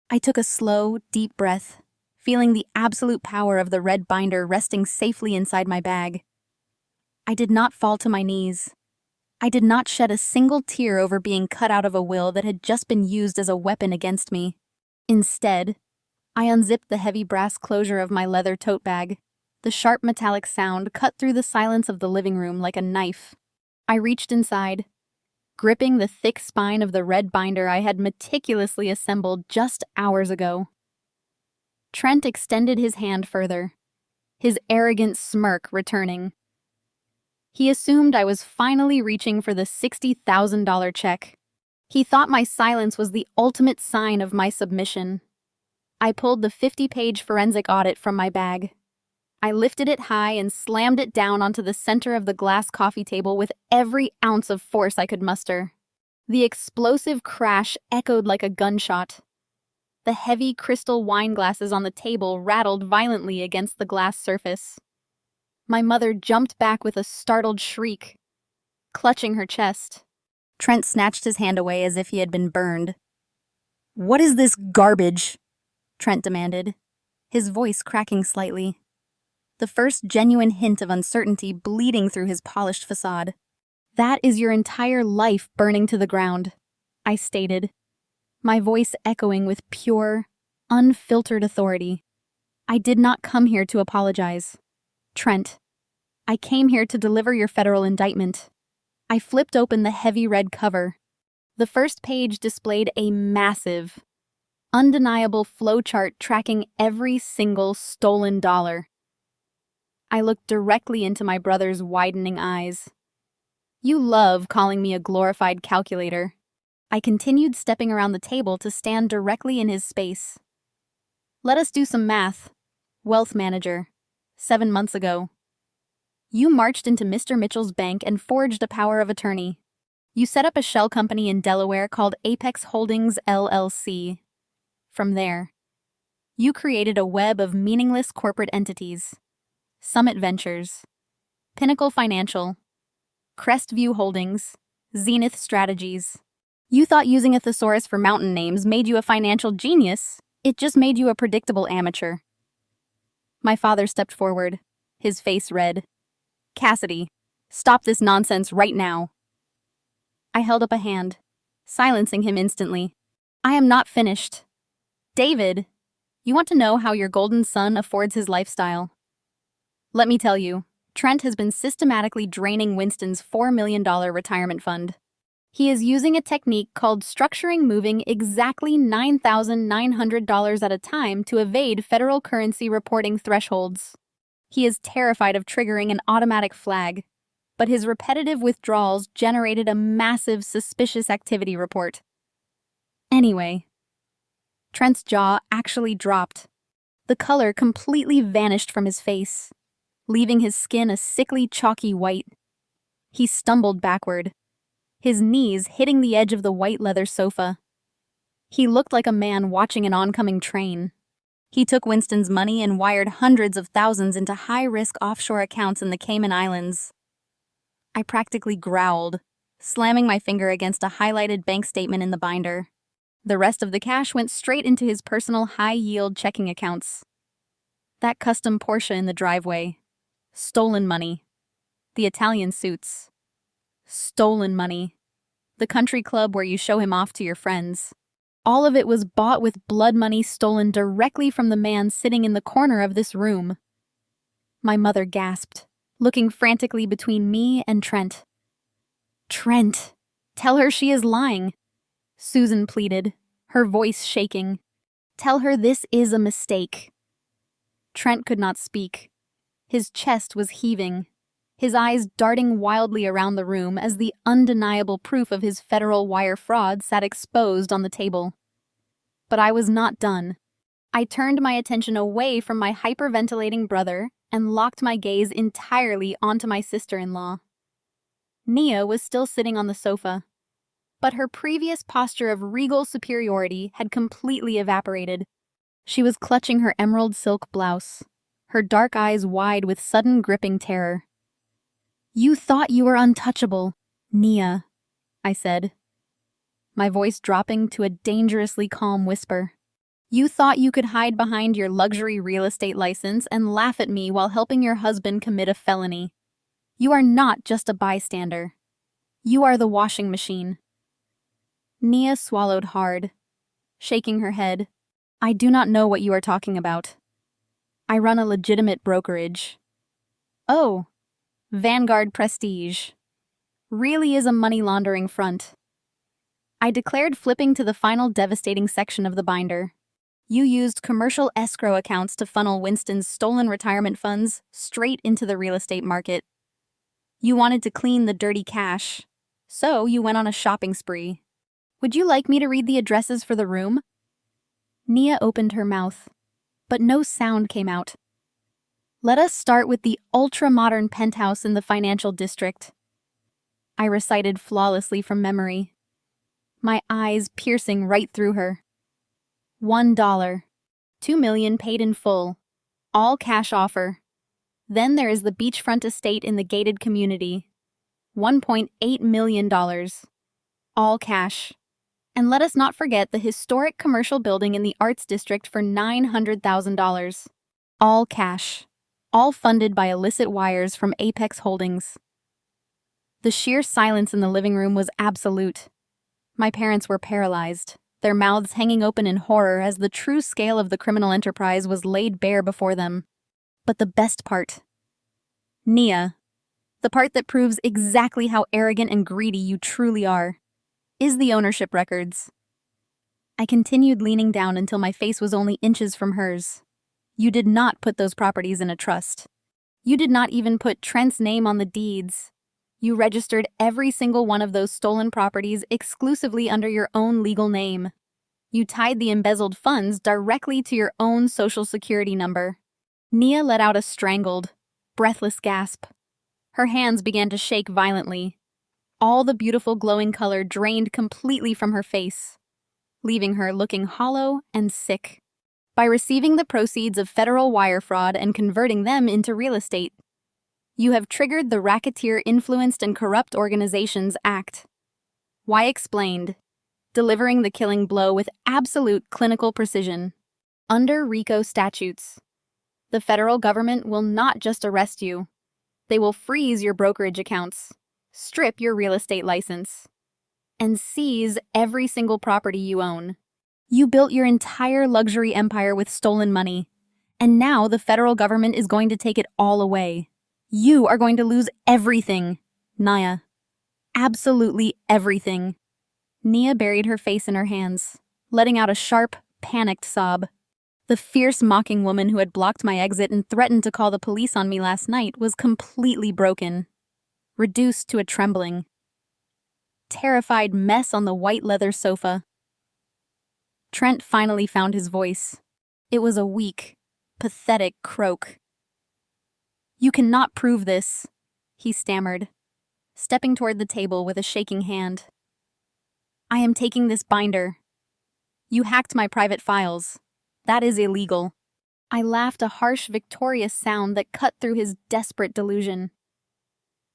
I took a slow, deep breath, feeling the absolute power of the red binder resting safely inside my bag. I did not fall to my knees. I did not shed a single tear over being cut out of a will that had just been used as a weapon against me. Instead, I unzipped the heavy brass closure of my leather tote bag. The sharp metallic sound cut through the silence of the living room like a knife. I reached inside, gripping the thick spine of the red binder I had meticulously assembled just hours ago. Trent extended his hand further, his arrogant smirk returning. He assumed I was finally reaching for the $60,000 check. He thought my silence was the ultimate sign of my submission. I pulled the 50-page forensic audit from my bag. I lifted it high and slammed it down onto the center of the glass coffee table with every ounce of force I could muster. The explosive crash echoed like a gunshot. The heavy crystal wine glasses on the table rattled violently against the glass surface. My mother jumped back with a startled shriek, clutching her chest. Trent snatched his hand away as if he had been burned. "What is this garbage?" Trent demanded, his voice cracking slightly. The first genuine hint of uncertainty bleeding through his polished facade. "That is your entire life burning to the ground," I stated, my voice echoing with pure, unfiltered authority. "I did not come here to apologize. Trent, I came here to deliver your federal indictment." I flipped open the heavy red cover. The first page displayed a massive, undeniable flowchart tracking every single stolen dollar. I looked directly into my brother's widening eyes. "You love calling me a glorified calculator." I continued stepping around the table to stand directly in his space. "Let us do some math. Wealth manager. 7 months ago. You marched into Mr. Mitchell's bank and forged a power of attorney. You set up a shell company in Delaware called Apex Holdings LLC. From there, you created a web of meaningless corporate entities. Summit Ventures, Pinnacle Financial, Crestview Holdings, Zenith Strategies. You thought using a thesaurus for mountain names made you a financial genius. It just made you a predictable amateur." My father stepped forward, his face red. "Cassidy, stop this nonsense right now." I held up a hand, silencing him instantly. "I am not finished. David, you want to know how your golden son affords his lifestyle? Let me tell you, Trent has been systematically draining Winston's $4 million retirement fund. He is using a technique called structuring, moving exactly $9,900 at a time to evade federal currency reporting thresholds. He is terrified of triggering an automatic flag, but his repetitive withdrawals generated a massive suspicious activity report. Anyway, Trent's jaw actually dropped. The color completely vanished from his face, leaving his skin a sickly, chalky white. He stumbled backward, his knees hitting the edge of the white leather sofa. He looked like a man watching an oncoming train. He took Winston's money and wired hundreds of thousands into high-risk offshore accounts in the Cayman Islands. I practically growled, slamming my finger against a highlighted bank statement in the binder. The rest of the cash went straight into his personal high-yield checking accounts. That custom Porsche in the driveway. Stolen money. The Italian suits. Stolen money. The country club where you show him off to your friends. All of it was bought with blood money stolen directly from the man sitting in the corner of this room. My mother gasped, looking frantically between me and Trent. Trent, tell her she is lying, Susan pleaded, her voice shaking. Tell her this is a mistake. Trent could not speak. His chest was heaving, his eyes darting wildly around the room as the undeniable proof of his federal wire fraud sat exposed on the table. But I was not done. I turned my attention away from my hyperventilating brother and locked my gaze entirely onto my sister-in-law. Nia was still sitting on the sofa, but her previous posture of regal superiority had completely evaporated. She was clutching her emerald silk blouse, her dark eyes wide with sudden gripping terror. "You thought you were untouchable, Nia," I said, my voice dropping to a dangerously calm whisper. "You thought you could hide behind your luxury real estate license and laugh at me while helping your husband commit a felony. You are not just a bystander. You are the washing machine." Nia swallowed hard, shaking her head. "I do not know what you are talking about. I run a legitimate brokerage." "Oh, Vanguard Prestige. Really is a money laundering front," I declared, flipping to the final devastating section of the binder. "You used commercial escrow accounts to funnel Winston's stolen retirement funds straight into the real estate market. You wanted to clean the dirty cash, so you went on a shopping spree. Would you like me to read the addresses for the room?" Nia opened her mouth, but no sound came out. "Let us start with the ultra-modern penthouse in the financial district," I recited flawlessly from memory, my eyes piercing right through her. $1, $2 million paid in full, all cash offer. Then there is the beachfront estate in the gated community, $1.8 million, all cash. And let us not forget the historic commercial building in the Arts District for $900,000, all cash, all funded by illicit wires from Apex Holdings. The sheer silence in the living room was absolute. My parents were paralyzed, their mouths hanging open in horror as the true scale of the criminal enterprise was laid bare before them. But the best part, Nia, the part that proves exactly how arrogant and greedy you truly are, is the ownership records. I continued leaning down until my face was only inches from hers. You did not put those properties in a trust. You did not even put Trent's name on the deeds. You registered every single one of those stolen properties exclusively under your own legal name. You tied the embezzled funds directly to your own social security number. Nia let out a strangled, breathless gasp. Her hands began to shake violently. All the beautiful glowing color drained completely from her face, leaving her looking hollow and sick. By receiving the proceeds of federal wire fraud and converting them into real estate, you have triggered the Racketeer Influenced and Corrupt Organizations Act. Why explained, delivering the killing blow with absolute clinical precision. Under RICO statutes, the federal government will not just arrest you. They will freeze your brokerage accounts, strip your real estate license, and seize every single property you own. You built your entire luxury empire with stolen money, and now the federal government is going to take it all away. You are going to lose everything, Nia. Absolutely everything. Nia buried her face in her hands, letting out a sharp, panicked sob. The fierce, mocking woman who had blocked my exit and threatened to call the police on me last night was completely broken, reduced to a trembling, terrified mess on the white leather sofa. Trent finally found his voice. It was a weak, pathetic croak. "You cannot prove this," he stammered, stepping toward the table with a shaking hand. "I am taking this binder. You hacked my private files. That is illegal." I laughed, a harsh, victorious sound that cut through his desperate delusion.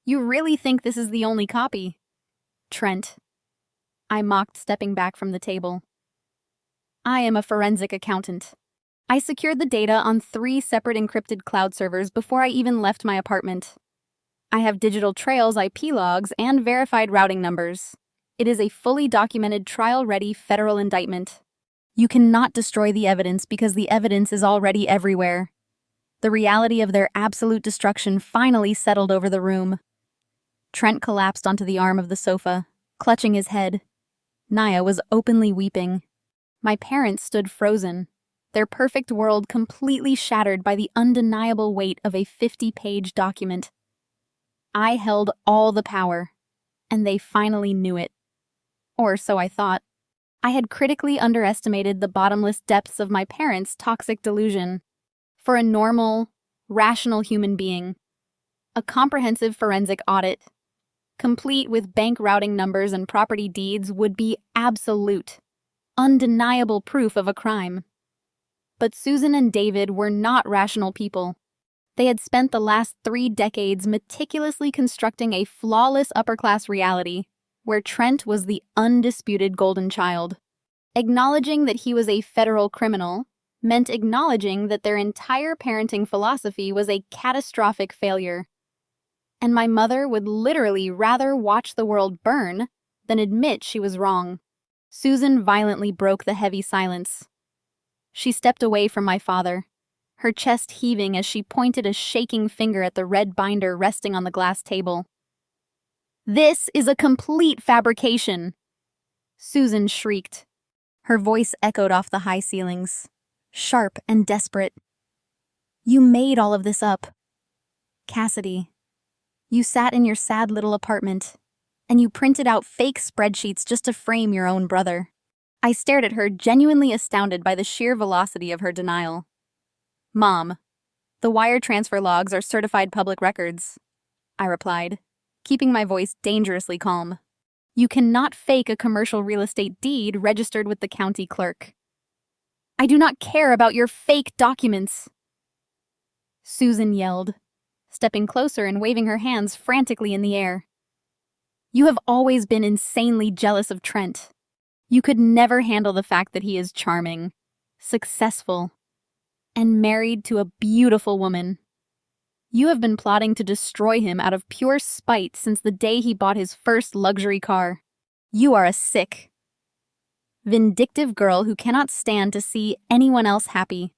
You really think this is the only copy? Trent. I mocked, stepping back from the table. I am a forensic accountant. I secured the data on 3 separate encrypted cloud servers before I even left my apartment. I have digital trails, IP logs, and verified routing numbers. It is a fully documented, trial-ready federal indictment. You cannot destroy the evidence because the evidence is already everywhere. The reality of their absolute destruction finally settled over the room. Trent collapsed onto the arm of the sofa, clutching his head. Naya was openly weeping. My parents stood frozen, their perfect world completely shattered by the undeniable weight of a 50-page document. I held all the power, and they finally knew it. Or so I thought. I had critically underestimated the bottomless depths of my parents' toxic delusion. For a normal, rational human being, a comprehensive forensic audit, complete with bank routing numbers and property deeds, would be absolute, undeniable proof of a crime. But Susan and David were not rational people. They had spent the last 3 decades meticulously constructing a flawless upper-class reality where Trent was the undisputed golden child. Acknowledging that he was a federal criminal meant acknowledging that their entire parenting philosophy was a catastrophic failure. And my mother would literally rather watch the world burn than admit she was wrong. Susan violently broke the heavy silence. She stepped away from my father, her chest heaving as she pointed a shaking finger at the red binder resting on the glass table. "This is a complete fabrication!" Susan shrieked. Her voice echoed off the high ceilings, sharp and desperate. "You made all of this up. Cassidy, you sat in your sad little apartment, and you printed out fake spreadsheets just to frame your own brother." I stared at her, genuinely astounded by the sheer velocity of her denial. "Mom, the wire transfer logs are certified public records," I replied, keeping my voice dangerously calm. "You cannot fake a commercial real estate deed registered with the county clerk." "I do not care about your fake documents!" Susan yelled, stepping closer and waving her hands frantically in the air. "You have always been insanely jealous of Trent. You could never handle the fact that he is charming, successful, and married to a beautiful woman. You have been plotting to destroy him out of pure spite since the day he bought his first luxury car. You are a sick, vindictive girl who cannot stand to see anyone else happy."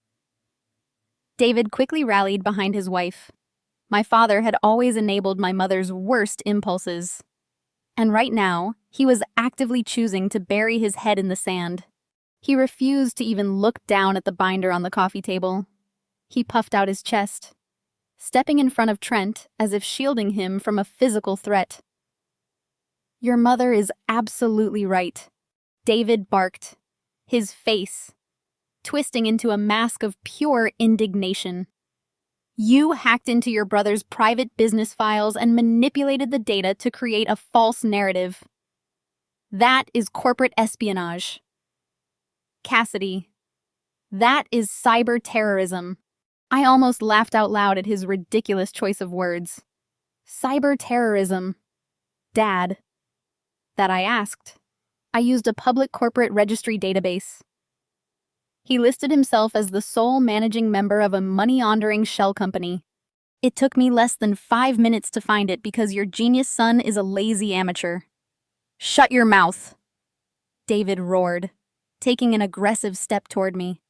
David quickly rallied behind his wife. My father had always enabled my mother's worst impulses. And right now, he was actively choosing to bury his head in the sand. He refused to even look down at the binder on the coffee table. He puffed out his chest, stepping in front of Trent as if shielding him from a physical threat. "Your mother is absolutely right," David barked, his face twisting into a mask of pure indignation. "You hacked into your brother's private business files and manipulated the data to create a false narrative. That is corporate espionage. Cassidy, that is cyber terrorism." I almost laughed out loud at his ridiculous choice of words. Cyber terrorism. Dad. That I asked. I used a public corporate registry database. He listed himself as the sole managing member of a money-laundering shell company. It took me less than 5 minutes to find it because your genius son is a lazy amateur. "Shut your mouth," David roared, taking an aggressive step toward me.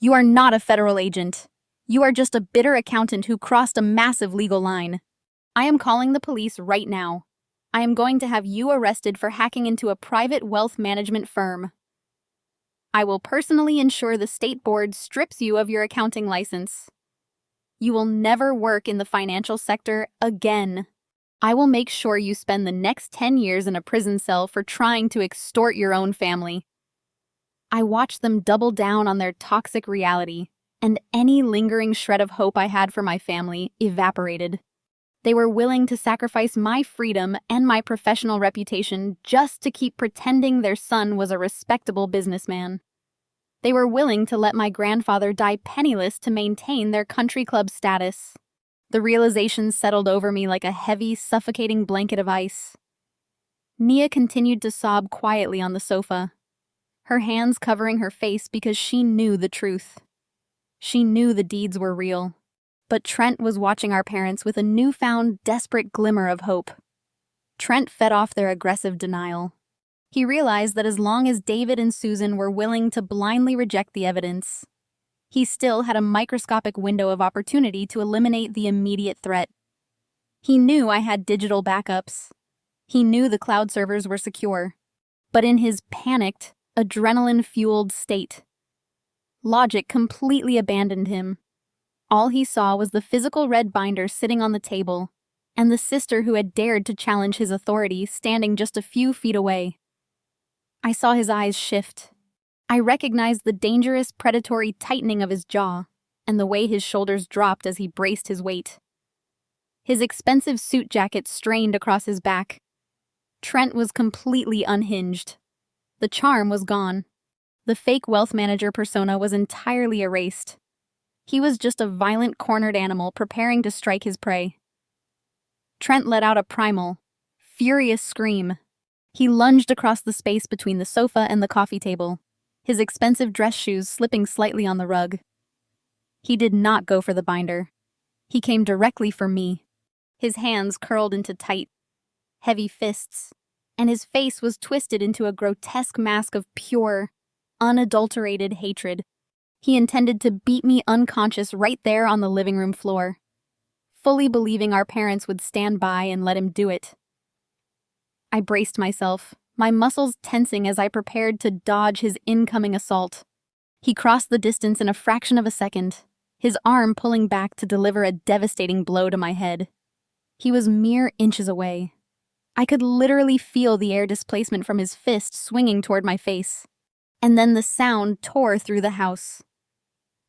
"You are not a federal agent. You are just a bitter accountant who crossed a massive legal line. I am calling the police right now. I am going to have you arrested for hacking into a private wealth management firm. I will personally ensure the state board strips you of your accounting license. You will never work in the financial sector again. I will make sure you spend the next 10 years in a prison cell for trying to extort your own family." I watched them double down on their toxic reality, and any lingering shred of hope I had for my family evaporated. They were willing to sacrifice my freedom and my professional reputation just to keep pretending their son was a respectable businessman. They were willing to let my grandfather die penniless to maintain their country club status. The realization settled over me like a heavy, suffocating blanket of ice. Nia continued to sob quietly on the sofa, her hands covering her face because she knew the truth. She knew the deeds were real. But Trent was watching our parents with a newfound, desperate glimmer of hope. Trent fed off their aggressive denial. He realized that as long as David and Susan were willing to blindly reject the evidence, he still had a microscopic window of opportunity to eliminate the immediate threat. He knew I had digital backups. He knew the cloud servers were secure. But in his panicked, adrenaline-fueled state, logic completely abandoned him. All he saw was the physical red binder sitting on the table, and the sister who had dared to challenge his authority standing just a few feet away. I saw his eyes shift. I recognized the dangerous, predatory tightening of his jaw, and the way his shoulders dropped as he braced his weight. His expensive suit jacket strained across his back. Trent was completely unhinged. The charm was gone. The fake wealth manager persona was entirely erased. He was just a violent, cornered animal preparing to strike his prey. Trent let out a primal, furious scream. He lunged across the space between the sofa and the coffee table, his expensive dress shoes slipping slightly on the rug. He did not go for the binder. He came directly for me. His hands curled into tight, heavy fists, and his face was twisted into a grotesque mask of pure, unadulterated hatred. He intended to beat me unconscious right there on the living room floor, fully believing our parents would stand by and let him do it. I braced myself, my muscles tensing as I prepared to dodge his incoming assault. He crossed the distance in a fraction of a second, his arm pulling back to deliver a devastating blow to my head. He was mere inches away. I could literally feel the air displacement from his fist swinging toward my face. And then the sound tore through the house.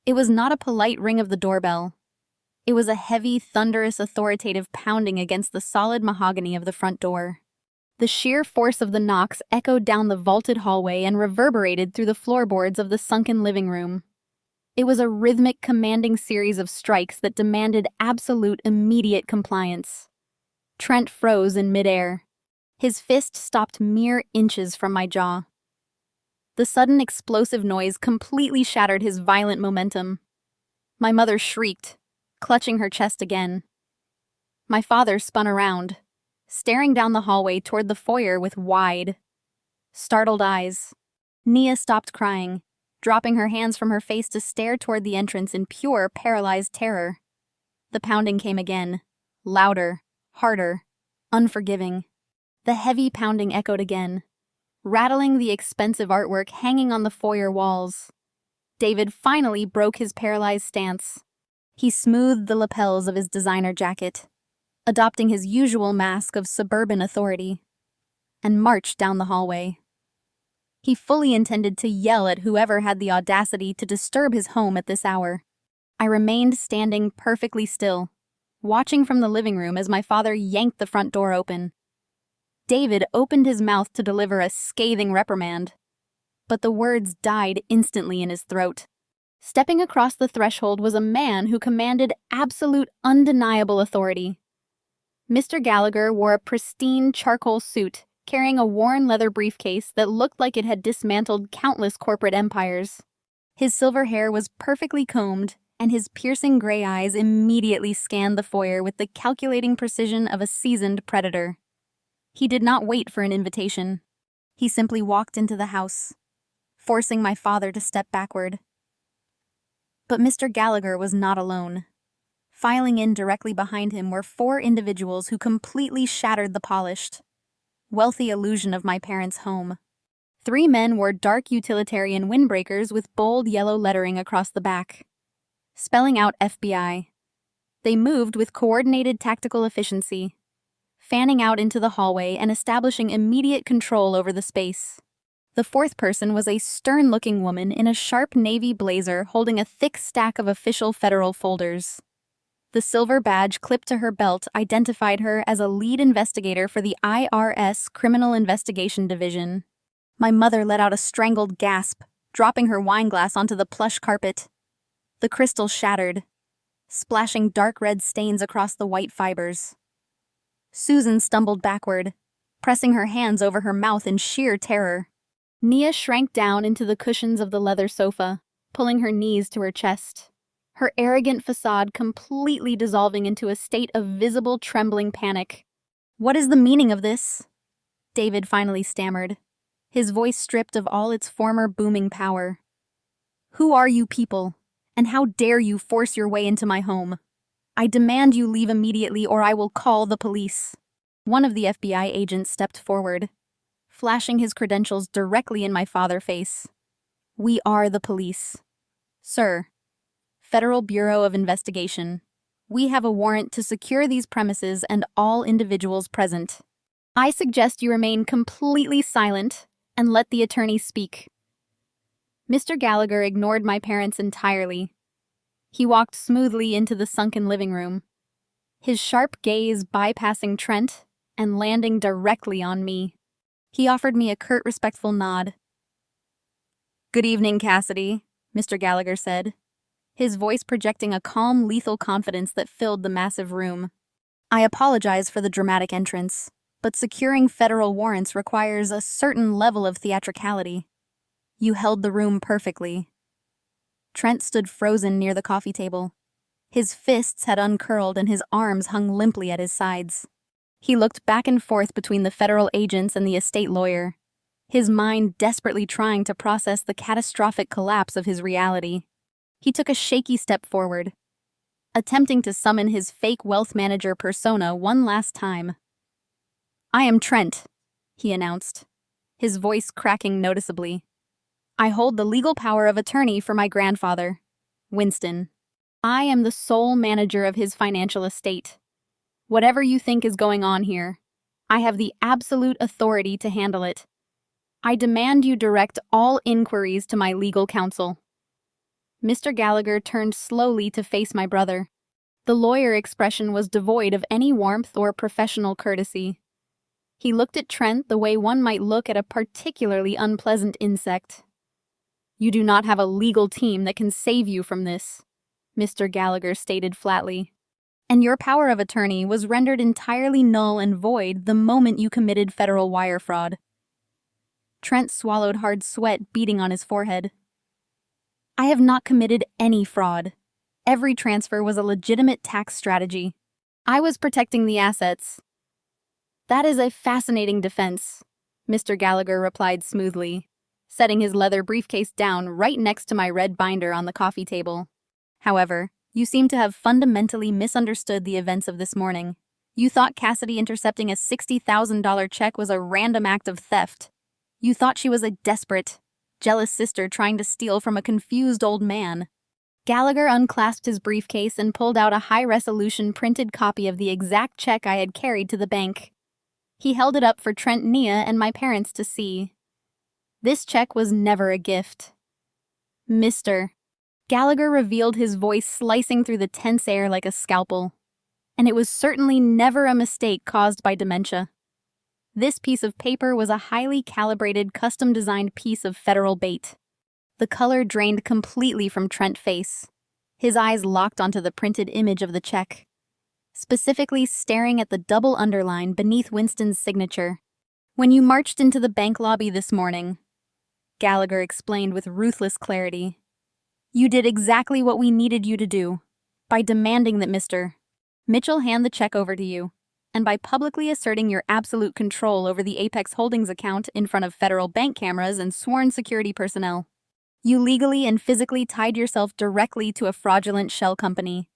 It was not a polite ring of the doorbell. It was a heavy, thunderous, authoritative pounding against the solid mahogany of the front door. The sheer force of the knocks echoed down the vaulted hallway and reverberated through the floorboards of the sunken living room. It was a rhythmic, commanding series of strikes that demanded absolute, immediate compliance. Trent froze in midair. His fist stopped mere inches from my jaw. The sudden explosive noise completely shattered his violent momentum. My mother shrieked, clutching her chest again. My father spun around, staring down the hallway toward the foyer with wide, startled eyes. Nia stopped crying, dropping her hands from her face to stare toward the entrance in pure, paralyzed terror. The pounding came again, louder, harder, unforgiving. The heavy pounding echoed again, rattling the expensive artwork hanging on the foyer walls. David finally broke his paralyzed stance. He smoothed the lapels of his designer jacket, adopting his usual mask of suburban authority, and marched down the hallway. He fully intended to yell at whoever had the audacity to disturb his home at this hour. I remained standing perfectly still, watching from the living room as my father yanked the front door open. David opened his mouth to deliver a scathing reprimand, but the words died instantly in his throat. Stepping across the threshold was a man who commanded absolute, undeniable authority. Mr. Gallagher wore a pristine charcoal suit, carrying a worn leather briefcase that looked like it had dismantled countless corporate empires. His silver hair was perfectly combed, and his piercing gray eyes immediately scanned the foyer with the calculating precision of a seasoned predator. He did not wait for an invitation. He simply walked into the house, forcing my father to step backward. But Mr. Gallagher was not alone. Filing in directly behind him were 4 individuals who completely shattered the polished, wealthy illusion of my parents' home. 3 men wore dark utilitarian windbreakers with bold yellow lettering across the back, spelling out FBI. They moved with coordinated tactical efficiency, fanning out into the hallway and establishing immediate control over the space. The 4th person was a stern-looking woman in a sharp navy blazer holding a thick stack of official federal folders. The silver badge clipped to her belt identified her as a lead investigator for the IRS Criminal Investigation Division. My mother let out a strangled gasp, dropping her wine glass onto the plush carpet. The crystal shattered. splashing dark red stains across the white fibers. Susan stumbled backward, pressing her hands over her mouth in sheer terror. Nia shrank down into the cushions of the leather sofa, pulling her knees to her chest, her arrogant facade completely dissolving into a state of visible trembling panic. "What is the meaning of this?" David finally stammered, his voice stripped of all its former booming power. "Who are you people, and how dare you force your way into my home? I demand you leave immediately or I will call the police." One of the FBI agents stepped forward, flashing his credentials directly in my father's face. "We are the police. Sir, Federal Bureau of Investigation. We have a warrant to secure these premises and all individuals present. I suggest you remain completely silent and let the attorney speak." Mr. Gallagher ignored my parents entirely. He walked smoothly into the sunken living room, his sharp gaze bypassing Trent and landing directly on me. He offered me a curt, respectful nod. "Good evening, Cassidy," Mr. Gallagher said, his voice projecting a calm, lethal confidence that filled the massive room. "I apologize for the dramatic entrance, but securing federal warrants requires a certain level of theatricality. You held the room perfectly." Trent stood frozen near the coffee table. His fists had uncurled and his arms hung limply at his sides. He looked back and forth between the federal agents and the estate lawyer, his mind desperately trying to process the catastrophic collapse of his reality. He took a shaky step forward, attempting to summon his fake wealth manager persona one last time. "I am Trent," he announced, his voice cracking noticeably. "I hold the legal power of attorney for my grandfather, Winston. I am the sole manager of his financial estate. Whatever you think is going on here, I have the absolute authority to handle it. I demand you direct all inquiries to my legal counsel." Mr. Gallagher turned slowly to face my brother. The lawyer expression was devoid of any warmth or professional courtesy. He looked at Trent the way one might look at a particularly unpleasant insect. "You do not have a legal team that can save you from this," Mr. Gallagher stated flatly. "And your power of attorney was rendered entirely null and void the moment you committed federal wire fraud." Trent swallowed hard sweat beading on his forehead. "I have not committed any fraud. Every transfer was a legitimate tax strategy. I was protecting the assets." "That is a fascinating defense," Mr. Gallagher replied smoothly, setting his leather briefcase down right next to my red binder on the coffee table. "However, you seem to have fundamentally misunderstood the events of this morning. You thought Cassidy intercepting a $60,000 check was a random act of theft. You thought she was a desperate, jealous sister trying to steal from a confused old man." Gallagher unclasped his briefcase and pulled out a high-resolution printed copy of the exact check I had carried to the bank. He held it up for Trent, Nia, and my parents to see. This check was never a gift. "Mr. Gallagher revealed, his voice slicing through the tense air like a scalpel. And it was certainly never a mistake caused by dementia. This piece of paper was a highly calibrated, custom-designed piece of federal bait. The color drained completely from Trent's face, his eyes locked onto the printed image of the check, specifically staring at the double underline beneath Winston's signature. "When you marched into the bank lobby this morning," Gallagher explained with ruthless clarity, "you did exactly what we needed you to do, by demanding that Mr. Mitchell hand the check over to you, and by publicly asserting your absolute control over the Apex Holdings account in front of federal bank cameras and sworn security personnel. You legally and physically tied yourself directly to a fraudulent shell company.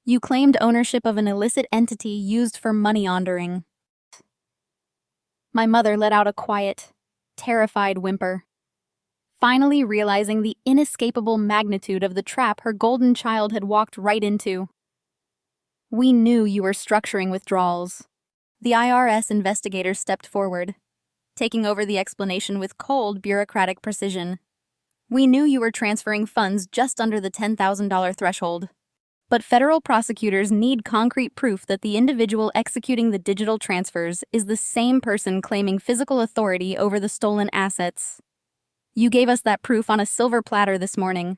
You claimed ownership of an illicit entity used for money laundering." My mother let out a quiet, terrified whimper, finally realizing the inescapable magnitude of the trap her golden child had walked right into. "We knew you were structuring withdrawals." The IRS investigator stepped forward, taking over the explanation with cold, bureaucratic precision. "We knew you were transferring funds just under the $10,000 threshold. But federal prosecutors need concrete proof that the individual executing the digital transfers is the same person claiming physical authority over the stolen assets. You gave us that proof on a silver platter this morning.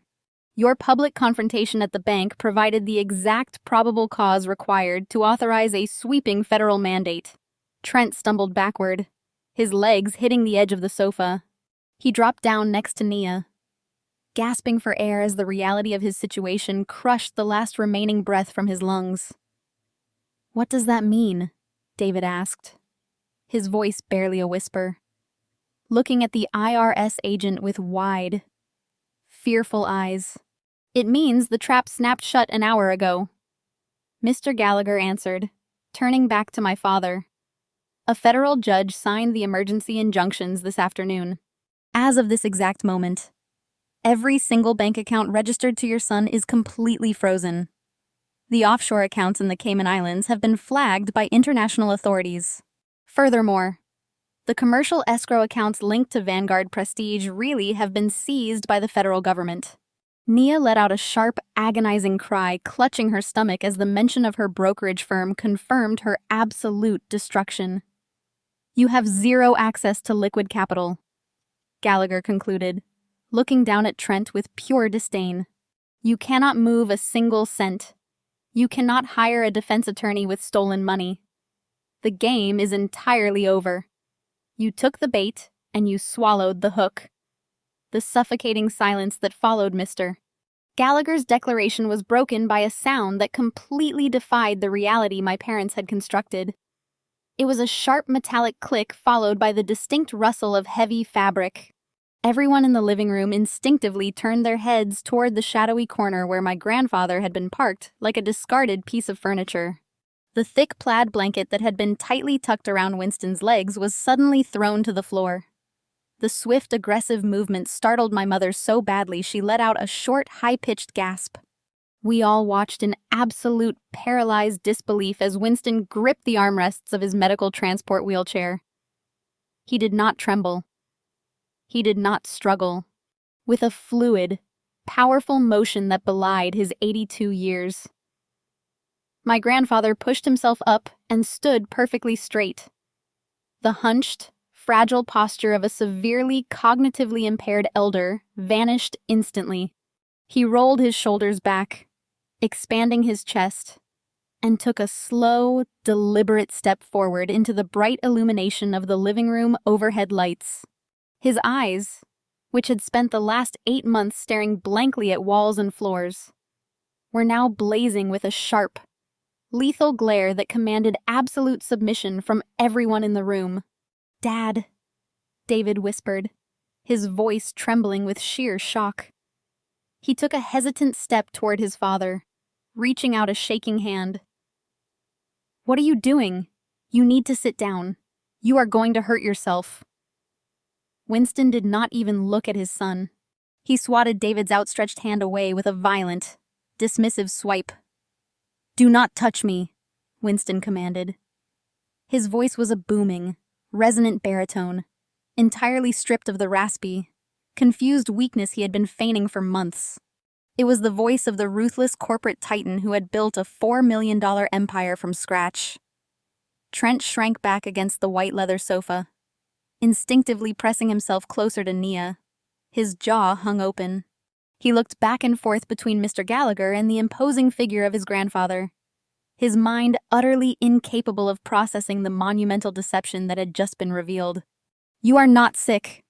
Your public confrontation at the bank provided the exact probable cause required to authorize a sweeping federal mandate. Trent stumbled backward, his legs hitting the edge of the sofa. He dropped down next to Nia, gasping for air as the reality of his situation crushed the last remaining breath from his lungs. "What does that mean?" David asked, his voice barely a whisper, looking at the IRS agent with wide, fearful eyes. "It means the trap snapped shut an hour ago," Mr. Gallagher answered, turning back to my father. "A federal judge signed the emergency injunctions this afternoon. As of this exact moment, every single bank account registered to your son is completely frozen. The offshore accounts in the Cayman Islands have been flagged by international authorities. Furthermore, the commercial escrow accounts linked to Vanguard Prestige really have been seized by the federal government." Nia let out a sharp, agonizing cry, clutching her stomach as the mention of her brokerage firm confirmed her absolute destruction. "You have zero access to liquid capital," Gallagher concluded, looking down at Trent with pure disdain. "You cannot move a single cent. You cannot hire a defense attorney with stolen money. The game is entirely over. You took the bait, and you swallowed the hook." The suffocating silence that followed Mr. Gallagher's declaration was broken by a sound that completely defied the reality my parents had constructed. It was a sharp metallic click followed by the distinct rustle of heavy fabric. Everyone in the living room instinctively turned their heads toward the shadowy corner where my grandfather had been parked like a discarded piece of furniture. The thick plaid blanket that had been tightly tucked around Winston's legs was suddenly thrown to the floor. The swift, aggressive movement startled my mother so badly she let out a short, high-pitched gasp. We all watched in absolute, paralyzed disbelief as Winston gripped the armrests of his medical transport wheelchair. He did not tremble. He did not struggle. With a fluid, powerful motion that belied his 82 years. My grandfather pushed himself up and stood perfectly straight. The hunched, fragile posture of a severely cognitively impaired elder vanished instantly. He rolled his shoulders back, expanding his chest, and took a slow, deliberate step forward into the bright illumination of the living room overhead lights. His eyes, which had spent the last 8 months staring blankly at walls and floors, were now blazing with a sharp, lethal glare that commanded absolute submission from everyone in the room. "Dad," David whispered, his voice trembling with sheer shock. He took a hesitant step toward his father, reaching out a shaking hand. "What are you doing? You need to sit down. You are going to hurt yourself." Winston did not even look at his son. He swatted David's outstretched hand away with a violent, dismissive swipe. "Do not touch me," Winston commanded. His voice was a booming, resonant baritone, entirely stripped of the raspy, confused weakness he had been feigning for months. It was the voice of the ruthless corporate titan who had built a $4 million empire from scratch. Trent shrank back against the white leather sofa, instinctively pressing himself closer to Nia. His jaw hung open. He looked back and forth between Mr. Gallagher and the imposing figure of his grandfather, his mind utterly incapable of processing the monumental deception that had just been revealed. "You are not sick."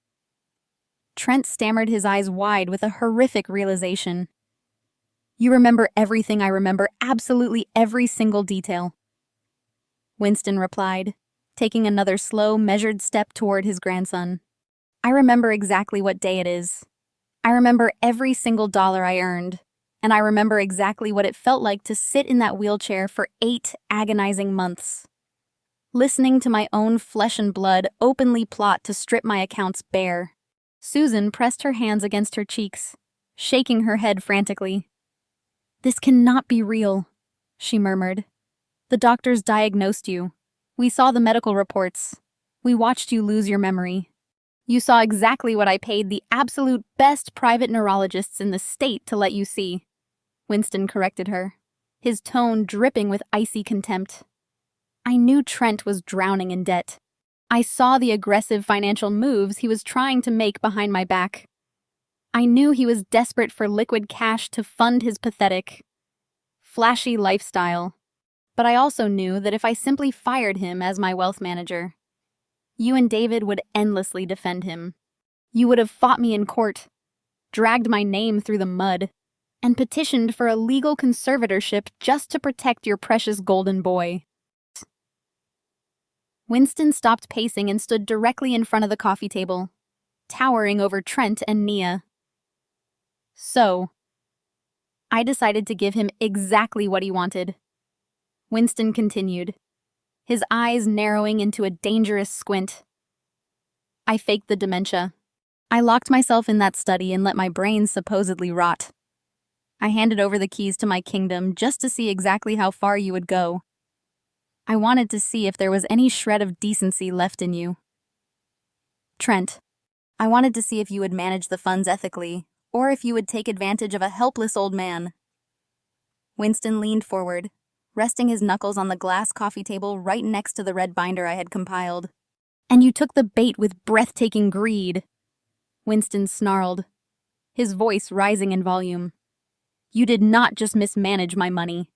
Trent stammered, his eyes wide with a horrific realization. "You remember everything I remember, absolutely every single detail," Winston replied, taking another slow, measured step toward his grandson. "I remember exactly what day it is. I remember every single dollar I earned, and I remember exactly what it felt like to sit in that wheelchair for 8 agonizing months, listening to my own flesh and blood openly plot to strip my accounts bare." Susan pressed her hands against her cheeks, shaking her head frantically. "This cannot be real," she murmured. "The doctors diagnosed you. We saw the medical reports. We watched you lose your memory. You saw exactly what I paid the absolute best private neurologists in the state to let you see," Winston corrected her, his tone dripping with icy contempt. "I knew Trent was drowning in debt. I saw the aggressive financial moves he was trying to make behind my back. I knew he was desperate for liquid cash to fund his pathetic, flashy lifestyle. But I also knew that if I simply fired him as my wealth manager, you and David would endlessly defend him. You would have fought me in court, dragged my name through the mud, and petitioned for a legal conservatorship just to protect your precious golden boy. Winston stopped pacing and stood directly in front of the coffee table, towering over Trent and Nia. So, I decided to give him exactly what he wanted. Winston continued, his eyes narrowing into a dangerous squint. I faked the dementia. I locked myself in that study and let my brain supposedly rot. I handed over the keys to my kingdom just to see exactly how far you would go. I wanted to see if there was any shred of decency left in you. Trent, I wanted to see if you would manage the funds ethically, or if you would take advantage of a helpless old man. Winston leaned forward, resting his knuckles on the glass coffee table right next to the red binder I had compiled. And you took the bait with breathtaking greed. Winston snarled, his voice rising in volume. You did not just mismanage my money.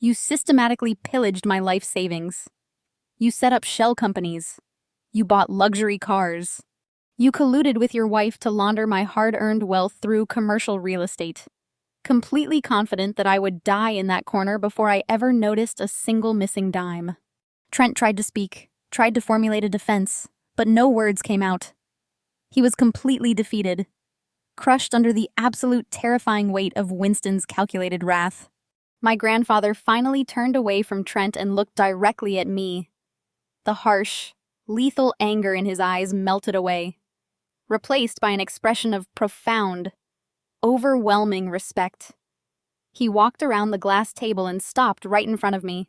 You systematically pillaged my life savings. You set up shell companies. You bought luxury cars. You colluded with your wife to launder my hard-earned wealth through commercial real estate, completely confident that I would die in that corner before I ever noticed a single missing dime. Trent tried to speak, tried to formulate a defense, but no words came out. He was completely defeated, crushed under the absolute terrifying weight of Winston's calculated wrath. My grandfather finally turned away from Trent and looked directly at me. The harsh, lethal anger in his eyes melted away, replaced by an expression of profound, overwhelming respect. He walked around the glass table and stopped right in front of me.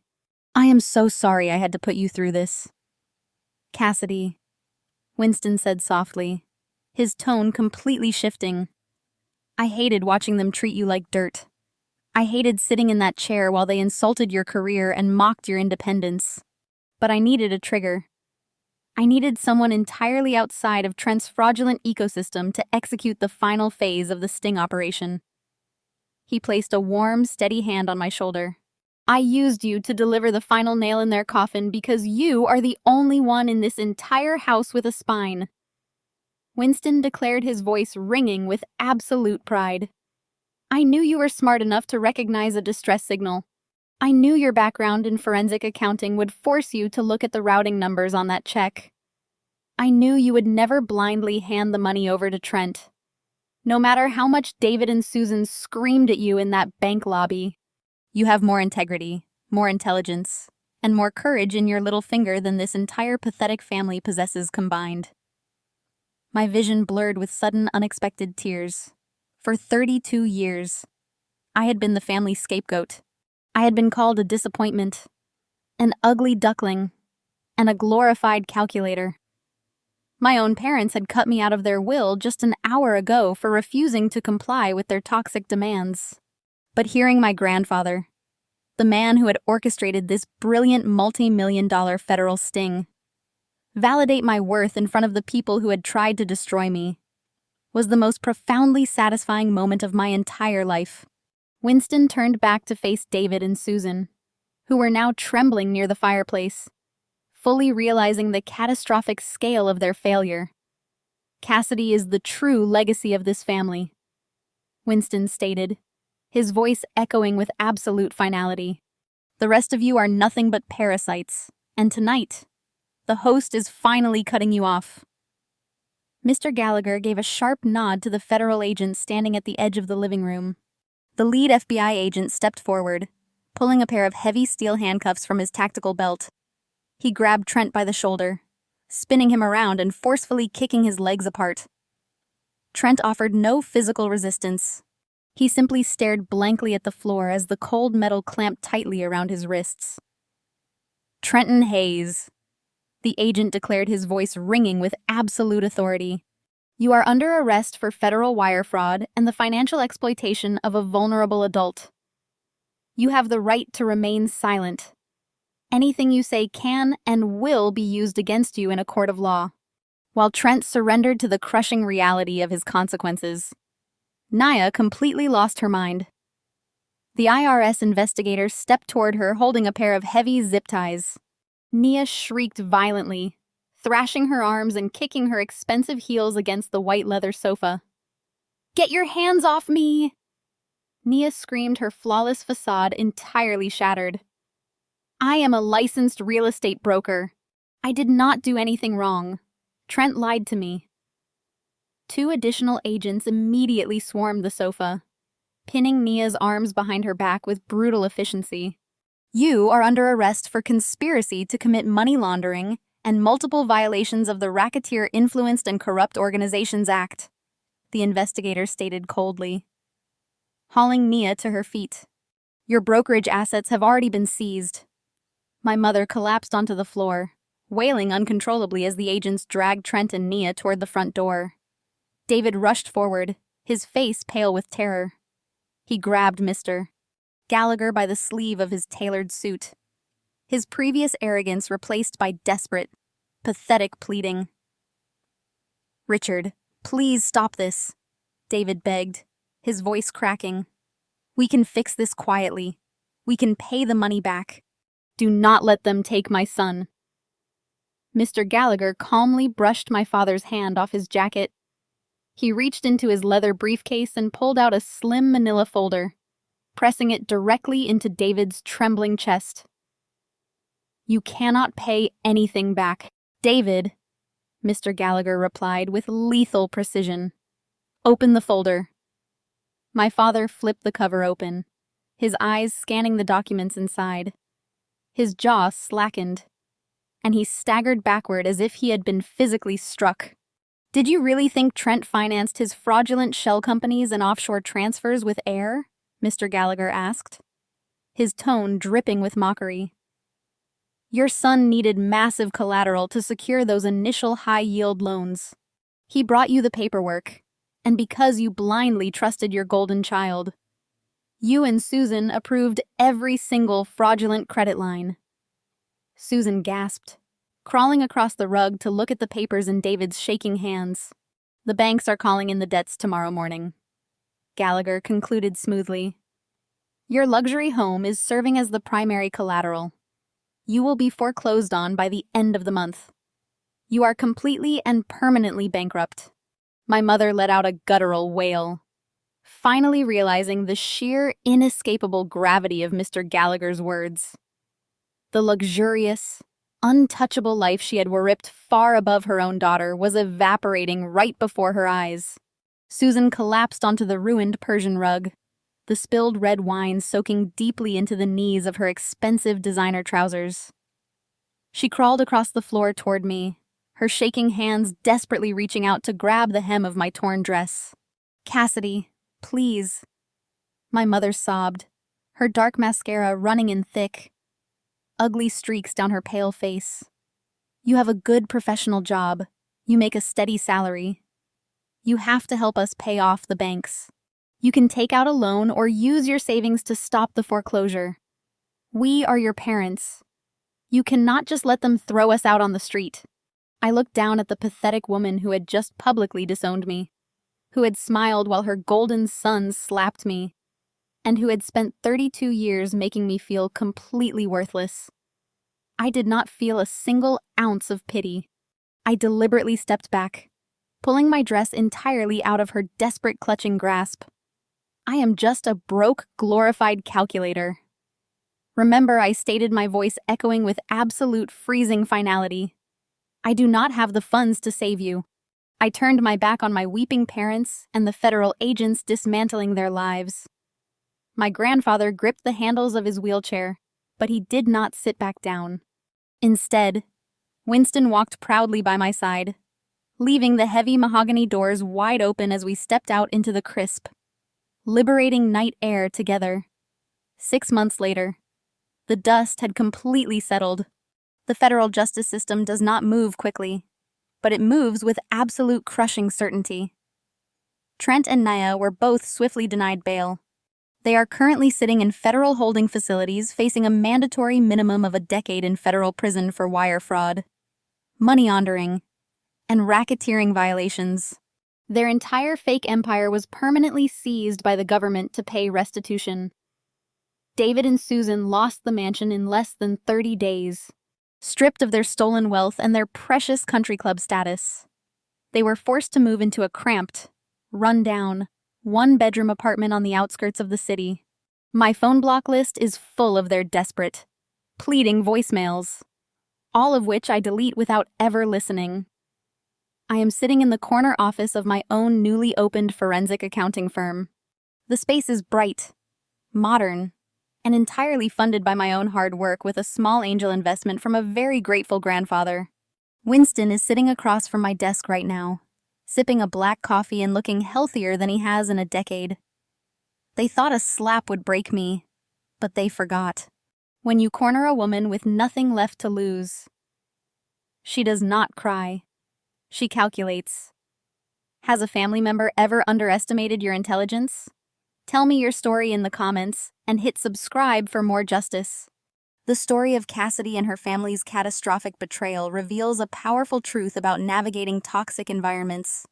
I am so sorry I had to put you through this. Cassidy, Winston said softly, his tone completely shifting. I hated watching them treat you like dirt. I hated sitting in that chair while they insulted your career and mocked your independence. But I needed a trigger. I needed someone entirely outside of Trent's fraudulent ecosystem to execute the final phase of the sting operation. He placed a warm, steady hand on my shoulder. I used you to deliver the final nail in their coffin because you are the only one in this entire house with a spine. Winston declared, his voice ringing with absolute pride. I knew you were smart enough to recognize a distress signal. I knew your background in forensic accounting would force you to look at the routing numbers on that check. I knew you would never blindly hand the money over to Trent, no matter how much David and Susan screamed at you in that bank lobby. You have more integrity, more intelligence, and more courage in your little finger than this entire pathetic family possesses combined. My vision blurred with sudden, unexpected tears. For 32 years, I had been the family scapegoat. I had been called a disappointment, an ugly duckling, and a glorified calculator. My own parents had cut me out of their will just an hour ago for refusing to comply with their toxic demands. But hearing my grandfather, the man who had orchestrated this brilliant multi-million-dollar federal sting, validate my worth in front of the people who had tried to destroy me, was the most profoundly satisfying moment of my entire life. Winston turned back to face David and Susan, who were now trembling near the fireplace, fully realizing the catastrophic scale of their failure. Cassidy is the true legacy of this family, Winston stated, his voice echoing with absolute finality. The rest of you are nothing but parasites, and tonight, the host is finally cutting you off. Mr. Gallagher gave a sharp nod to the federal agent standing at the edge of the living room. The lead FBI agent stepped forward, pulling a pair of heavy steel handcuffs from his tactical belt. He grabbed Trent by the shoulder, spinning him around and forcefully kicking his legs apart. Trent offered no physical resistance. He simply stared blankly at the floor as the cold metal clamped tightly around his wrists. Trenton Hayes, the agent declared, his voice ringing with absolute authority. You are under arrest for federal wire fraud and the financial exploitation of a vulnerable adult. You have the right to remain silent. Anything you say can and will be used against you in a court of law. While Trent surrendered to the crushing reality of his consequences, Naya completely lost her mind. The IRS investigator stepped toward her holding a pair of heavy zip ties. Nia shrieked violently, thrashing her arms and kicking her expensive heels against the white leather sofa. "Get your hands off me!" Nia screamed, her flawless facade entirely shattered. "I am a licensed real estate broker. I did not do anything wrong. Trent lied to me." 2 additional agents immediately swarmed the sofa, pinning Nia's arms behind her back with brutal efficiency. "You are under arrest for conspiracy to commit money laundering and multiple violations of the Racketeer Influenced and Corrupt Organizations Act," the investigator stated coldly, hauling Nia to her feet. "Your brokerage assets have already been seized." My mother collapsed onto the floor, wailing uncontrollably as the agents dragged Trent and Nia toward the front door. David rushed forward, his face pale with terror. He grabbed Mr. Gallagher by the sleeve of his tailored suit, his previous arrogance replaced by desperate, pathetic pleading. "Richard, please stop this," David begged, his voice cracking. "We can fix this quietly. We can pay the money back. Do not let them take my son." Mr. Gallagher calmly brushed my father's hand off his jacket. He reached into his leather briefcase and pulled out a slim manila folder, pressing it directly into David's trembling chest. "You cannot pay anything back, David," Mr. Gallagher replied with lethal precision. "Open the folder." My father flipped the cover open, his eyes scanning the documents inside. His jaw slackened, and he staggered backward as if he had been physically struck. "Did you really think Trent financed his fraudulent shell companies and offshore transfers with air?" Mr. Gallagher asked, his tone dripping with mockery. "Your son needed massive collateral to secure those initial high-yield loans. He brought you the paperwork, and because you blindly trusted your golden child, you and Susan approved every single fraudulent credit line." Susan gasped, crawling across the rug to look at the papers in David's shaking hands. "The banks are calling in the debts tomorrow morning," Gallagher concluded smoothly. "Your luxury home is serving as the primary collateral. You will be foreclosed on by the end of the month. You are completely and permanently bankrupt." My mother let out a guttural wail, finally realizing the sheer, inescapable gravity of Mr. Gallagher's words. The luxurious, untouchable life she had ripped far above her own daughter was evaporating right before her eyes. Susan collapsed onto the ruined Persian rug, the spilled red wine soaking deeply into the knees of her expensive designer trousers. She crawled across the floor toward me, her shaking hands desperately reaching out to grab the hem of my torn dress. "Cassidy, please." My mother sobbed, her dark mascara running in thick, ugly streaks down her pale face. "You have a good professional job. You make a steady salary. You have to help us pay off the banks. You can take out a loan or use your savings to stop the foreclosure. We are your parents. You cannot just let them throw us out on the street." I looked down at the pathetic woman who had just publicly disowned me, who had smiled while her golden son slapped me, and who had spent 32 years making me feel completely worthless. I did not feel a single ounce of pity. I deliberately stepped back, pulling my dress entirely out of her desperate clutching grasp. "I am just a broke, glorified calculator." Remember, I stated, my voice echoing with absolute freezing finality. "I do not have the funds to save you." I turned my back on my weeping parents and the federal agents dismantling their lives. My grandfather gripped the handles of his wheelchair, but he did not sit back down. Instead, Winston walked proudly by my side, leaving the heavy mahogany doors wide open as we stepped out into the crisp, liberating night air together. 6 months later, the dust had completely settled. The federal justice system does not move quickly, but it moves with absolute crushing certainty. Trent and Naya were both swiftly denied bail. They are currently sitting in federal holding facilities facing a mandatory minimum of a decade in federal prison for wire fraud, money laundering, and racketeering violations. Their entire fake empire was permanently seized by the government to pay restitution. David and Susan lost the mansion in less than 30 days, stripped of their stolen wealth and their precious country club status. They were forced to move into a cramped, run-down, one-bedroom apartment on the outskirts of the city. My phone block list is full of their desperate, pleading voicemails, all of which I delete without ever listening. I am sitting in the corner office of my own newly opened forensic accounting firm. The space is bright, modern, and entirely funded by my own hard work with a small angel investment from a very grateful grandfather. Winston is sitting across from my desk right now, sipping a black coffee and looking healthier than he has in a decade. They thought a slap would break me, but they forgot. When you corner a woman with nothing left to lose, she does not cry. She calculates. Has a family member ever underestimated your intelligence? Tell me your story in the comments and hit subscribe for more justice. The story of Cassidy and her family's catastrophic betrayal reveals a powerful truth about navigating toxic environments.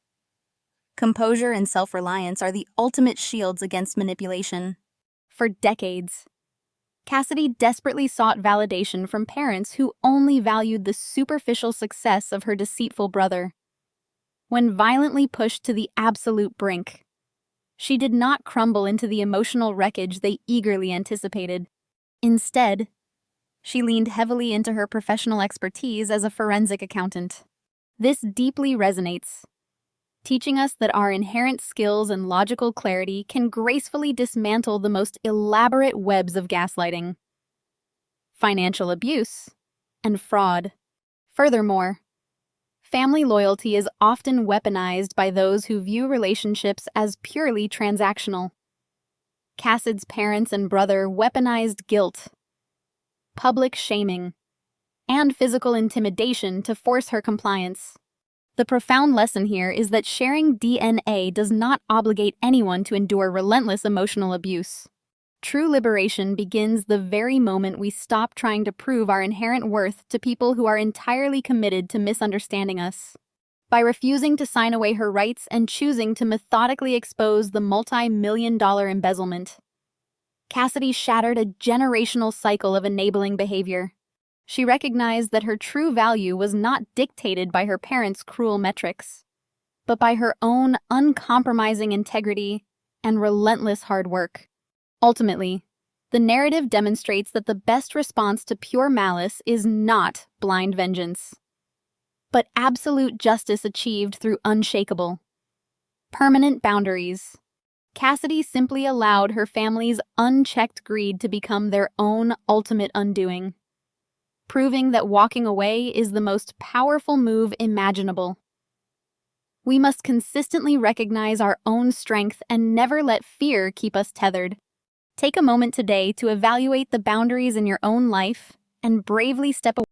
Composure and self-reliance are the ultimate shields against manipulation. For decades, Cassidy desperately sought validation from parents who only valued the superficial success of her deceitful brother. When violently pushed to the absolute brink, she did not crumble into the emotional wreckage they eagerly anticipated. Instead, she leaned heavily into her professional expertise as a forensic accountant. This deeply resonates, teaching us that our inherent skills and logical clarity can gracefully dismantle the most elaborate webs of gaslighting, financial abuse, and fraud. Furthermore, family loyalty is often weaponized by those who view relationships as purely transactional. Cassidy's parents and brother weaponized guilt, public shaming, and physical intimidation to force her compliance. The profound lesson here is that sharing DNA does not obligate anyone to endure relentless emotional abuse. True liberation begins the very moment we stop trying to prove our inherent worth to people who are entirely committed to misunderstanding us. By refusing to sign away her rights and choosing to methodically expose the multi-million-dollar embezzlement, Cassidy shattered a generational cycle of enabling behavior. She recognized that her true value was not dictated by her parents' cruel metrics, but by her own uncompromising integrity and relentless hard work. Ultimately, the narrative demonstrates that the best response to pure malice is not blind vengeance, but absolute justice achieved through unshakable, permanent boundaries. Cassidy simply allowed her family's unchecked greed to become their own ultimate undoing, proving that walking away is the most powerful move imaginable. We must consistently recognize our own strength and never let fear keep us tethered. Take a moment today to evaluate the boundaries in your own life and bravely step away.